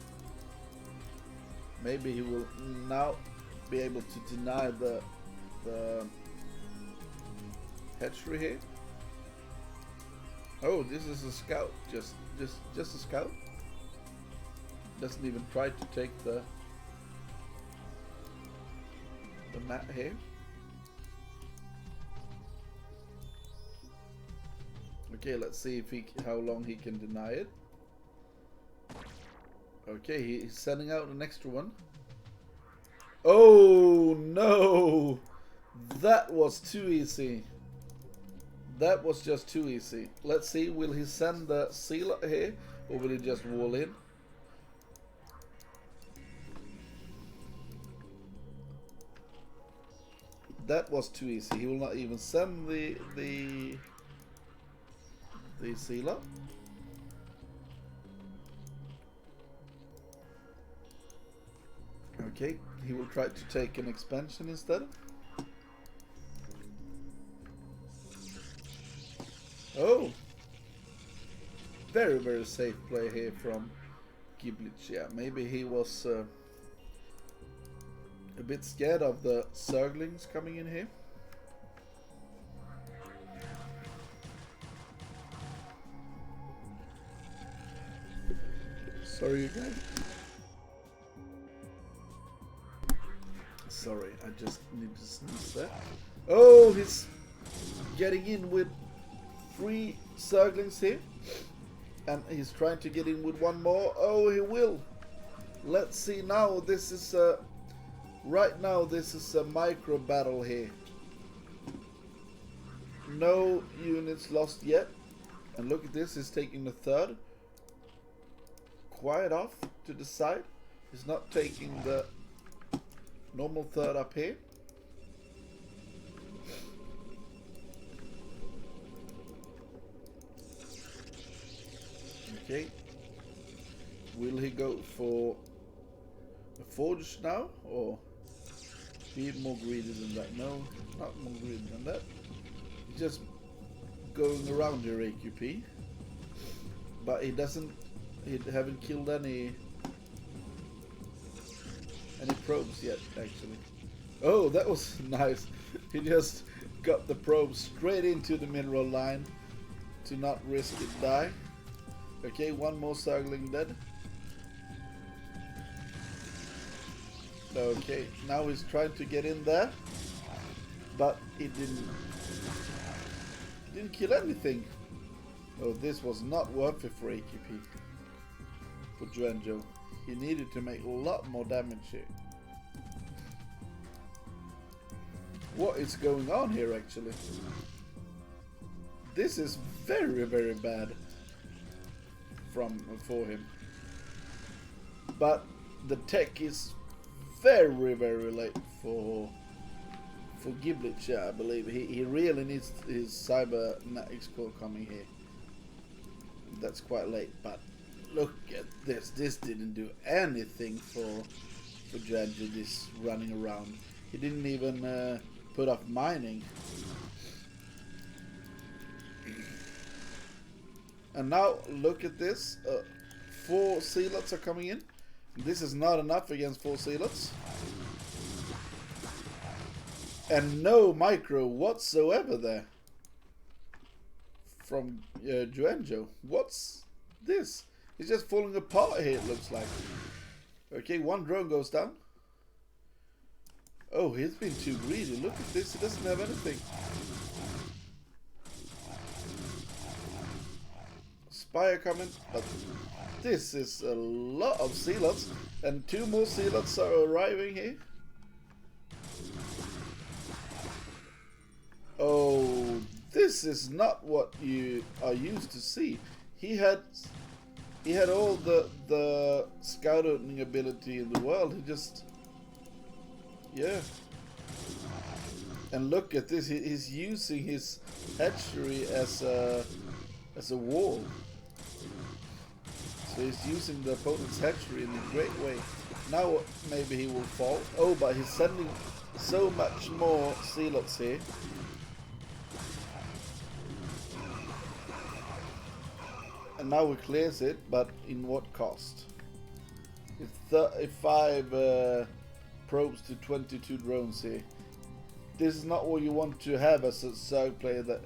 Maybe he will now be able to deny the hatchery here. Oh, this is a scout. Just a scout. Doesn't even try to take the mat here. Okay, let's see if how long he can deny it. Okay, he's sending out an extra one. Oh no! That was too easy. That was just too easy. Let's see, will he send the sealer here, or will he just wall in? That was too easy. He will not even send the sealer. Okay, he will try to take an expansion instead. Oh! Very, very safe play here from Giblicha. Maybe he was a bit scared of the Zerglings coming in here. Sorry again. Sorry, I just need to sneeze that. Oh, he's getting in with 3 Zerglings here. And he's trying to get in with one more. Oh, he will. Let's see now. This is a... Right now, this is a micro battle here. No units lost yet. And look at this, he's taking the third. Quiet off to the side. He's not taking the Normal third up here. Okay. Will he go for a forge now, or be more greedy than that? No, not more greedy than that. He's just going around your aQp, but he haven't killed any probes yet, actually. Oh, that was nice. He just got the probe straight into the mineral line to not risk it die. Okay, one more Zergling dead. Okay, now he's trying to get in there, but he didn't kill anything. Oh, this was not worth it for aQp. For Juanjo. He needed to make a lot more damage here. What is going on here, actually? This is very, very bad for him. But the tech is very, very late for Giblich, yeah, I believe. He really needs his cybernetics core coming here. That's quite late, but look at this. This didn't do anything for Juanjo, this running around. He didn't even put off mining. And now look at this. 4 zealots are coming in. This is not enough against 4 zealots. And no micro whatsoever there from Juanjo. What's this? He's just falling apart here, it looks like. Okay, 1 drone goes down. Oh, he's been too greedy. Look at this. He doesn't have anything. Spire coming, but this is a lot of zealots, and 2 more zealots are arriving here. Oh, this is not what you are used to see. He had all the scouting ability in the world. He just, yeah. And look at this. He's using his hatchery as a wall. So he's using the opponent's hatchery in a great way. Now maybe he will fall. Oh, but he's sending so much more zealots here. And now he clears it, but in what cost? It's 35 probes to 22 drones here. This is not what you want to have as a Zerg player, that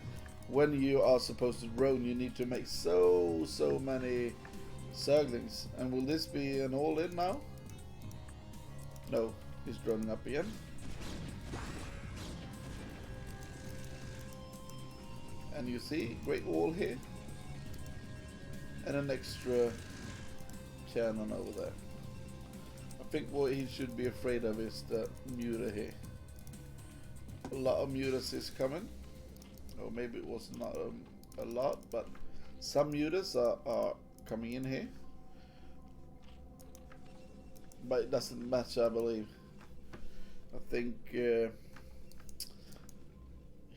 when you are supposed to drone, you need to make so many Zerglings. And will this be an all-in now? No, he's droning up again. And you see, Great Wall here. And an extra cannon over there. I think what he should be afraid of is the muta here. A lot of mutas is coming. Or maybe it was not a lot, but some mutas are coming in here. But it doesn't match, I believe. I think he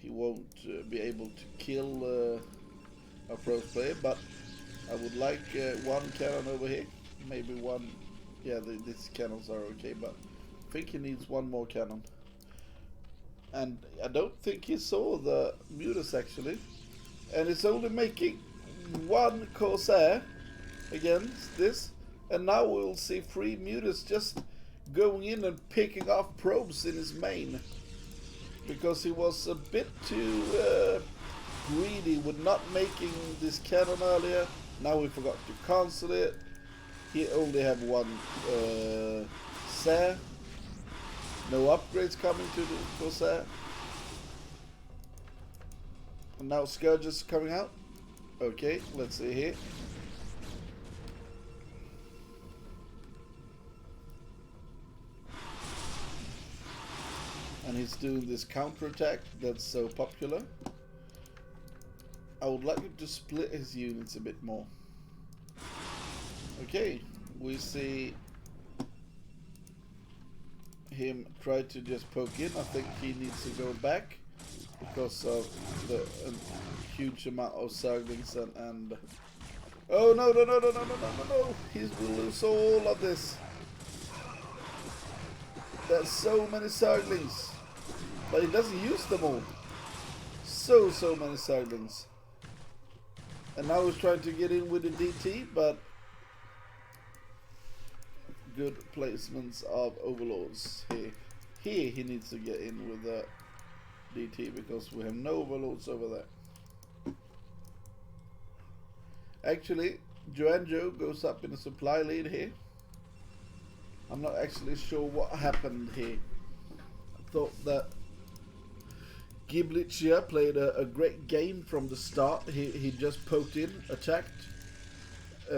won't be able to kill a pro player, but I would like 1 cannon over here. Maybe 1. Yeah, these cannons are okay, but I think he needs 1 more cannon. And I don't think he saw the mutas actually. And it's only making 1 Corsair against this. And now we'll see 3 mutas just going in and picking off probes in his main. Because he was a bit too greedy with not making this cannon earlier. Now we forgot to cancel it. He only have 1 Corsair. No upgrades coming to the Corsair. And now Scourge is coming out. Okay, let's see here. And he's doing this counter-attack that's so popular. I would like him to split his units a bit more. Okay, we see him try to just poke in. I think he needs to go back because of the huge amount of Zerglings and oh no no no no no no no no no! He will lose all of this. There's so many Zerglings, but he doesn't use them all. So many Zerglings. And now he's trying to get in with the DT, but good placements of Overlords here. Here he needs to get in with the DT because we have no Overlords over there. Actually, Joanjo goes up in a supply lead here. I'm not actually sure what happened here. I thought that BWCL played a great game from the start. He just poked in, attacked,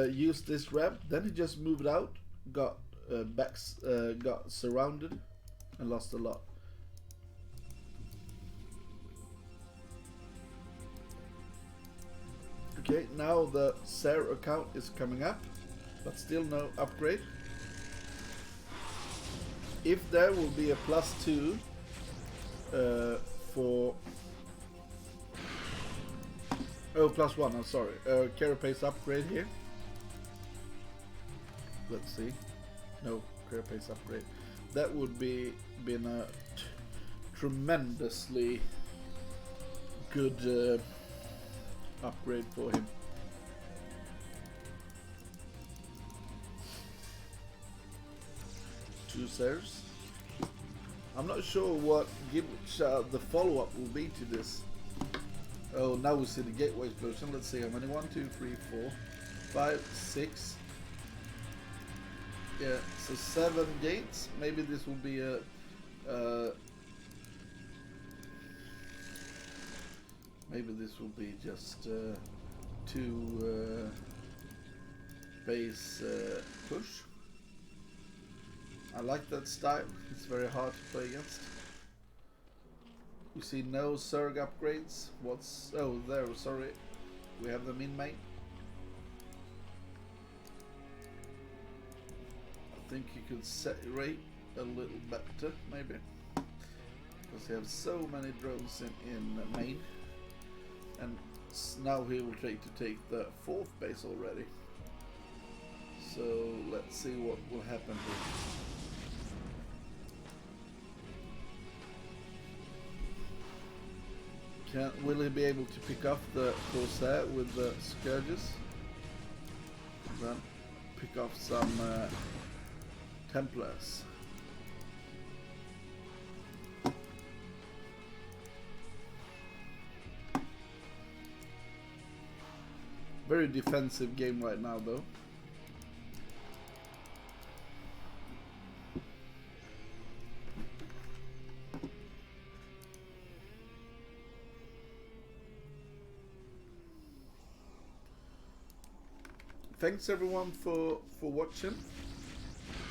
used this ramp, then he just moved out, got got surrounded, and lost a lot. Okay, now the Sarah account is coming up, but still no upgrade. If there will be a +2 for +1, I'm sorry, Carapace upgrade here. Let's see. No Carapace upgrade. That would been a tremendously good upgrade for him. Two Sairs. I'm not sure what the follow-up will be to this. Oh, now we see the gateway explosion. Let's see how many. 1, 2, 3, 4, 5, 6. Yeah, so 7 gates. Maybe this will be a maybe this will be just 2 base push. I like that style. It's very hard to play against. We see no Zerg upgrades. What's... oh, there, sorry. We have them in main. I think you could set rate a little better, maybe. Because you have so many drones in main. And now he will try to take the 4th base already. So let's see what will happen here. Will he be able to pick off the Corsair with the Scourges? And then pick off some Templars. Very defensive game right now though. Thanks everyone for watching.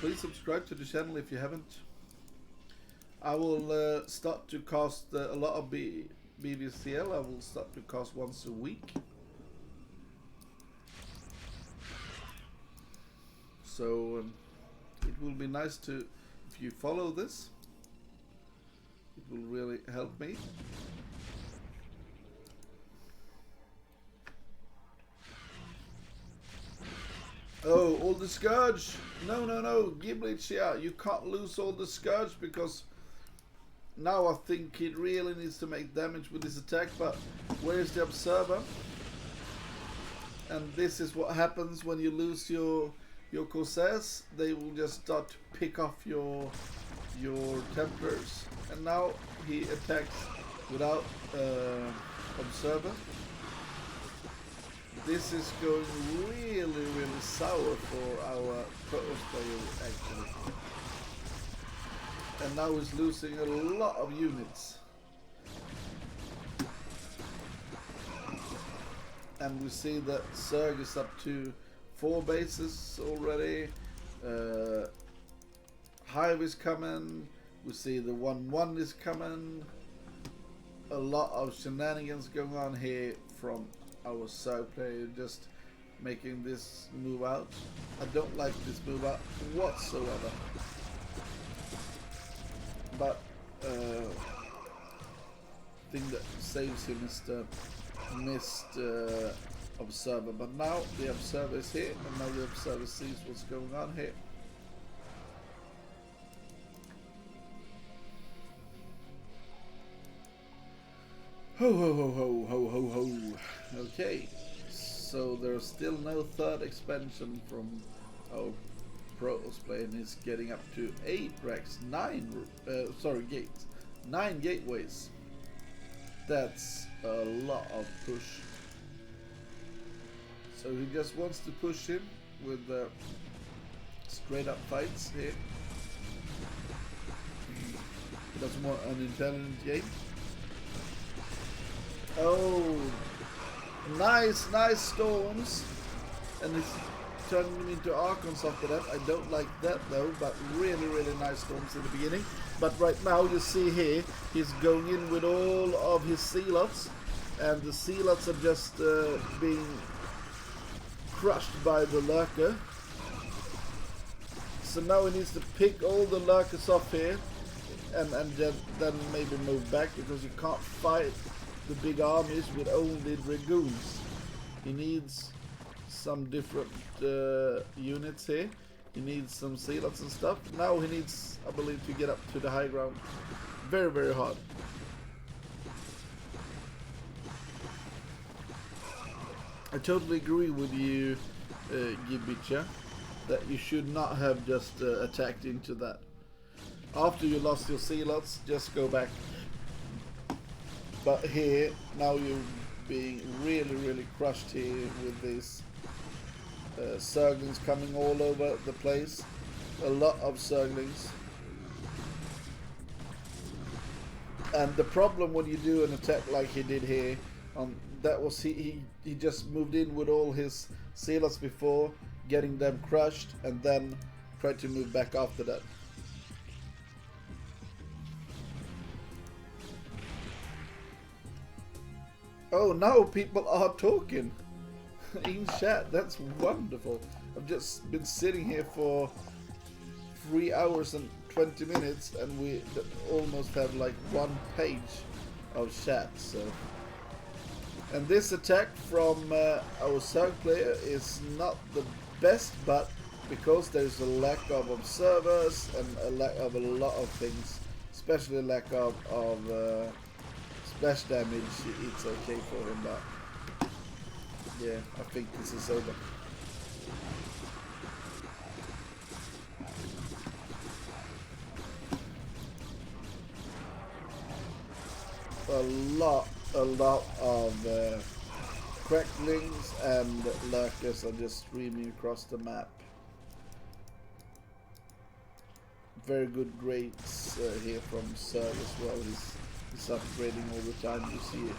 Please subscribe to the channel if you haven't. I will start to cast a lot of BWCL. I will start to cast once a week. So it will be nice to, if you follow this, it will really help me. Oh, all the Scourge! No, no, no, BWCL, you can't lose all the Scourge because now I think he really needs to make damage with this attack, but where's the Observer? And this is what happens when you lose your Corsairs. They will just start to pick off your Templars. And now he attacks without Observer. This is going really sour for our Protoss player actually. And now he's losing a lot of units. And we see that Zerg is up to 4 bases already. Hive is coming. We see the 1-1 is coming. A lot of shenanigans going on here from our Zerg player, just making this move out. I don't like this move out whatsoever. but thing that saves him is the missed observer. But now the observer is here, and now the observer sees what's going on here. Ho ho ho ho ho ho ho. Okay, so there's still no third expansion from our pros player, and he's getting up to 8 racks, 9 gates, 9 gateways. That's a lot of push. So he just wants to push him with straight up fights here. He doesn't want an intelligent game. Oh, nice storms, and it's turning them into Archons after that. I don't like that though, but really nice storms in the beginning. But right now you see here, he's going in with all of his Zealots, and the Zealots are just being crushed by the Lurker. So now he needs to pick all the Lurkers off here, and then maybe move back, because you can't fight the big armies with only Dragoons. He needs some different units here. He needs some Zealots and stuff. Now he needs, I believe, to get up to the high ground. Very hard. I totally agree with you, Gibicha, that you should not have just attacked into that. After you lost your Zealots, just go back. But here, now you're being really crushed here with these Zerglings coming all over the place. A lot of Zerglings. And the problem when you do an attack like he did here, that was he just moved in with all his Zealots before, getting them crushed, and then tried to move back after that. Oh, now people are talking in chat. That's wonderful. I've just been sitting here for 3 hours and 20 minutes, and we almost have like 1 page of chat. So, and this attack from our Zerg player is not the best, but because there's a lack of observers and a lack of a lot of things, especially a lack of splash damage, it's okay for him, but yeah, I think this is over. A lot of cracklings and lurkers are just streaming across the map. Very good grades here from Zerg as well. He's upgrading all the time, you see it.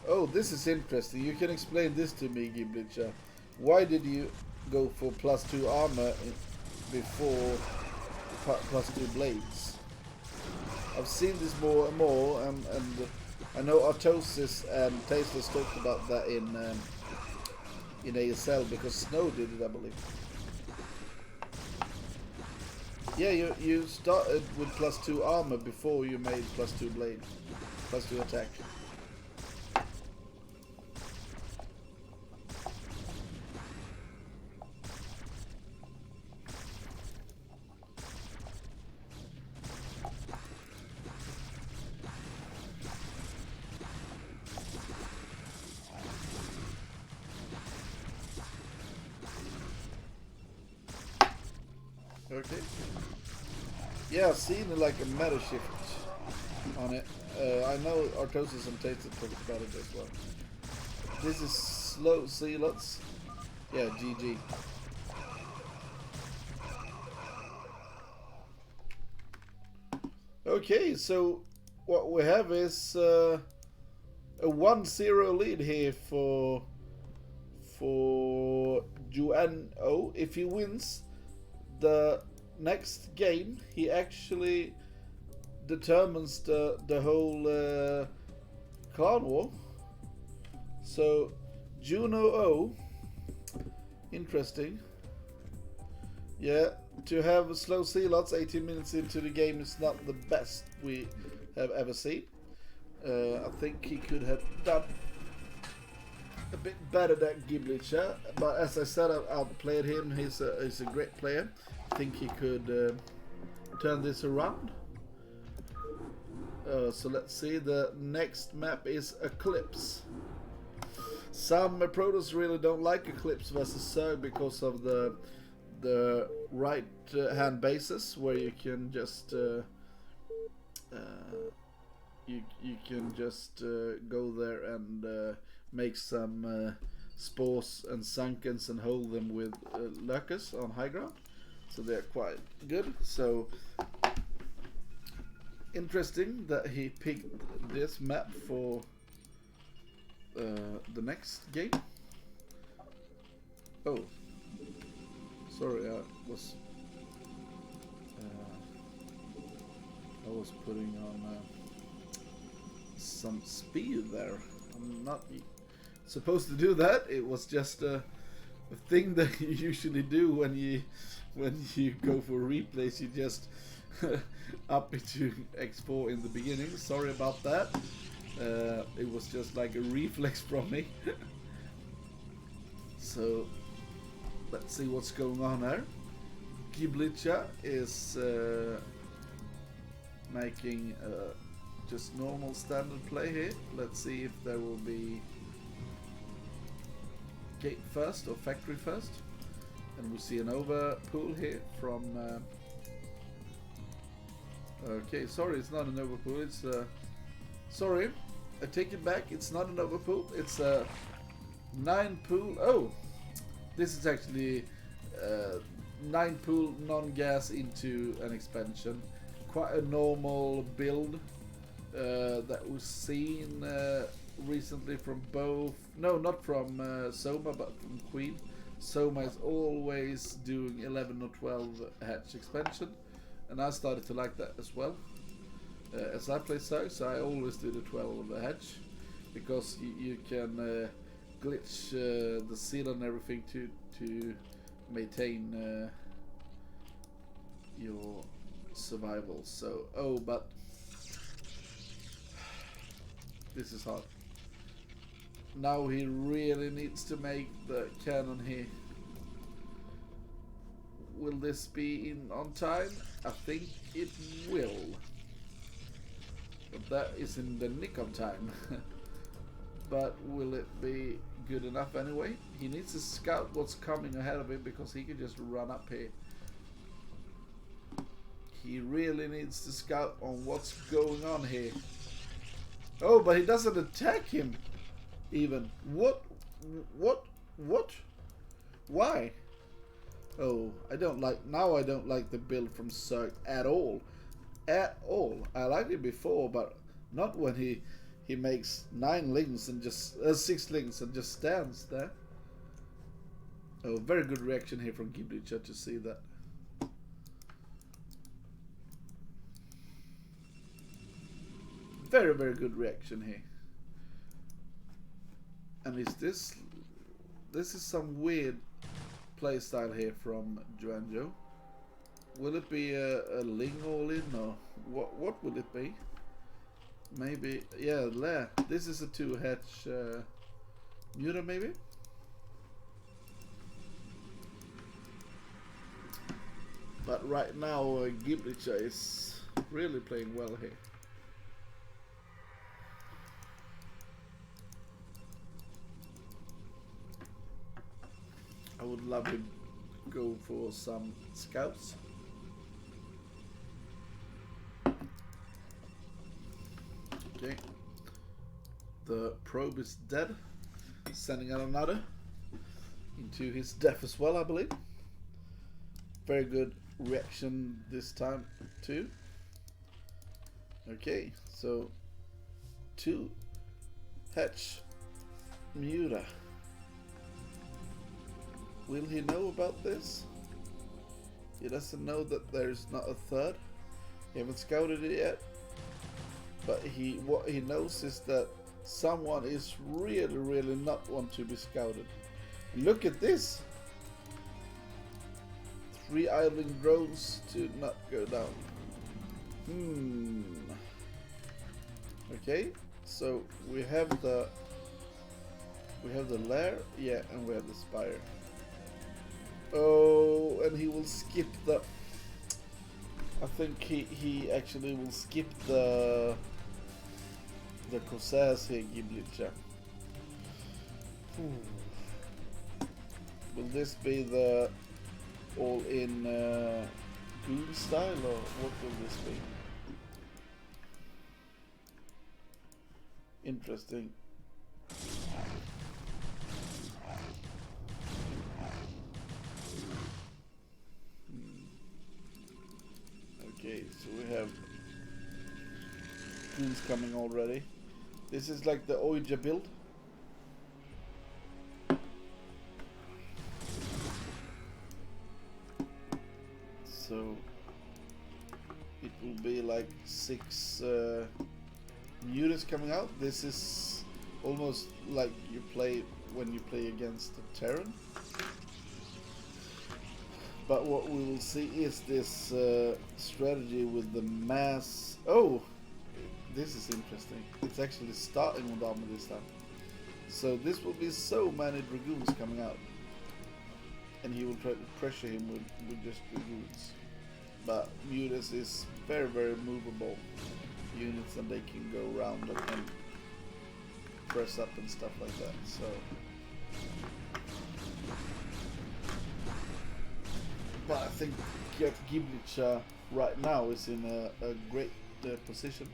Oh, this is interesting. You can explain this to me, Giblicha. Why did you go for +2 armor before +2 blades? I've seen this more and more, and I know Artosis and Tasteless talked about that in ASL, because Snow did it, I believe. Yeah, you started with +2 armor before you made +2 blade, +2 attack. Okay. Yeah, I've seen like a meta shift on it. I know Artosis and Tater talked about it as well. This is slow Zealots. Yeah, GG. Okay, so what we have is a 1-0 lead here for Juan-O. If he wins the next game, he actually determines the whole clan war. So Juno-O, interesting. Yeah, to have slow zealots 18 minutes into the game is not the best we have ever seen. I think he could have done a bit better than Giblicha, but as I said, I've outplayed him. He's a great player. I think he could turn this around. So let's see. The next map is Eclipse. Some Protoss really don't like Eclipse versus Zerg because of the right hand bases where you can just you can just go there and make some spores and sunkens and hold them with lurkers on high ground, so they're quite good. So interesting that he picked this map for the next game. Oh, sorry, I was putting on some speed there. I'm not supposed to do that. It was just a thing that you usually do when you go for replays. You just up it to X4 in the beginning. Sorry about that. It was just like a reflex from me. So let's see what's going on here. Giblicha is making just normal standard play here. Let's see if there will be gate first or factory first. And we see an overpool here from okay, sorry, it's not an overpool, it's sorry, I take it back, it's not an overpool, it's a 9 pool. Oh, this is actually 9 pool non-gas into an expansion. Quite a normal build that was seen recently from both, no, not from Soma, but from Queen. Soma is always doing 11 or 12 hatch expansion, and I started to like that as well. As I play Zerg, I always do the 12 hatch, because you can glitch the seal and everything to maintain your survival. So, oh, but this is hard. Now he really needs to make the cannon here. Will this be in on time? I think it will. But that is in the nick of time. But will it be good enough anyway? He needs to scout what's coming ahead of him, because he can just run up here. He really needs to scout on what's going on here. Oh, but he doesn't attack him even. What? Why? Oh, I don't like the build from Zerg at all. At all. I liked it before, but not when he makes 9 links and just 6 links and just stands there. Oh, very good reaction here from Giblicha to see that. Very, very good reaction here. And is this is some weird playstyle here from Joanjo. Will it be a Ling all in, or what will it be? Maybe, yeah, there. This is a 2 hatch Muta maybe? But right now Giblicha is really playing well here. I would love to go for some scouts. Okay. The probe is dead. Sending out another into his death as well, I believe. Very good reaction this time too. Okay, so 2 hatch Muta. Will he know about this? He doesn't know that there's not a 3rd. He haven't scouted it yet. But what he knows is that someone is really not want to be scouted. Look at this. 3 idling drones to not go down. Okay, so we have the lair, yeah, and we have the spire. Oh, and he will skip the. I think he actually will skip the Corsairs here, Giblitcha. Will this be the all-in goon style, or what will this be? Interesting. Okay, so we have goons coming already. This is like the Oija build. So it will be like 6 units coming out. This is almost like you play when you play against the Terran. But what we will see is this strategy with the mass. Oh, this is interesting. It's actually starting with armor this time. So this will be so many dragoons coming out, and he will try to pressure him with just dragoons. But Mutas is very, very movable units, and they can go around and press up and stuff like that. So but I think Giblitcha right now is in a great position.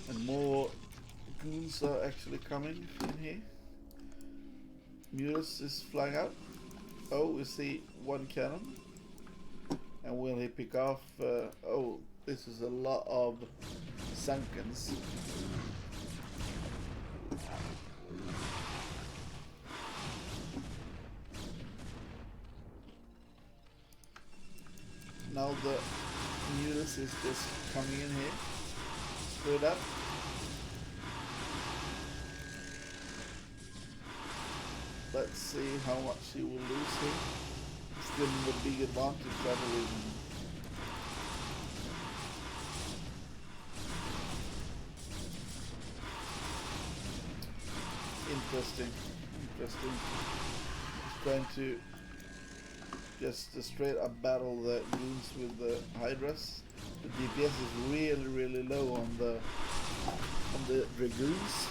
And more goons are actually coming in here. Mutas is flying out. Oh, we see 1 cannon. And will he pick off? Oh, this is a lot of Sankens. Now the Mutas is just coming in here. Straight up. Let's see how much he will lose here. Still in the big advantage, I believe. Interesting. He's trying to just straight up battle the goons with the Hydras. The DPS is really, really low on the dragoons.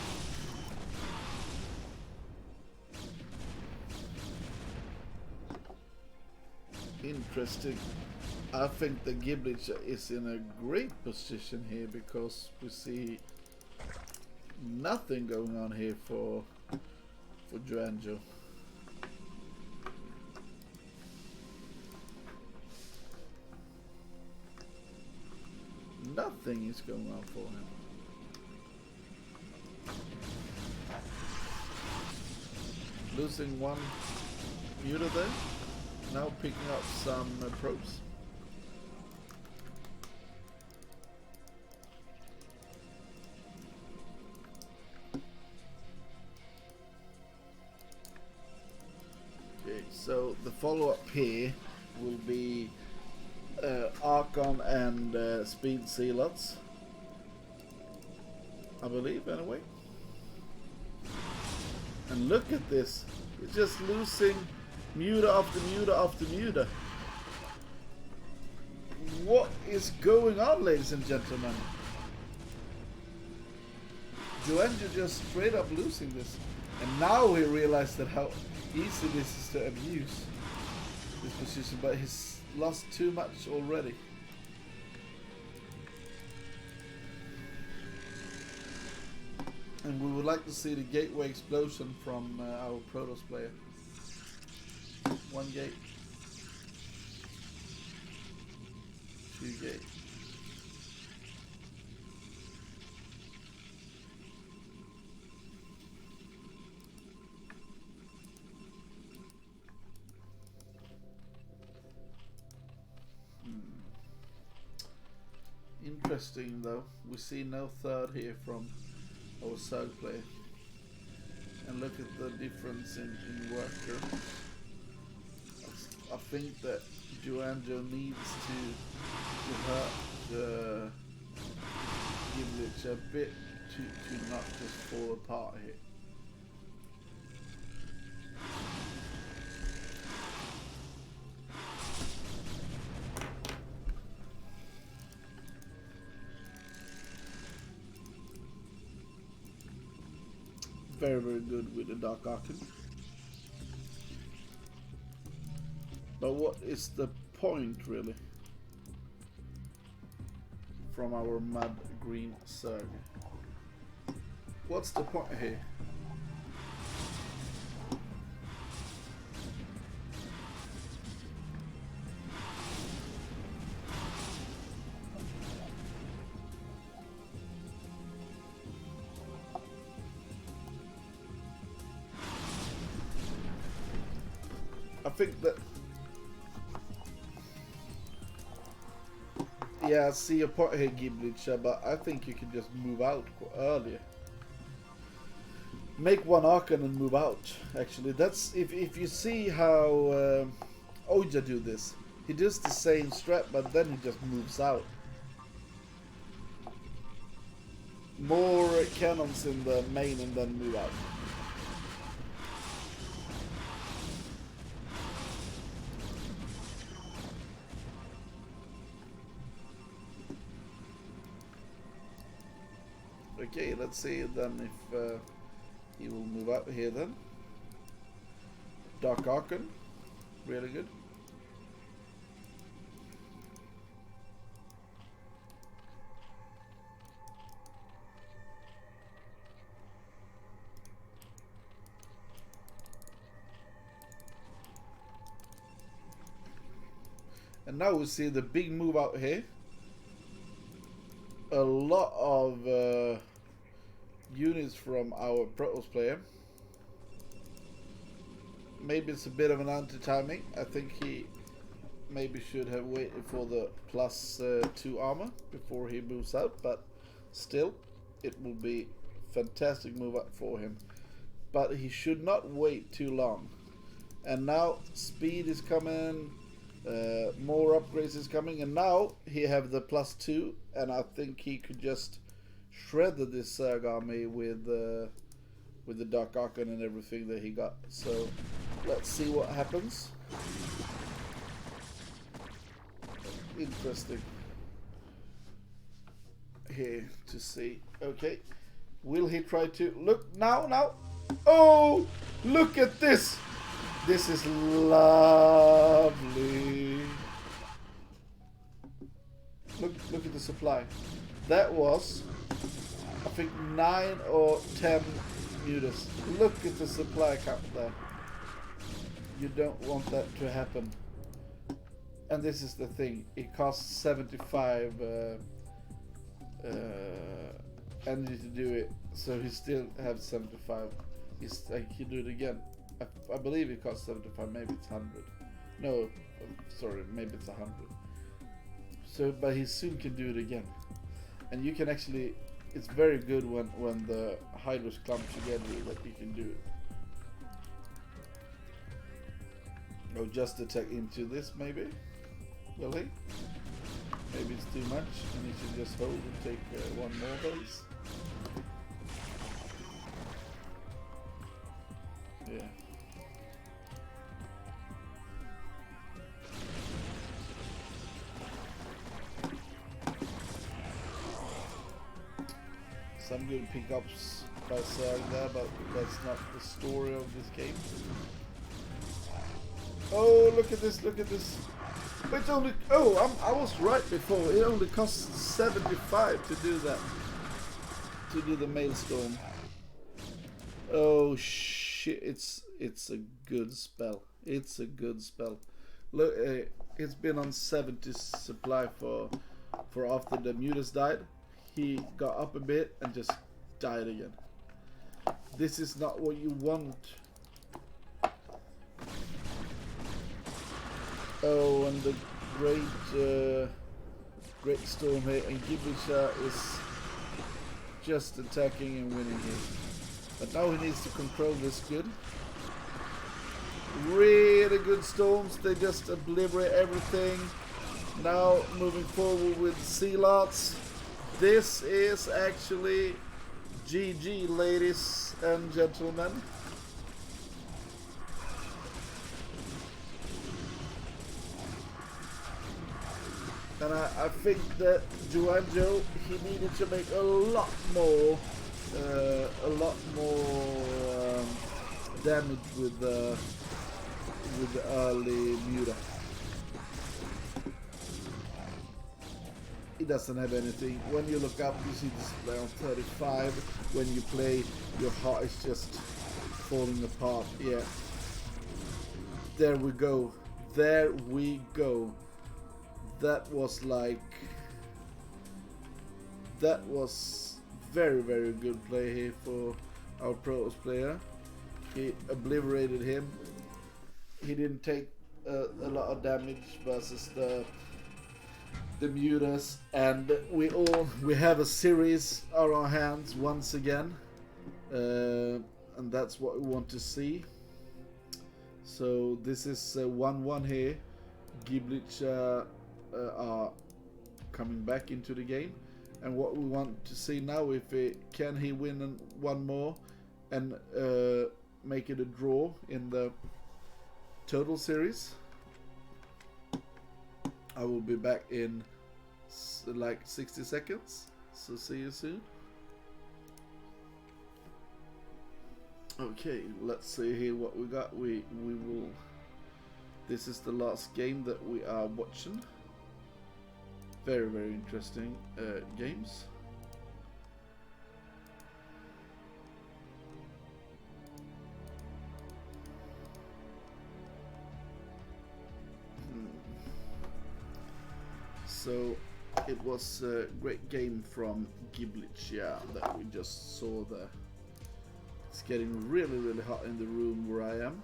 Interesting. I think the Giblitcha is in a great position here because we see nothing going on here for Joanjo. Nothing is going on for him. Losing 1 Muta there. Now picking up some probes. Okay, so the follow-up here will be Archon and Speed Zealots, I believe, anyway. And look at this, it's just losing Muta after Muta after Muta. What is going on, ladies and gentlemen? Joanjo just straight up losing this. And now he realized that how easy this is to abuse this position, but he's lost too much already. And we would like to see the gateway explosion from our Protoss player. 1 gate. 2 gate. Interesting though, we see no third here from our Zerg player. and look at the difference in worker. I think that Joanjo needs to give her the Gimlich a bit to not just fall apart here. Very, very good with the Dark Arcan. But what is the point, really, from our mud green Zerg? What's the point here? I think that, yeah, I see your point here, Gimlich, but I think you can just move out earlier. Make one Archon and move out. Actually, that's if you see how Oja do this. He does the same strat, but then he just moves out. More cannons in the main and then move out. Okay, let's see then if he will move out here then. Dark Archon, really good. And now we see the big move out here. A lot of units from our Protoss player. Maybe it's a bit of an anti-timing. I think he maybe should have waited for the +2 armor before he moves out, but still, it will be fantastic move up for him. But he should not wait too long. And now speed is coming, more upgrades is coming, and now he have the +2, and I think he could just shred this Zerg army with the Dark Archon and everything that he got. So let's see what happens. Interesting here to see. Okay, will he try to look now? Oh, look at this! This is lovely. Look at the supply. That was, I think, 9 or 10 mutas. Look at the supply count there. You don't want that to happen. And this is the thing. It costs 75 energy to do it, so he still have 75. He's like, he do it again. I believe it costs 75. Maybe it's 100. No, sorry, maybe it's 100. So, but he soon can do it again. And you can actually, it's very good when the Hydras clump together that you can do it. Or just attack into this maybe? Will he? Maybe it's too much and he should just hold and take one more base. Yeah. Some good pickups by Zerg there, but that's not the story of this game. Oh, look at this, look at this. It's only, oh, I was right before. It only costs 75 to do that. To do the Maelstrom. Oh shit, it's a good spell. It's a good spell. Look, it's been on 70 supply for after the mutas died. He got up a bit and just died again. This is not what you want. Oh, and the great storm here, and Gibisha is just attacking and winning here. But now he needs to control this good. Really good storms. They just obliterate everything. Now moving forward with sea lots. This is actually GG, ladies and gentlemen. And I think that Joanjo, he needed to make a lot more damage with the early muta. He doesn't have anything. When you look up, you see display on 35. When you play, your heart is just falling apart. Yeah. There we go. There we go. That was like... That was very, very good play here for our pros player. He obliterated him. He didn't take a lot of damage versus the mutas, and we have a series on our hands once again, and that's what we want to see. So this is 1-1 here. Giblich are coming back into the game, and what we want to see now, if can he win one more and make it a draw in the total series. I will be back in like 60 seconds, so see you soon. Okay, let's see here what we got. We will. This is the last game that we are watching. Very, very interesting games. So it was a great game from Giblich, yeah, that we just saw there. It's getting really, really hot in the room where I am.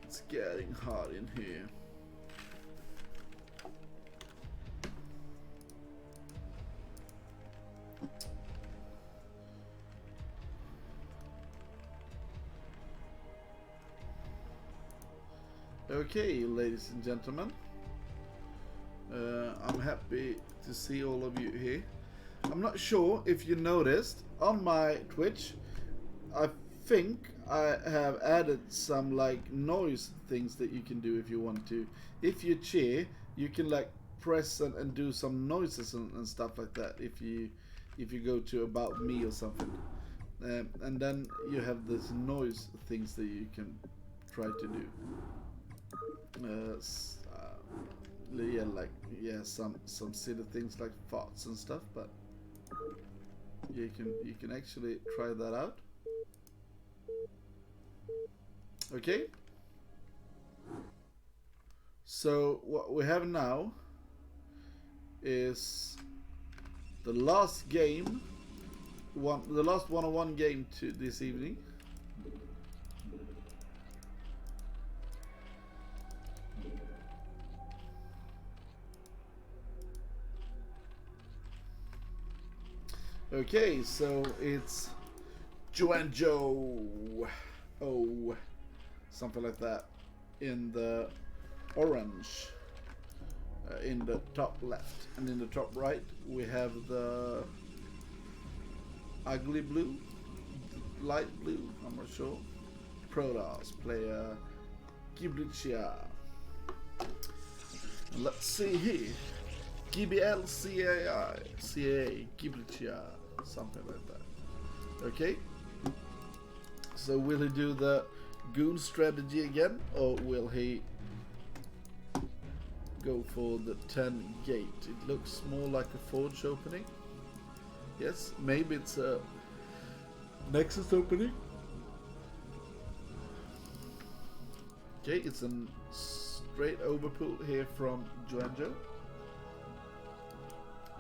It's getting hot in here. Okay, ladies and gentlemen, I'm happy to see all of you here. I'm not sure if you noticed on my Twitch, I think I have added some like noise things that you can do if you want to. If you cheer, you can like press and do some noises and stuff like that if you go to about me or something, and then you have this noise things that you can try to do. Yeah, some silly things like farts and stuff, but you can actually try that out. Okay, so what we have now is the last game, the last one-on-one game to this evening. Okay, so it's Joanjo, oh, something like that, in the orange, in the top left, and in the top right we have the ugly blue, light blue, I'm not sure, Protoss player Giblich. Let's see here, BWCL Giblich, something like that. Okay, so will he do the goon strategy again, or will he go for the 10 gate? It looks more like a forge opening. Yes, maybe it's a Nexus opening. Okay, it's a straight overpull here from Joanjo.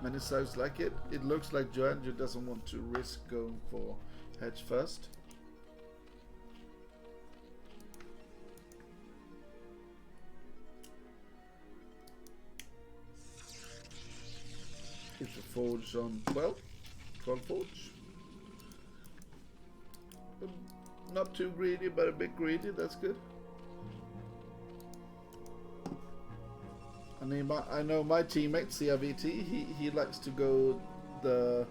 Many sides like it. It looks like Joanjo doesn't want to risk going for hedge first. It's a forge on 12 forge. Not too greedy, but a bit greedy. That's good. I know my teammate CRVT. He likes to go the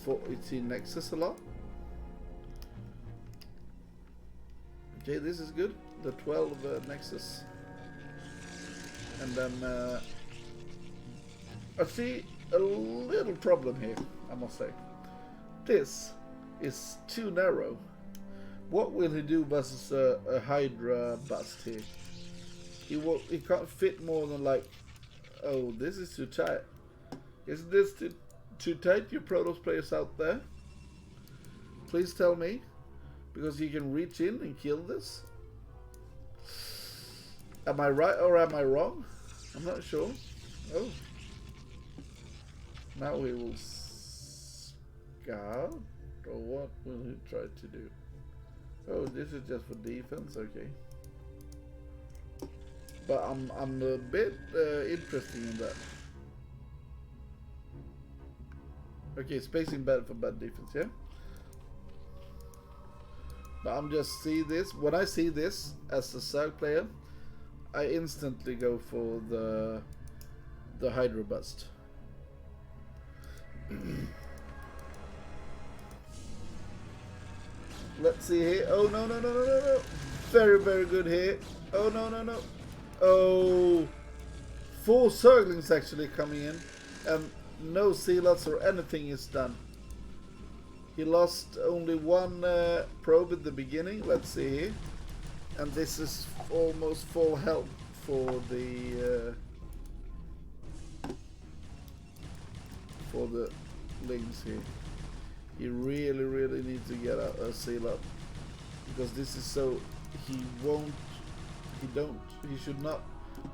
418 Nexus a lot. Okay, this is good. The 12 Nexus. And then I see a little problem here, I must say. This is too narrow. What will he do versus a Hydra bust here? He can't fit more than like, oh, this is too tight. Is this too tight, you Protoss players out there? Please tell me, because he can reach in and kill this. Am I right or am I wrong? I'm not sure. Oh. Now he will scout, or what will he try to do? Oh, this is just for defense, okay. But I'm a bit interested in that. Okay, spacing bad for bad defense, yeah. But I'm just see this. When I see this as a Zerg player, I instantly go for the Hydra bust. Let's see here. Oh no. Very, very good here. Oh no. Oh, 4 Zerglings actually coming in, and no Zealots or anything is done. He lost only 1 probe at the beginning. Let's see here. And this is almost full health for the lings here. He really needs to get a seal up, because this is so he should not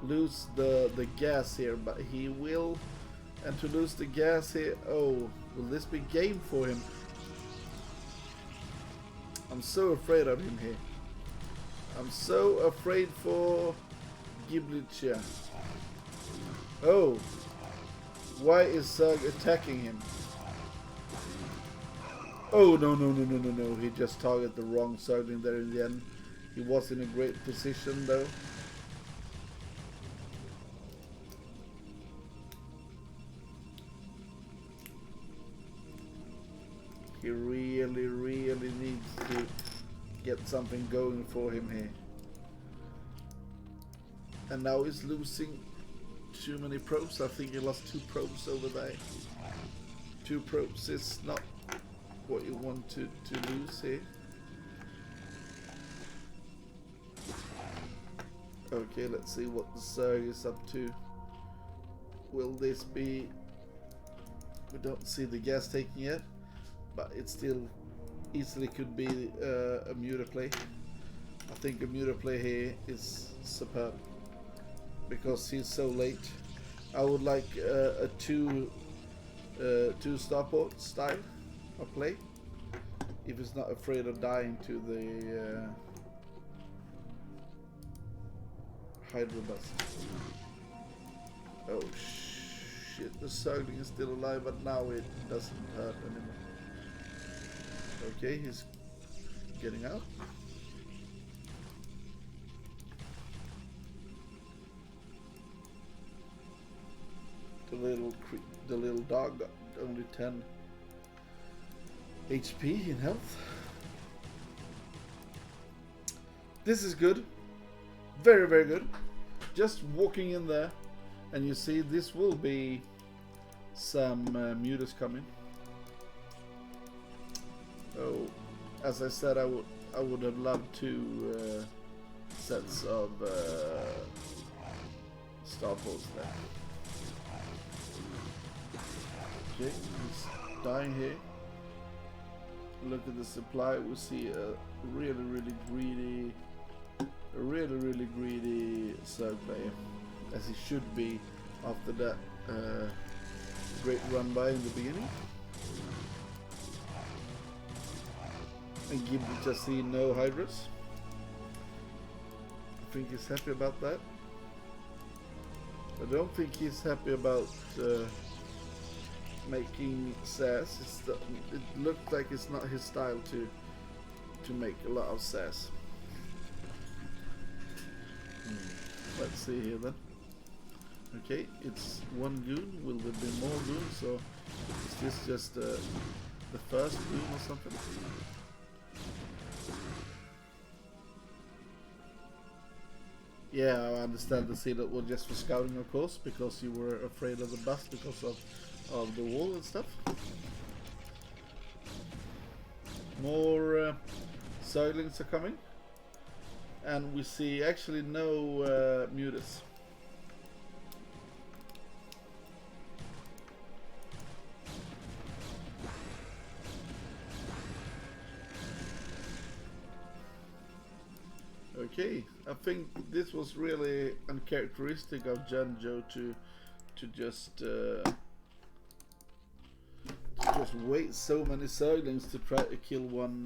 lose the gas here, but he will. And to lose the gas here, oh, will this be game for him? I'm so afraid of him here. I'm so afraid for Giblicha. Oh, why is Zerg attacking him? Oh no, he just targeted the wrong Zergling there in the end. He was in a great position though. He really needs to get something going for him here. And now he's losing too many probes. I think he lost 2 probes over there. 2 probes is not what you want to lose here. Okay, let's see what the Zerg is up to. Will this be... We don't see the gas taking yet, but it still easily could be a muta play. I think a muta play here is superb, because he's so late. I would like a 2 starport style of play, if he's not afraid of dying to the Hydra bust. Oh shit, the Zergling is still alive, but now it doesn't hurt anymore. Okay, he's getting out. The little dog got only 10 HP in health. This is good. Very, very good. Just walking in there, and you see this will be some mutas coming. Oh, as I said, I would have loved 2 sets of starports there. Okay, he's dying here. Look at the supply. We see a really greedy Zerg player, as he should be after that great run by in the beginning. And Gibbs just see no Hydras. I think he's happy about that. I don't think he's happy about making sass. It looked like it's not his style to make a lot of sass. Let's see here then. Okay, it's one goon. Will there be more goons, or is this just the first goon or something? Yeah, I understand the seal that was just for scouting, of course, because you were afraid of the bus because of the wall and stuff. More Zerglings are coming, and we see actually no Mutas. Okay, I think this was really uncharacteristic of Janjo to just wait so many Zerglings to try to kill one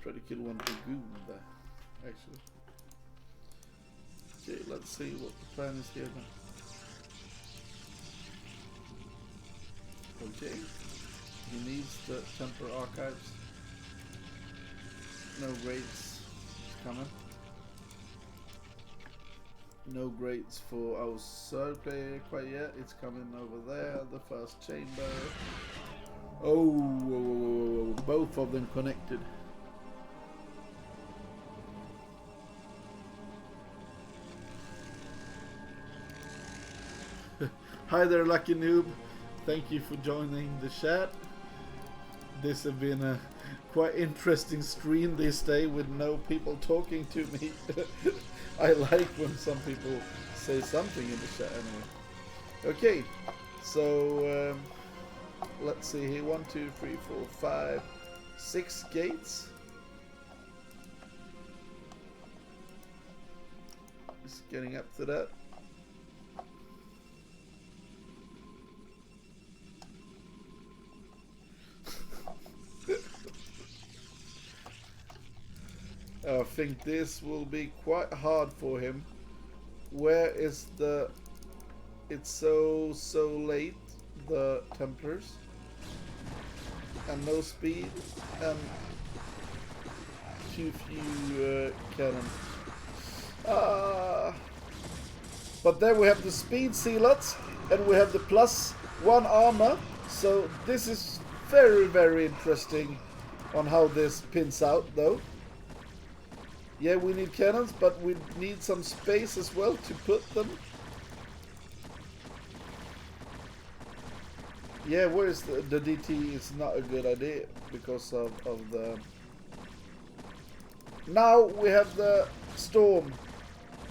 dragoon there. Actually, okay, let's see what the plan is here now. Okay, he needs the temper archives. No raids coming. No grades for our circle quite yet. It's coming over there. The first chamber. Oh, both of them connected. Hi there, Lucky Noob. Thank you for joining the chat. This has been a quite interesting stream this day with no people talking to me. I like when some people say something in the chat anyway. Okay, so let's see here. 1, 2, 3, 4, 5, 6 gates. Just getting up to that. I think this will be quite hard for him. Where is the... It's so late, the Templars. And no speed. And too few cannon. But then we have the speed sealants. And we have the +1 armor. So this is very, very interesting on how this pins out though. Yeah, we need cannons, but we need some space as well to put them. Yeah, where's the DT is not a good idea because of the... Now we have the Storm.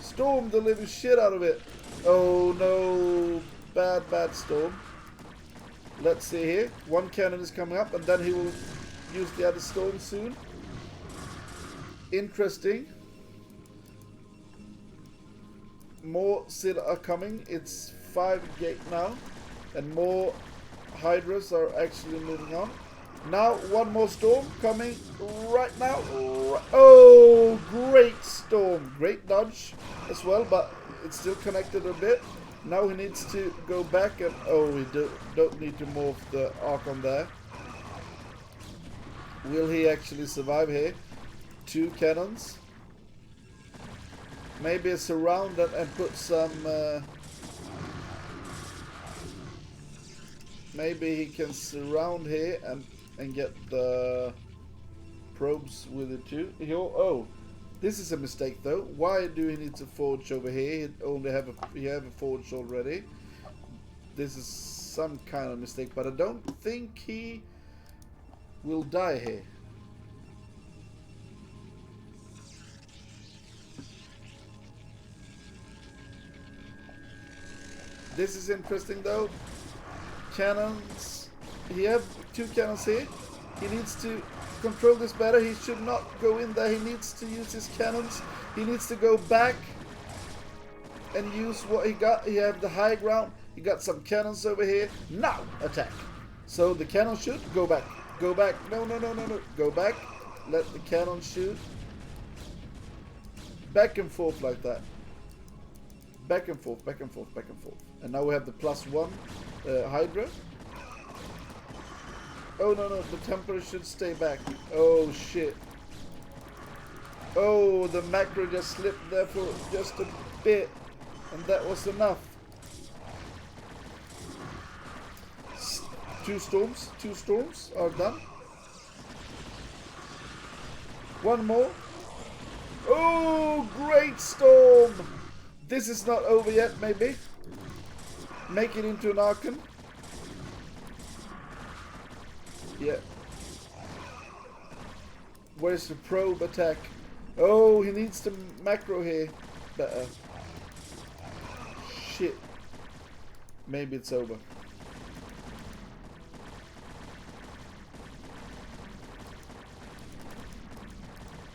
Storm the living shit out of it. Oh no, bad Storm. Let's see here. One cannon is coming up and then he will use the other Storm soon. Interesting. More Scylla are coming. It's 5 gate now. And more Hydras are actually moving on. Now one more Storm coming right now. Oh, great Storm. Great dodge as well, but it's still connected a bit. Now he needs to go back and... Oh, we don't need to morph the Archon there. Will he actually survive here? 2 cannons. Maybe surround that and put some... maybe he can surround here and get the probes with it too. Oh, this is a mistake though. Why do he need to forge over here? He only have a forge already. This is some kind of mistake, but I don't think he will die here. This is interesting though. Cannons. He have 2 cannons here. He needs to control this better. He should not go in there. He needs to use his cannons. He needs to go back and use what he got. He have the high ground. He got some cannons over here. Now attack. So the cannon shoot. Go back. Go back. No. Go back. Let the cannon shoot. Back and forth like that. Back and forth. Back and forth. Back and forth. And now we have the +1 Hydra. Oh no, the temper should stay back. Oh shit. Oh, the macro just slipped there for just a bit. And that was enough. Two storms are done. One more. Oh, great storm. This is not over yet, maybe. Make it into an Archon. Yeah. Where's the probe attack? Oh, he needs the macro here. Better. Shit. Maybe it's over.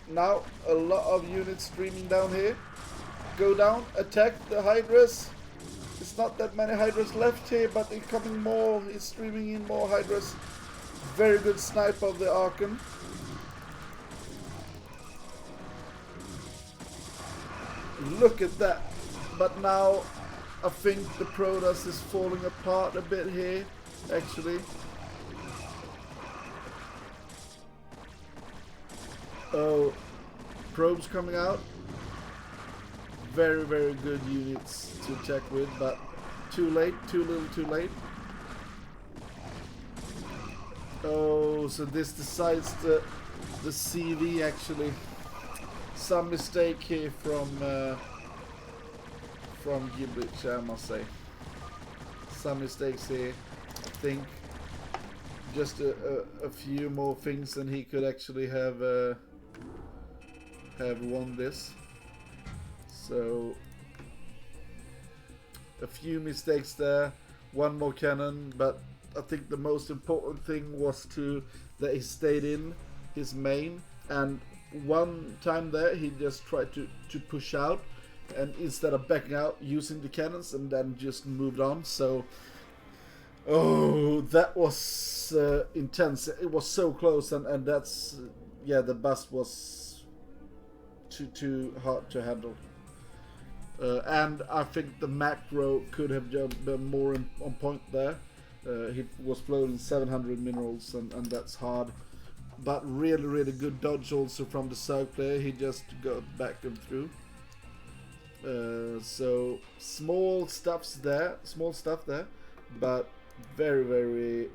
Now, a lot of units streaming down here. Go down, attack the Hydras. It's not that many Hydras left here, but it's coming more. It's streaming in more Hydras. Very good snipe of the Archon. Look at that. But now, I think the Protoss is falling apart a bit here, actually. Oh, probes coming out. Very, very good units to check with, but too late, too little too late. Oh, so this decides the CV actually. Some mistake here from Gibblich, I must say. Some mistakes here, I think. Just a few more things and he could actually have won this. So a few mistakes there, one more cannon, but I think the most important thing was that he stayed in his main, and one time there he just tried to push out, and instead of backing out using the cannons, and then just moved on. So oh, that was intense. It was so close, and that's yeah, the bust was too hard to handle. And I think the macro could have been more on point there. He was floating 700 minerals, and that's hard. But really, really good dodge also from the Zerg player. He just got back and through. So small stuff there, but very, very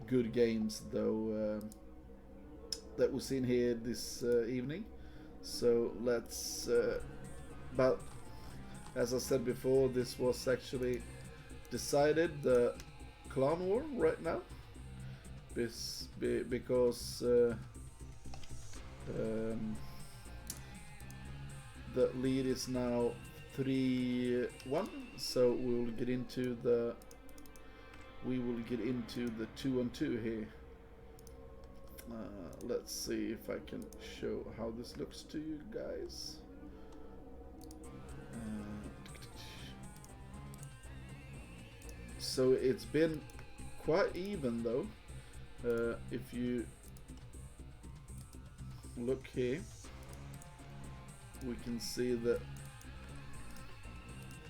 good games though that we've seen here this evening. So let's. But as I said before, this was actually decided the clan war right now, because the lead is now 3-1. So we will get into the 2-on-2 here. Let's see if I can show how this looks to you guys. So it's been quite even though. If you look here, we can see that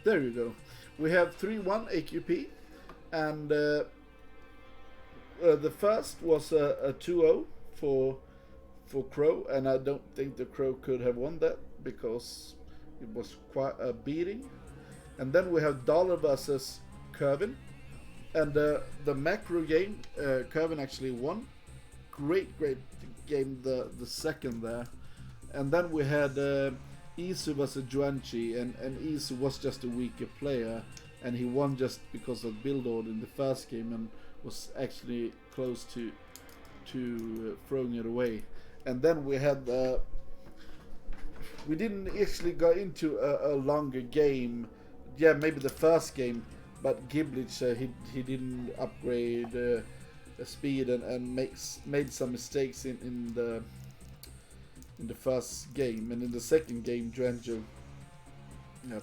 there you go. We have 3-1 aQp, and the first was a 2-0 for Crow, and I don't think the Crow could have won that because it was quite a beating. And then we have Dollar versus Kervin, and the macro game, Kervin actually won. Great game, the second there. And then we had Isu versus Juanchi, and Isu was just a weaker player, and he won just because of build order in the first game, and was actually close to throwing it away. And then we had we didn't actually go into a longer game. Yeah, maybe the first game, but Gibblich he didn't upgrade the speed and made some mistakes in the first game, and in the second game Drenjo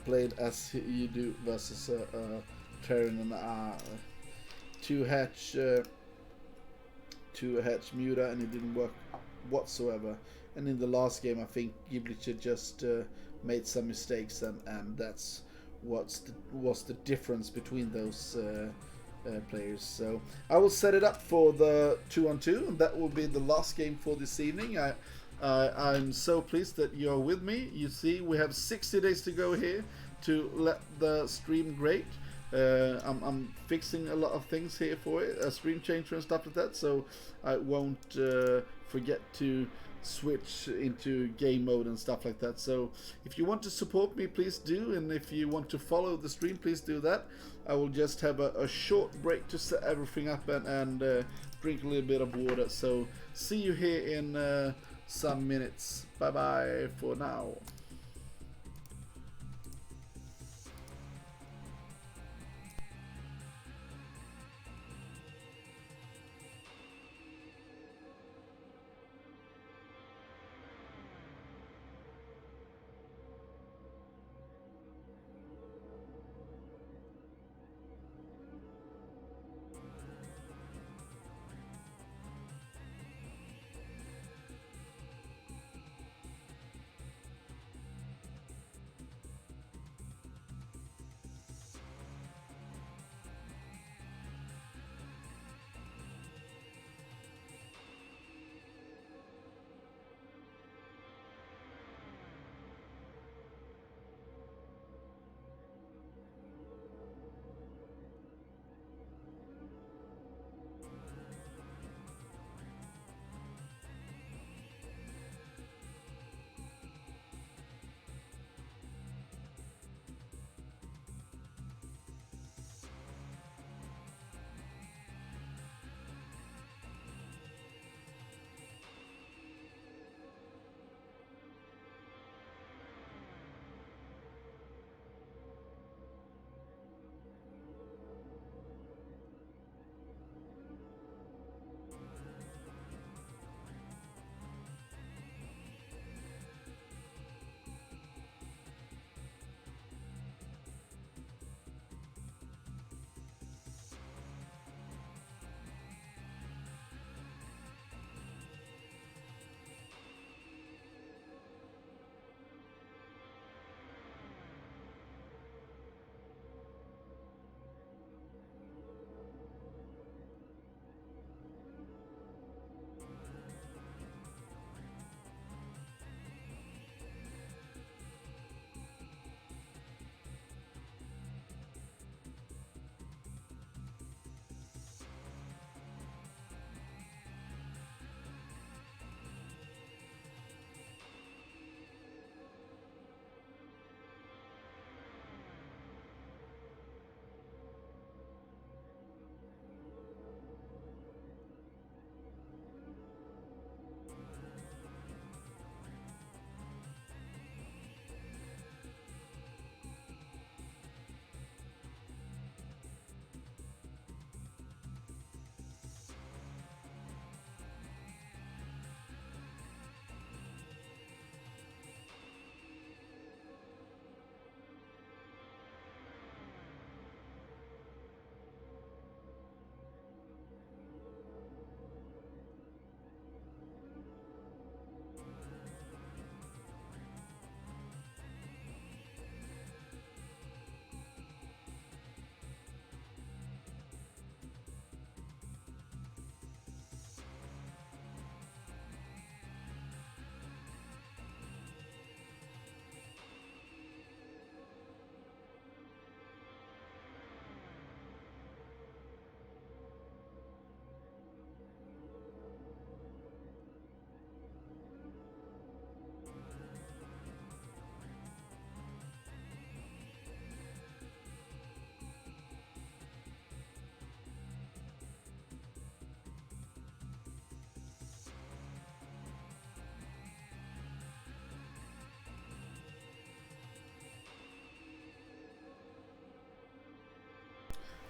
played as you do versus Terran and two hatch Muta, and it didn't work whatsoever. And in the last game I think Gibblich just made some mistakes, and that's what's the difference between those players. So I will set it up for the 2-on-2, and that will be the last game for this evening. I'm so pleased that you're with me. You see, we have 60 days to go here to let the stream great. I'm fixing a lot of things here for it, a stream changer and stuff like that, so I won't forget to switch into game mode and stuff like that. So if you want to support me, please do, and if you want to follow the stream, please do that. I will just have a short break to set everything up and drink a little bit of water. So see you here in some minutes. Bye bye for now.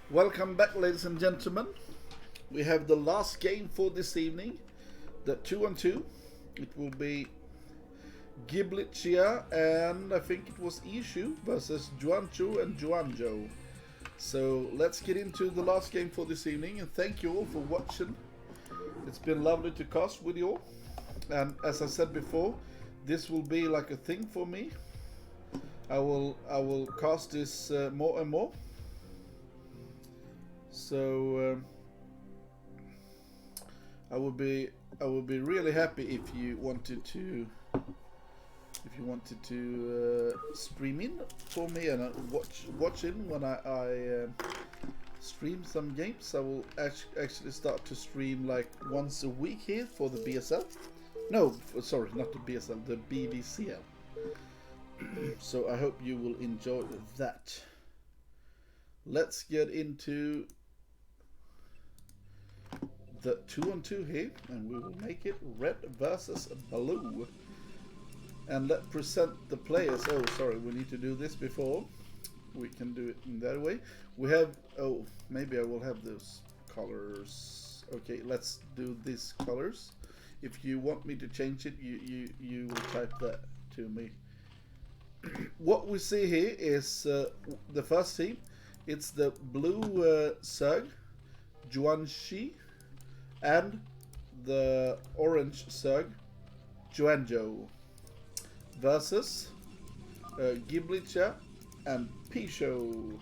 Welcome back, ladies and gentlemen. We have the last game for this evening, the 2-on-2. It will be Giblicia and I think it was Ishu versus Juancho and Juanjo. So let's get into the last game for this evening, and thank you all for watching. It's been lovely to cast with you all, and as I said before, this will be like a thing for me. I will cast this more and more. So I would be really happy if you wanted to stream in for me and watch in when I stream some games. I will actually start to stream like once a week here for the BSL. No, sorry, not the BSL, the BWCL. So I hope you will enjoy that. Let's get into the 2-on-2 here, and we will make it red versus blue. And let's present the players. Oh, sorry, we need to do this before we can do it in that way. We have, oh, maybe I will have those colors. Okay, let's do these colors. If you want me to change it, you will type that to me. What we see here is the first team. It's the blue Zerg, Juanxi, and the orange Zerg, Juanzhou, versus Giblicha and Pisho.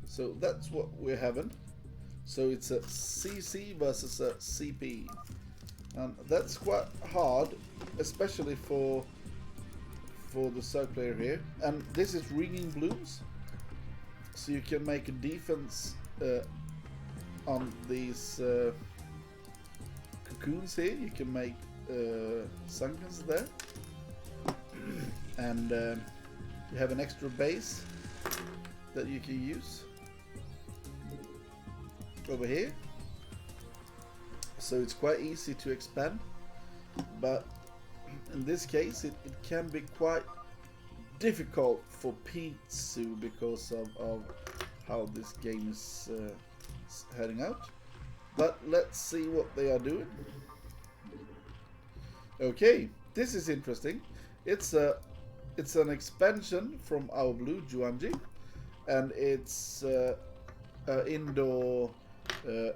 So that's what we're having. So it's a CC versus a CP. And that's quite hard, especially for the Zerg player here. And this is ringing blooms. So you can make a defense on these cocoons here. You can make sunkens there. And you have an extra base that you can use over here. So it's quite easy to expand, but in this case it can be quite difficult for Pizzu because of how this game is heading out. But let's see what they are doing. Okay, this is interesting. It's an expansion from our blue Juanji, and it's indoor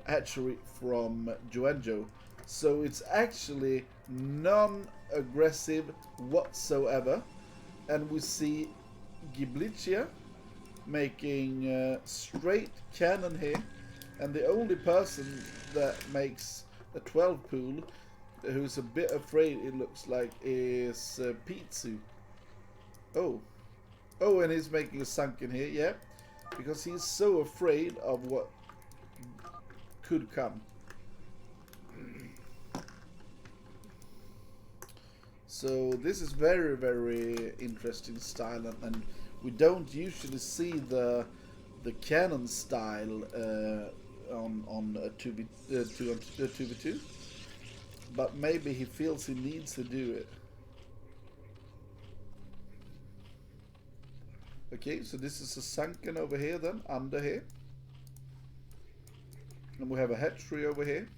hatchery from Juanzhou. So it's actually non-aggressive whatsoever, and we see Giblicha making straight cannon here, and the only person that makes a 12 pool who's a bit afraid, it looks like, is Pizzu. Oh, and he's making a sunken here, yeah, because he's so afraid of what could come. So this is very, very interesting style, and we don't usually see the cannon style on a 2v2, but maybe he feels he needs to do it. Okay, so this is a sunken over here then, under here. And we have a hatchery over here.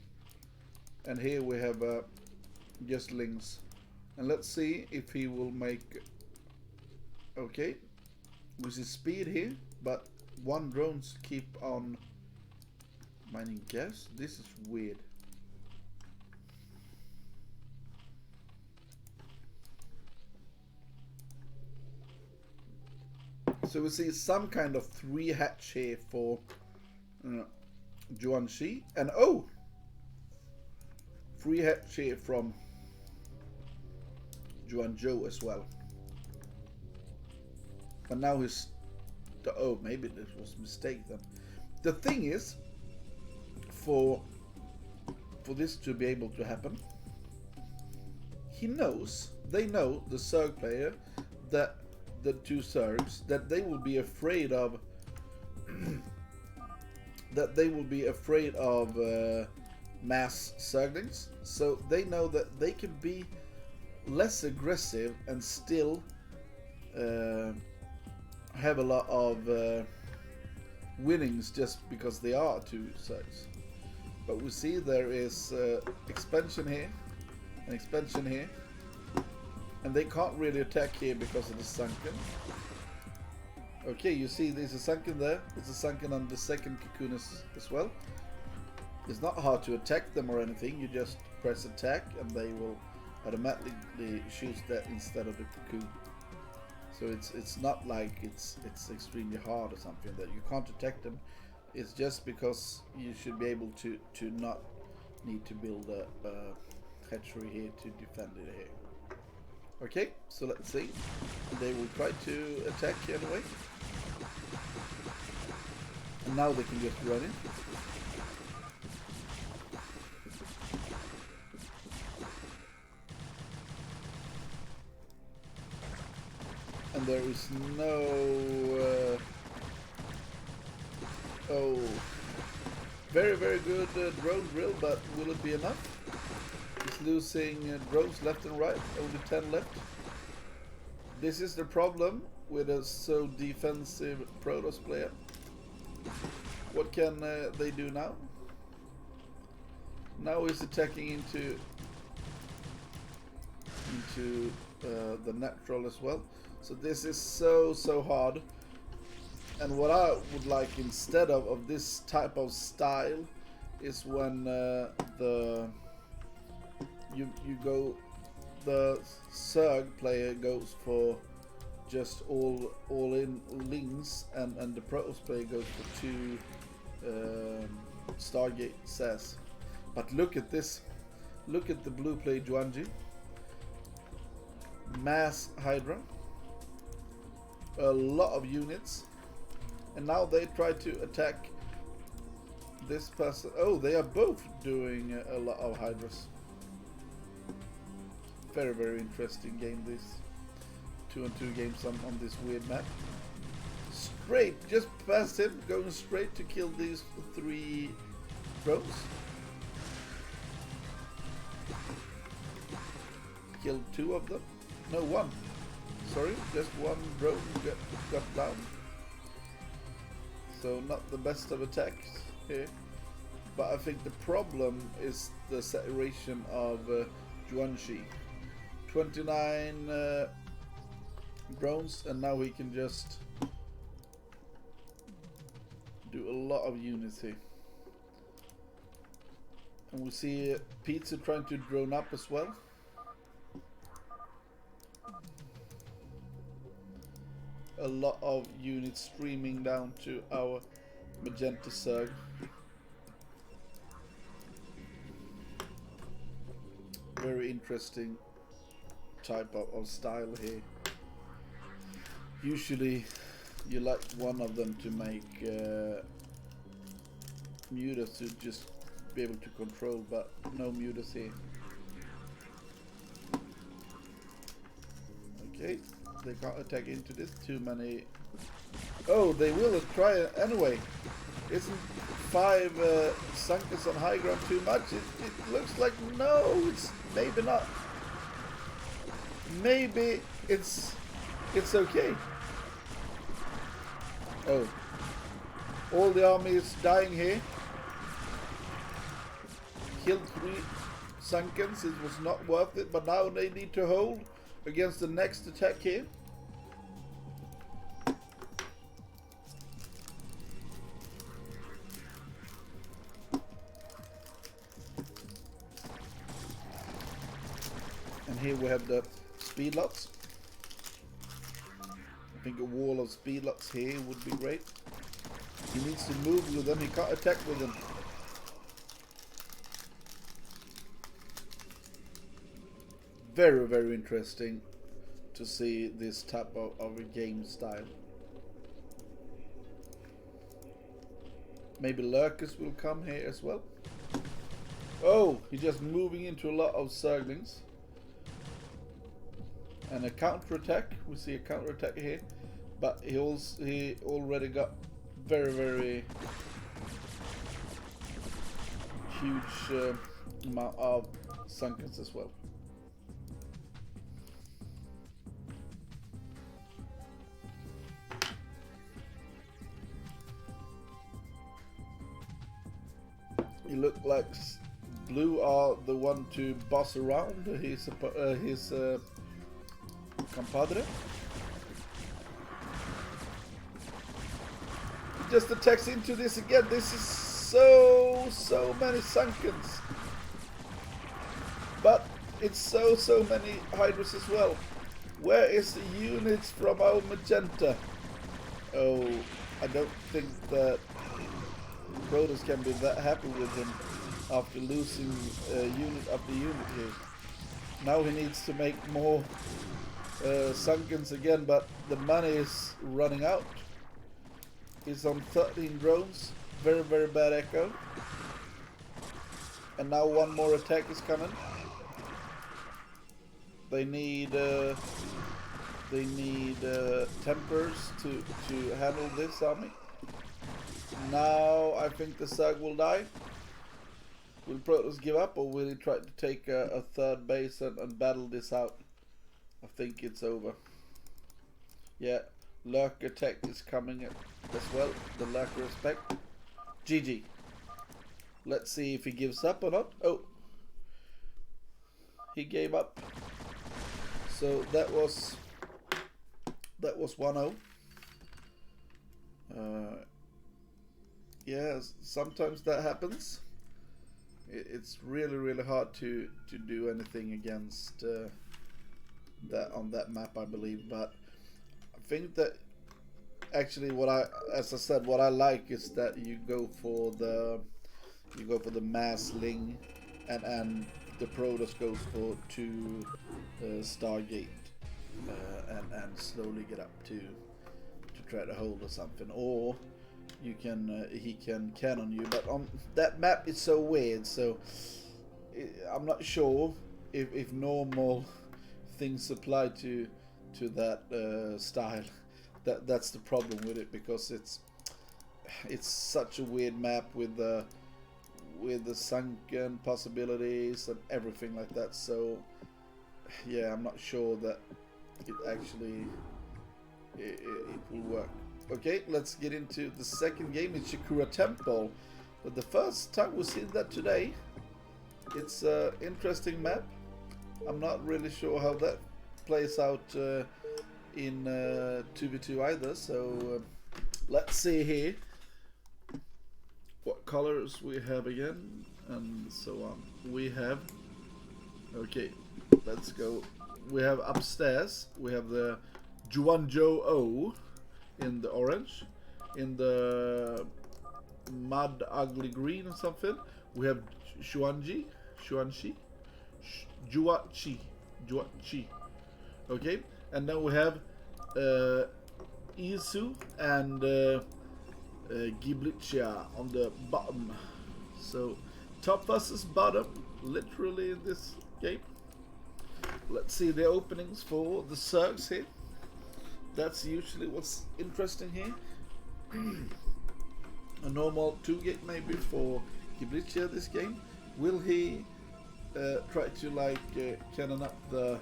And here we have just lings. And let's see if he will make... Okay. We see speed here, but one drones keep on mining gas. This is weird. So we see some kind of 3 hatch here for Juanxi, and oh, 3 hatch here from Juanzhou as well. But now he's, oh, maybe this was a mistake then. The thing is, for this to be able to happen, they know the Zerg player, that the 2 Zergs, that they will be afraid of mass Zerglings. So they know that they can be less aggressive and still have a lot of winnings just because they are 2 Zergs. But we see there is expansion here, an expansion here, and they can't really attack here because of the sunken. Okay, you see there's a sunken there. It's a sunken on the second cocoon as well. It's not hard to attack them or anything. You just press attack and they will automatically shoots that instead of the cocoon. So it's not like it's extremely hard or something that you can't detect them. It's just because you should be able to not need to build a hatchery here to defend it here. Okay, so let's see. They will try to attack anyway. And now they can just run in. And there is no... oh, very good drone drill, but will it be enough? He's losing drones left and right, only 10 left. This is the problem with a so defensive Protoss player. What can they do now? Now he's attacking into the natural as well. So this is so hard. And what I would like instead of this type of style is when the Zerg player goes for just all in links, and the Protoss player goes for 2 Stargate SAS. But look at this. Look at the blue play Juanji. Mass Hydra. A lot of units. And now they try to attack this person. Oh, they are both doing a lot of Hydras. Very interesting game, this 2-on-2 games on this weird map. Straight, just past him, going straight to kill these 3 drones. Killed 2 of them. No, 1. Sorry, just 1 drone got down. So not the best of attacks here. But I think the problem is the saturation of Juanji. 29 drones, and now he can just do a lot of units here. And we see Pizza trying to drone up as well. A lot of units streaming down to our Magenta Zerg. Very interesting type of style here. Usually you like one of them to make mutas to just be able to control, but no mutas here. Okay, they can't attack into this, too many. Oh, they will try it anyway. Isn't 5 Sunkers on high ground too much? It looks like no, it's maybe not. Maybe it's okay. Oh, all the army is dying here. Killed 3 Sunkens, it was not worth it, but now they need to hold against the next attack here. And here we have the speedlots. I think a wall of speedlots here would be great. He needs to move with them, he can't attack with them. Very interesting to see this type of a game style. Maybe Lurkers will come here as well. Oh, he's just moving into a lot of Zerglings. And a counter attack. We see a counter attack here, but he already got very huge amount of Sunkens as well. He looked like blue are the one to boss around his compadre. He just attacks into this again. This is so many Sunkens. But It's so many hydras as well. Where is the units from our magenta? Oh, I don't think that Protoss can be that happy with him after losing unit after unit here. Now he needs to make more Sunkens again, but the money is running out. He's on 13 drones. Very bad echo. And now one more attack is coming. They need Tempers to handle this army. Now I think the Zerg will die. Will Protoss give up, or will he try to take a third base and battle this out? I think it's over. Yeah, Lurker Tech is coming as well. The Lurker Respect. GG. Let's see if he gives up or not. Oh, he gave up. So that was 1-0. Yeah, sometimes that happens. It's really hard to do anything against that on that map, I believe. But I think that actually as I said, what I like is that you go for the mass ling, and the Protoss goes for 2 Stargate and slowly get up to try to hold or something, or you can he can cannon you. But on that map it's so weird, so I'm not sure if normal things apply to that style. That's the problem with it, because it's such a weird map with the sunken possibilities and everything like that. So yeah, I'm not sure that it actually it will work. Okay, let's get into the second game. It's Shakura Temple, but the first time we've seen that today. It's an interesting map. I'm not really sure how that plays out in 2v2 either, so let's see here what colors we have again and so on. We have, okay, let's go. We have upstairs, we have the Juanzhou O in the orange, in the mud ugly green or something. We have Juachi. Okay, and then we have Isu and Giblicia on the bottom. So top versus bottom, literally in this game. Let's see the openings for the Zergs here. That's usually what's interesting here. A normal 2-gate maybe for Giblicia this game. Will he try to like cannon up the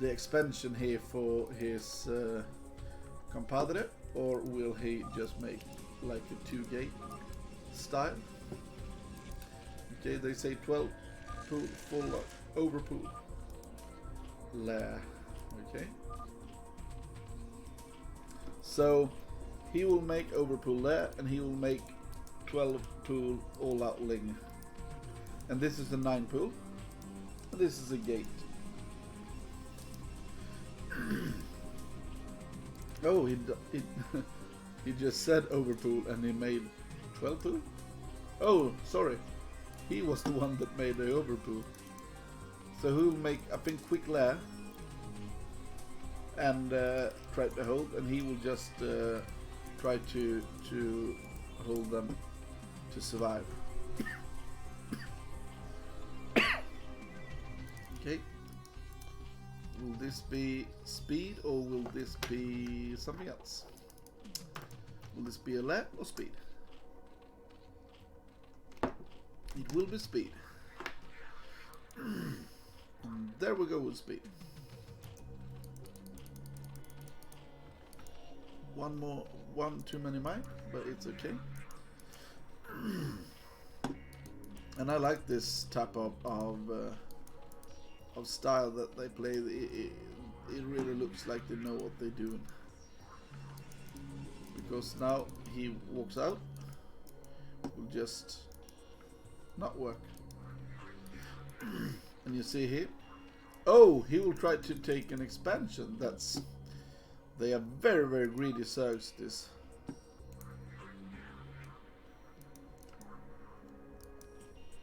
expansion here for his compadre, or will he just make like a 2-gate style? Okay, they say 12 pool full of overpool lair. Okay, so he will make overpool lair, and he will make 12 pool all out ling, and this is a 9 pool, and this is a gate. Oh, he just said overpool and he made 12 pool. Oh, sorry, he was the one that made the overpool. So he'll make, I think, quick lair and try to hold, and he will just try to hold them to survive. Okay. Will this be speed, or will this be something else? Will this be a lair or speed? It will be speed. And there we go with speed. One too many mine, but it's okay. And I like this type of style that they play. It really looks like they know what they're doing, because now he walks out, will just not work. And you see here, oh, he will try to take an expansion. They are very, very greedy Zergs, this.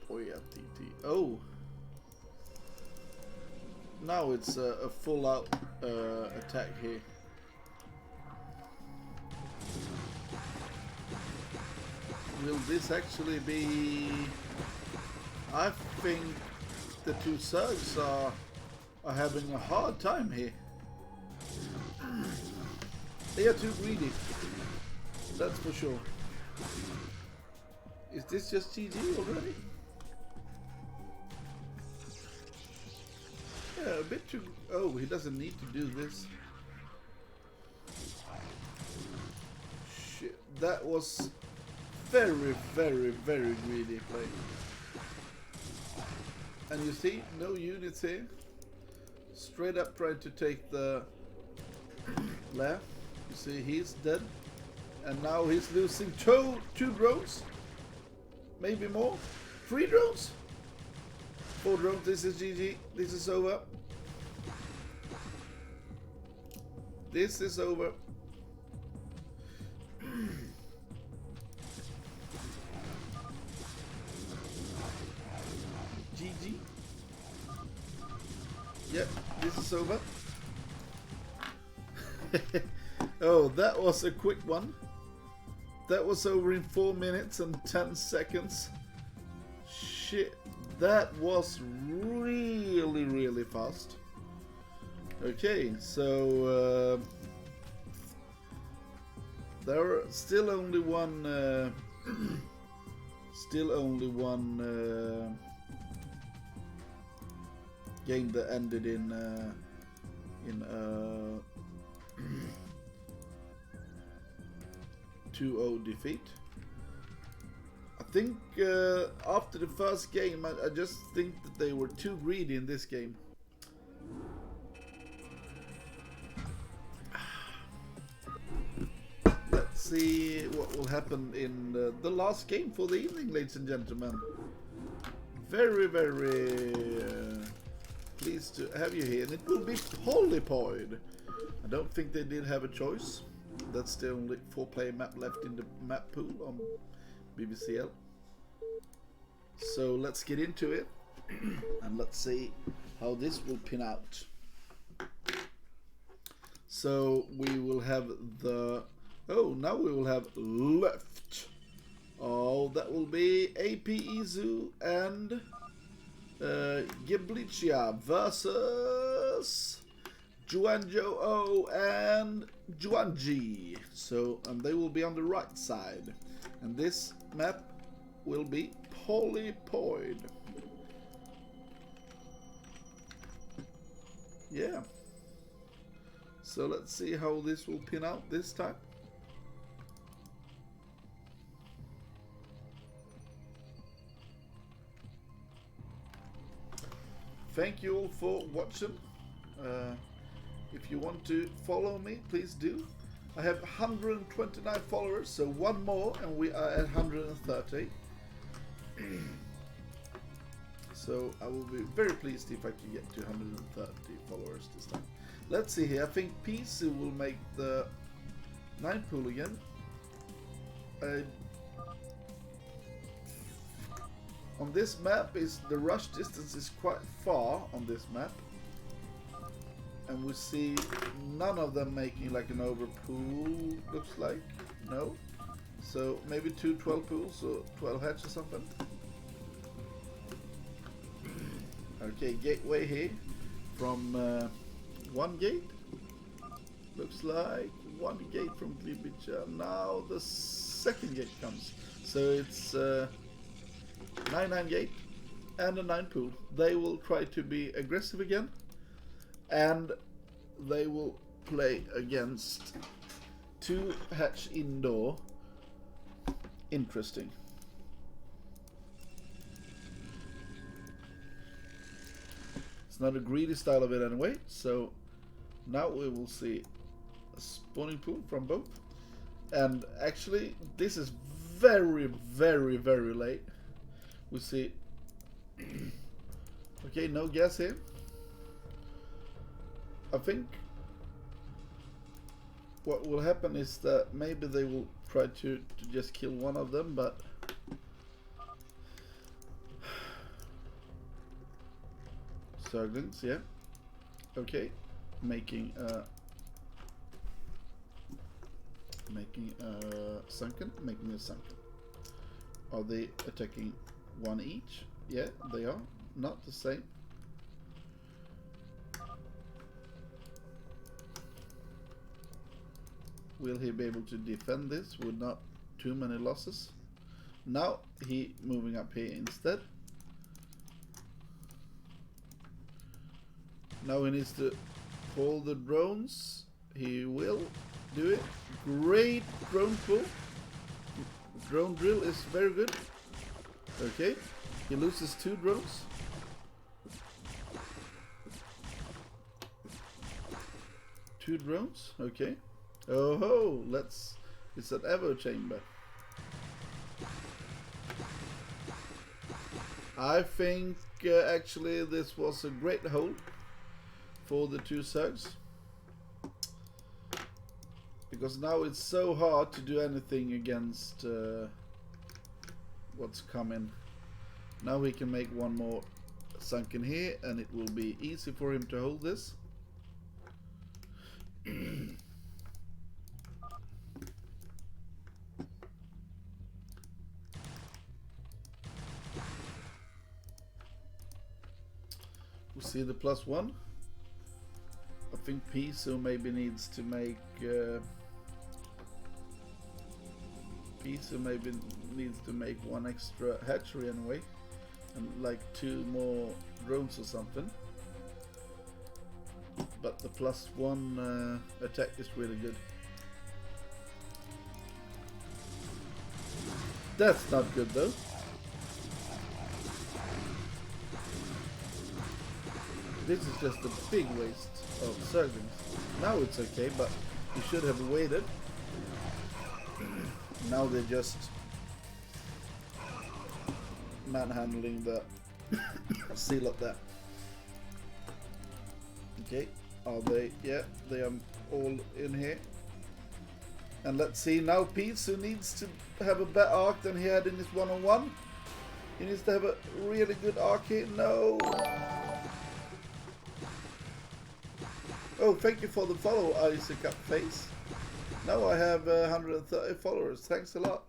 Oh yeah, TT. Oh, now it's a full-out attack here. Will this actually be? I think the two Zergs are having a hard time here. They are too greedy. That's for sure. Is this just GG already? Yeah, a bit too... Oh, he doesn't need to do this. Shit, that was very, very, very greedy play. And you see, no units here. Straight up trying to take the left. You see, he's dead. And now he's losing two drones. Maybe more. 3 drones. 4 drones. This is GG. This is over. This is over. GG. Yep, this is over. Oh, that was a quick one. That was over in 4 minutes and 10 seconds. Shit, that was really, really fast. Okay, so there are still only one game that ended in 2-0 defeat. I think after the first game, I just think that they were too greedy in this game. Let's see what will happen in the last game for the evening, ladies and gentlemen. Very, very pleased to have you here, and it will be Polypoid. I don't think they did have a choice. That's the only 4-player map left in the map pool on BWCL. So let's get into it and let's see how this will pin out. So we will have the... Oh, now we will have left. Oh, that will be aPeZu and Giblicia versus Juanjo O and Juanji. So, and they will be on the right side. And this map will be Polypoid. Yeah. So let's see how this will pin out this time. Thank you all for watching. If you want to follow me, please do. I have 129 followers, so one more and we are at 130. So I will be very pleased if I can get to 130 followers this time. Let's see here. I think Pisu will make the 9 pool again. On this map, the rush distance is quite far on this map. And we see none of them making like an over pool, looks like. No. So maybe 2 12 pools or 12 hatch or something. Okay, gateway here from 1 gate. Looks like 1 gate from Glibicha. Now the 2nd gate comes. So it's 9-9 gate and a 9 pool. They will try to be aggressive again. And they will play against 2 hatch indoor. Interesting. It's not a greedy style of it anyway. So now we will see a spawning pool from both. And actually this is very, very, very late. We see Okay, no gas here. I think what will happen is that maybe they will try to just kill one of them, but Zerglings, yeah. Okay, making a sunken. Are they attacking one each? Yeah, they are. Not the same. Will he be able to defend this with not too many losses? Now he moving up here instead. Now he needs to pull the drones. He will do it. Great drone pull. Drone drill is very good. Okay, he loses 2 drones. Two drones. Okay. Oh ho! It's an echo chamber. I think actually this was a great hold for the 2 Zergs, because now it's so hard to do anything against what's coming. Now we can make one more sunken here, and it will be easy for him to hold this. We'll see the +1. I think Piso maybe needs to make one extra hatchery anyway, and like 2 more drones or something. But the +1 attack is really good. That's not good though. This is just a big waste of Zerglings. Now it's okay, but you should have waited. Now they're just manhandling the seal up there. Okay, are they? Yeah, they are all in here. And let's see now, Piso needs to have a better arc than he had in his one-on-one. He needs to have a really good arc here. No. Oh, thank you for the follow, aQp Face. Now I have 130 followers. Thanks a lot.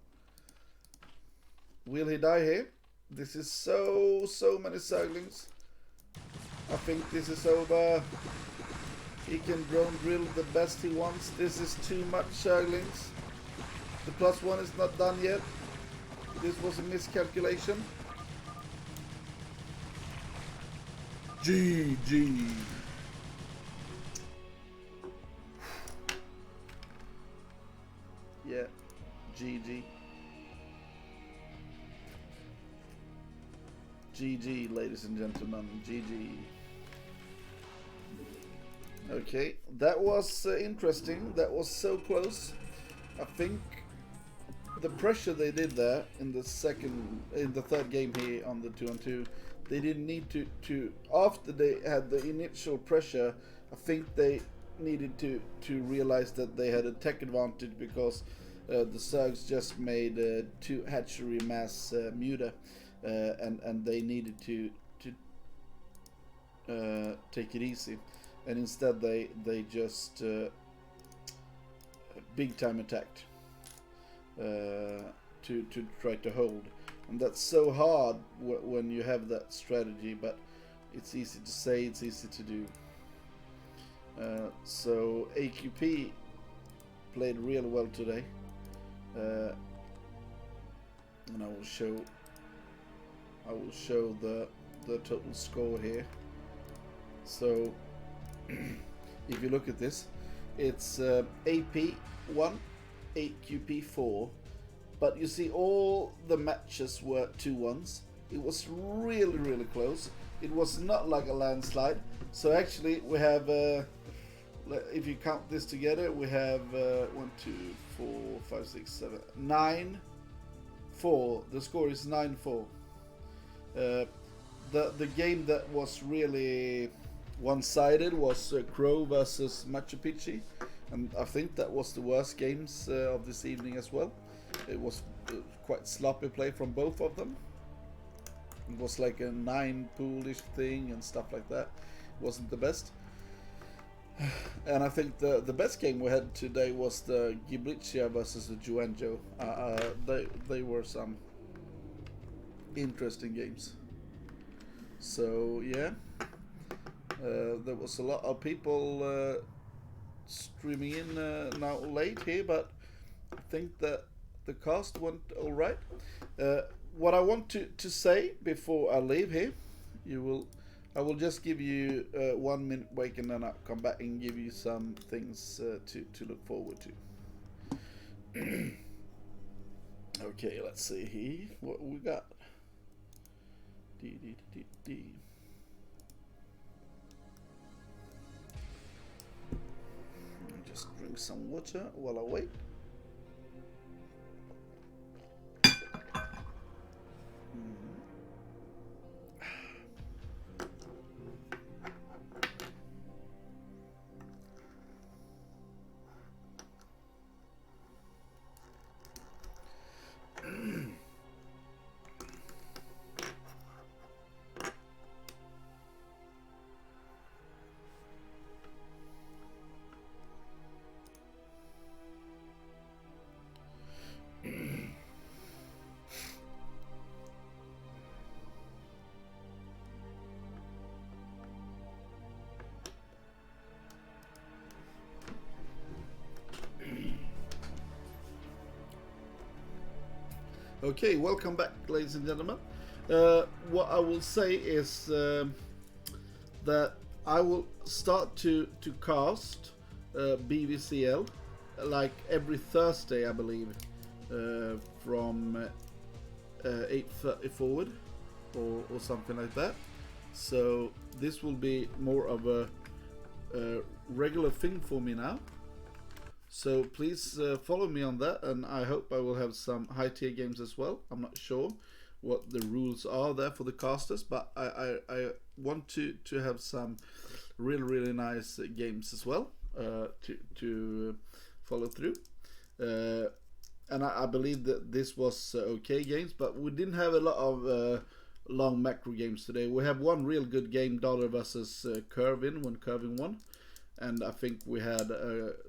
Will he die here? This is so many Zerglings. I think this is over. He can drone drill the best he wants. This is too much Zerglings. The +1 is not done yet. This was a miscalculation. GG. Yeah, GG. GG, ladies and gentlemen, GG. Okay, that was interesting. That was so close. I think the pressure they did there in the third game here on the 2-on-2, they didn't need to after they had the initial pressure, I think they needed to realize that they had a tech advantage, because the Zergs just made 2 hatchery mass muta, and they needed to take it easy, and instead they just big time attacked to try to hold, and that's so hard when you have that strategy, but it's easy to say, it's easy to do. So aQp played really well today, and I will show the total score here. So if you look at this, it's AP1, aQp 4, but you see all the matches were 2-1s. It was really close. It was not like a landslide. So actually we have if you count this together, we have 1, 2, 4, 5, 6, 7, 9, 4. The score is 9-4. the game that was really one-sided was Crow versus Machu Picchu, and I think that was the worst games of this evening as well. It was quite sloppy play from both of them. It was like a 9 poolish thing and stuff like that. It wasn't the best. And I think the best game we had today was the BWCL versus the Juanjo. They were some interesting games. So yeah, there was a lot of people streaming in now late here, but I think that the cast went all right. What I want to say before I leave here, I will just give you 1 minute break, and then I'll come back and give you some things to look forward to. Okay, let's see here what we got. Just drink some water while I wait. Okay, welcome back, ladies and gentlemen. What I will say is that I will start to cast BWCL like every Thursday, I believe, from 8:30 forward or something like that. So this will be more of a regular thing for me now. So please follow me on that, and I hope I will have some high tier games as well. I'm not sure what the rules are there for the casters, but I want to have some really nice games as well to follow through. And I believe that this was okay games, but we didn't have a lot of long macro games today. We have one real good game, Dollar versus Curvin, when Curvin won. And I think we had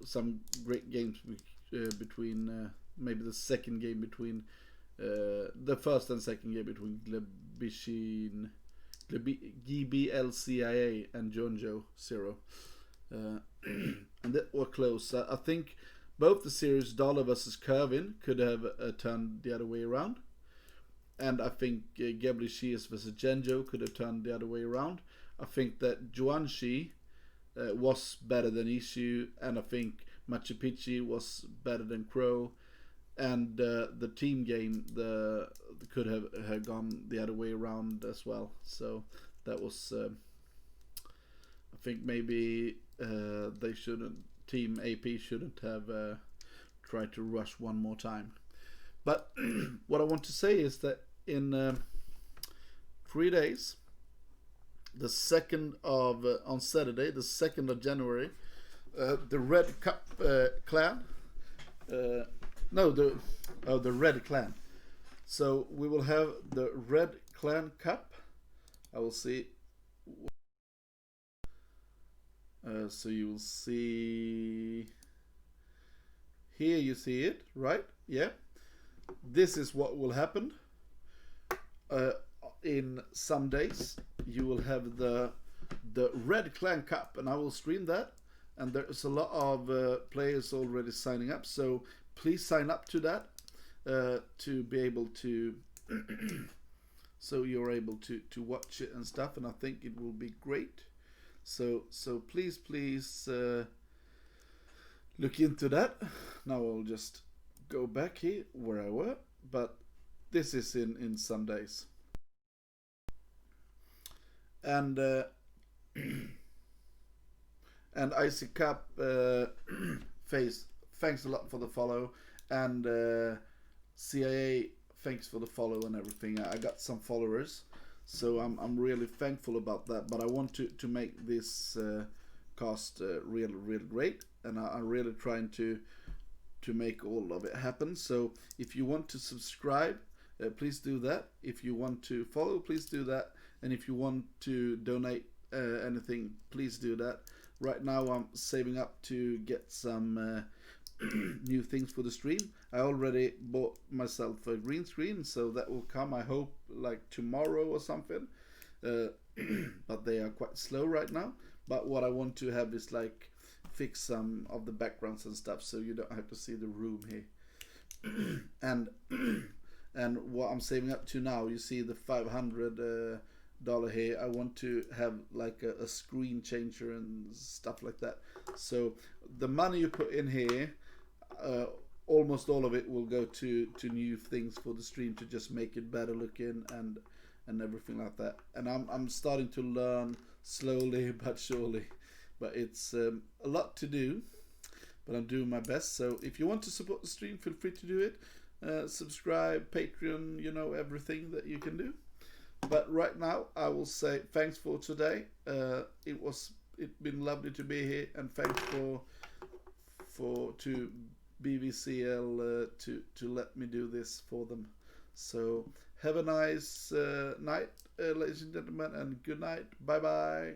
some great games between maybe the second game between the first and second game between BWCL and Jonjo Zero, and that were close. I think both the series Dollar versus Curvin could have turned the other way around, and I think BWCL versus Genjo could have turned the other way around. I think that Juanshi was better than Issue, and I think Machu Picchu was better than Crow, and the team game could have gone the other way around as well. So that was I think maybe they shouldn't, Team AP shouldn't have tried to rush one more time. But what I want to say is that in 3 days, the 2nd of on Saturday, the 2nd of January, the Red Cup clan. The Red Clan. So we will have the Red Clan Cup. I will see. So you will see here. You see it, right? Yeah. This is what will happen. In some days, you will have the Red Clan Cup, and I will stream that. And there's a lot of players already signing up, so please sign up to that to be able to so you're able to watch it and stuff, and I think it will be great. So please look into that. Now I'll just go back here where I were, but this is in some days. And and IC Cup Face, thanks a lot for the follow, and CIA, thanks for the follow and everything. I got some followers, So I'm really thankful about that. But I want to make this cast really great, and I'm really trying to make all of it happen. So if you want to subscribe, please do that. If you want to follow, please do that. And if you want to donate anything, please do that. Right now I'm saving up to get some new things for the stream. I already bought myself a green screen, so that will come, I hope, like tomorrow or something. But they are quite slow right now. But what I want to have is like fix some of the backgrounds and stuff, so you don't have to see the room here. And what I'm saving up to now, you see the $500 here. I want to have like a screen changer and stuff like that. So the money you put in here, almost all of it will go to new things for the stream, to just make it better looking and everything like that. And I'm starting to learn slowly but surely. But it's a lot to do, but I'm doing my best. So if you want to support the stream, feel free to do it. Subscribe, Patreon, you know, everything that you can do. But right now, I will say thanks for today. It's been lovely to be here, and thanks to BWCL to let me do this for them. So have a nice night, ladies and gentlemen, and good night. Bye bye.